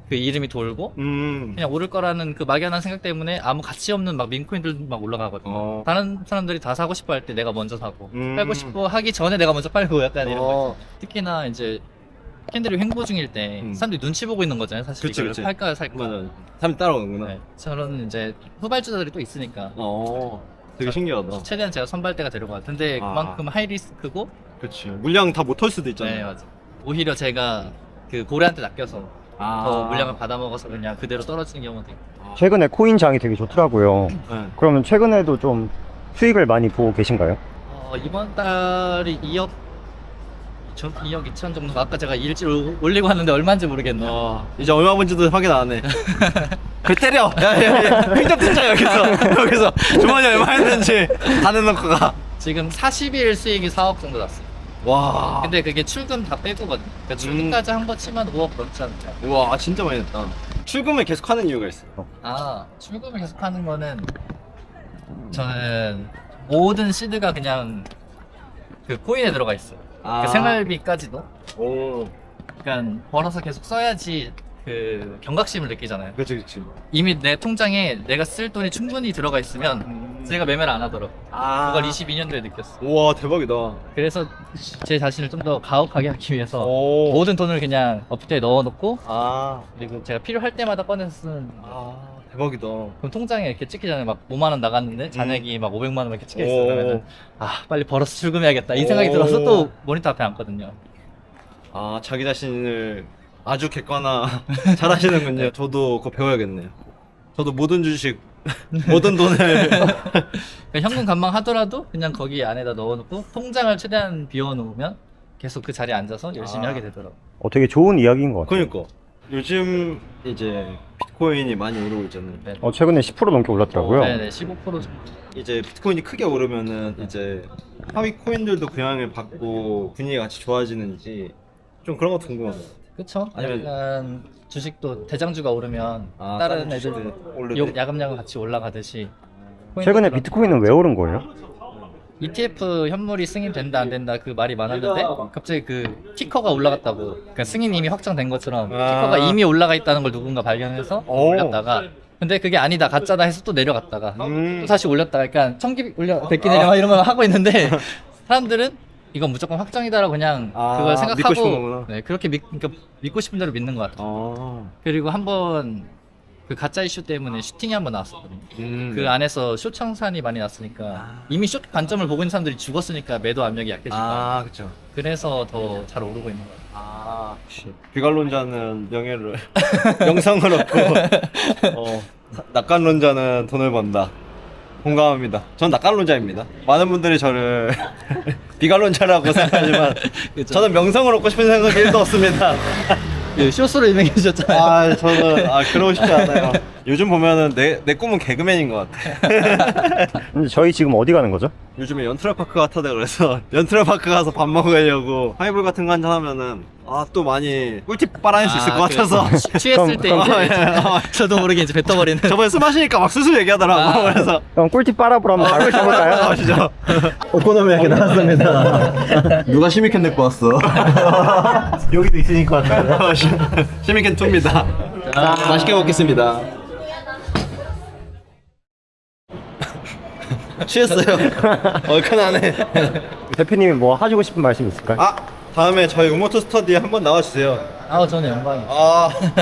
그 이름이 돌고 그냥 오를 거라는 그 막연한 생각 때문에 아무 가치 없는 막 밈코인들 막 올라가거든요. 다른 사람들이 다 사고 싶어 할 때 내가 먼저 사고 팔고 싶어 하기 전에 내가 먼저 팔고 약간 이런 거. 특히나 이제 캔들이 횡보 중일 때 사람들이 눈치 보고 있는 거잖아요. 사실 이걸 팔까 살까. 사람이 따라오는구나. 저는 이제 후발주자들이 또 있으니까. 되게 신기하다. 최대한 제가 선발대가 되려고 할 텐데 그만큼 하이 리스크고. 그렇지. 물량 다 못 털 수도 있잖아요. 네, 맞아. 오히려 제가 그 고래한테 낚여서 더 물량을 받아 먹어서 그냥 그대로 떨어지는 경우도 있고. 최근에 코인장이 되게 좋더라고요. 그러면 최근에도 좀 수익을 많이 보고 계신가요? 이번 달이 2억 2억 2천 정도. 아까 제가 일찍 올리고 왔는데 얼마인지 모르겠네. 이제 얼마 본지도 확인 안 해. 그 때려. 횡점 듣자 여기서 주머니 얼마 했는지 다 내놓고 가. 지금 40일 수익이 4억 정도 났어요. 와. 근데 그게 출금 다 빼고거든요. 그러니까 출금까지 한 거 치면 5억 넘지 않죠. 와 진짜 많이 냈다. 출금을 계속 하는 이유가 있어요. 출금을 계속 하는 거는 저는 모든 시드가 그냥 그 코인에 들어가 있어요. 그 생활비까지도. 그러니까 벌어서 계속 써야지 그 경각심을 느끼잖아요. 그치. 이미 내 통장에 내가 쓸 돈이 충분히 들어가 있으면 제가 매매를 안 하더라고. 그걸 22년도에 느꼈어. 우와, 대박이다. 그래서 제 자신을 좀 더 가혹하게 하기 위해서 모든 돈을 그냥 어플에 넣어놓고 그리고 제가 필요할 때마다 꺼내서 쓰는. 대박이다. 그럼 통장에 이렇게 찍히잖아요. 막 5만 원 나갔는데 잔액이 막 500만 원 이렇게 찍혀 있어. 그러면 빨리 벌어서 출금해야겠다 이 생각이 들어서 또 모니터 앞에 앉거든요. 자기 자신을 아주 객관화 잘 하시는군요. 저도 그거 배워야겠네요. 저도 모든 주식, 모든 돈을. 그러니까 현금 감망하더라도 그냥 거기 안에다 넣어놓고 통장을 최대한 비워놓으면 계속 그 자리에 앉아서 열심히 하게 되더라고. 되게 좋은 이야기인 것 같아요. 그러니까 요즘 이제 비트코인이 많이 오르고 있잖아요. 최근에 10% 넘게 올랐더라고요. 네네, 15% 정도. 이제 비트코인이 크게 오르면은 이제 하위 코인들도 그 영향을 받고 분위기가 같이 좋아지는지 좀 그런 것도 궁금하네요. 그쵸? 아니면- 약간 주식도 대장주가 오르면 다른 애들 야금야금 같이 올라가듯이. 최근에 비트코인은 왜 오른 거예요? ETF 현물이 승인된다 안 된다 그 말이 많았는데 갑자기 그 티커가 올라갔다고. 그러니까 승인이 이미 확정된 것처럼 티커가 이미 올라가 있다는 걸 누군가 발견해서 올렸다가 근데 그게 아니다 가짜다 해서 또 내려갔다가 또 다시 올렸다가 그러니까 천기 올려 백기 내려 막 이런 걸 하고 있는데 사람들은 이건 무조건 확정이다라고 그냥 그걸 믿고 싶은 생각하고 거구나. 네, 그렇게 그러니까 믿고 싶은 대로 믿는 것 같아요. 그리고 한번 그 가짜 이슈 때문에 슈팅이 한번 나왔었거든요. 그 안에서 숏 청산이 많이 났으니까 이미 숏 관점을 보고 있는 사람들이 죽었으니까 매도 압력이 약해지니까 그쵸. 그래서 더 잘 오르고 있는 것 같아요. 역시 비관론자는 명예를 명성을 얻고 낙관론자는 돈을 번다. 공감합니다. 전 낙관론자입니다. 많은 분들이 저를 비관론자라고 생각하지만 저는 명성을 얻고 싶은 생각이 1도 없습니다. 쇼스로 유명해지셨잖아요. 저는 그러고 싶지 않아요. 요즘 보면은 내 꿈은 개그맨인 것 같아. 근데 저희 지금 어디 가는 거죠? 요즘에 연트럴파크 같다다 그래서 연트럴파크 가서 밥 먹으려고 하이볼 같은 거 한잔 하면은 또 많이 꿀팁 빨아낼 수 있을 것 같아서 취했을 때 저도 모르게 이제 뱉어버리는. 저번에 술 마시니까 막 술술 얘기하더라고. 그래서 그럼 꿀팁 빨아보러 한번 가볼까요? 가시죠. 오코노미야키 나왔습니다. 누가 시미켄 데리고 왔어? 여기도 있으니까. 시미켄 2입니다. 맛있게 먹겠습니다. 취했어요. 얼큰하네. 대표님이 뭐 하시고 싶은 말씀 있을까요? 다음에 저희 우모토 스터디에 한번 나와주세요. 저는 영광이에요.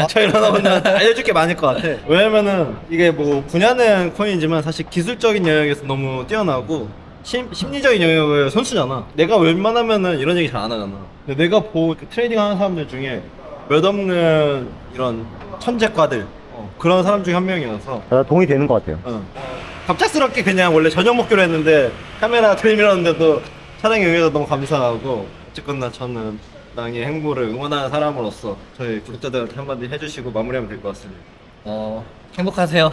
저희 러너분들 알려줄 게 많을 것 같아. 왜냐면은 이게 뭐 분야는 코인이지만 사실 기술적인 영역에서 너무 뛰어나고 심리적인 영역을 선수잖아. 내가 웬만하면은 이런 얘기 잘 안 하잖아. 근데 내가 트레이딩 하는 사람들 중에 몇 없는 이런 천재과들 그런 사람 중에 한 명이어서 동의 되는 것 같아요. 갑작스럽게 그냥 원래 저녁 먹기로 했는데 카메라 들밀었는데도 촬영에 응해서 너무 감사하고 어쨌거나 저는 낭의 행보를 응원하는 사람으로서 저희 구독자들한테 한마디 해주시고 마무리하면 될 것 같습니다. 행복하세요.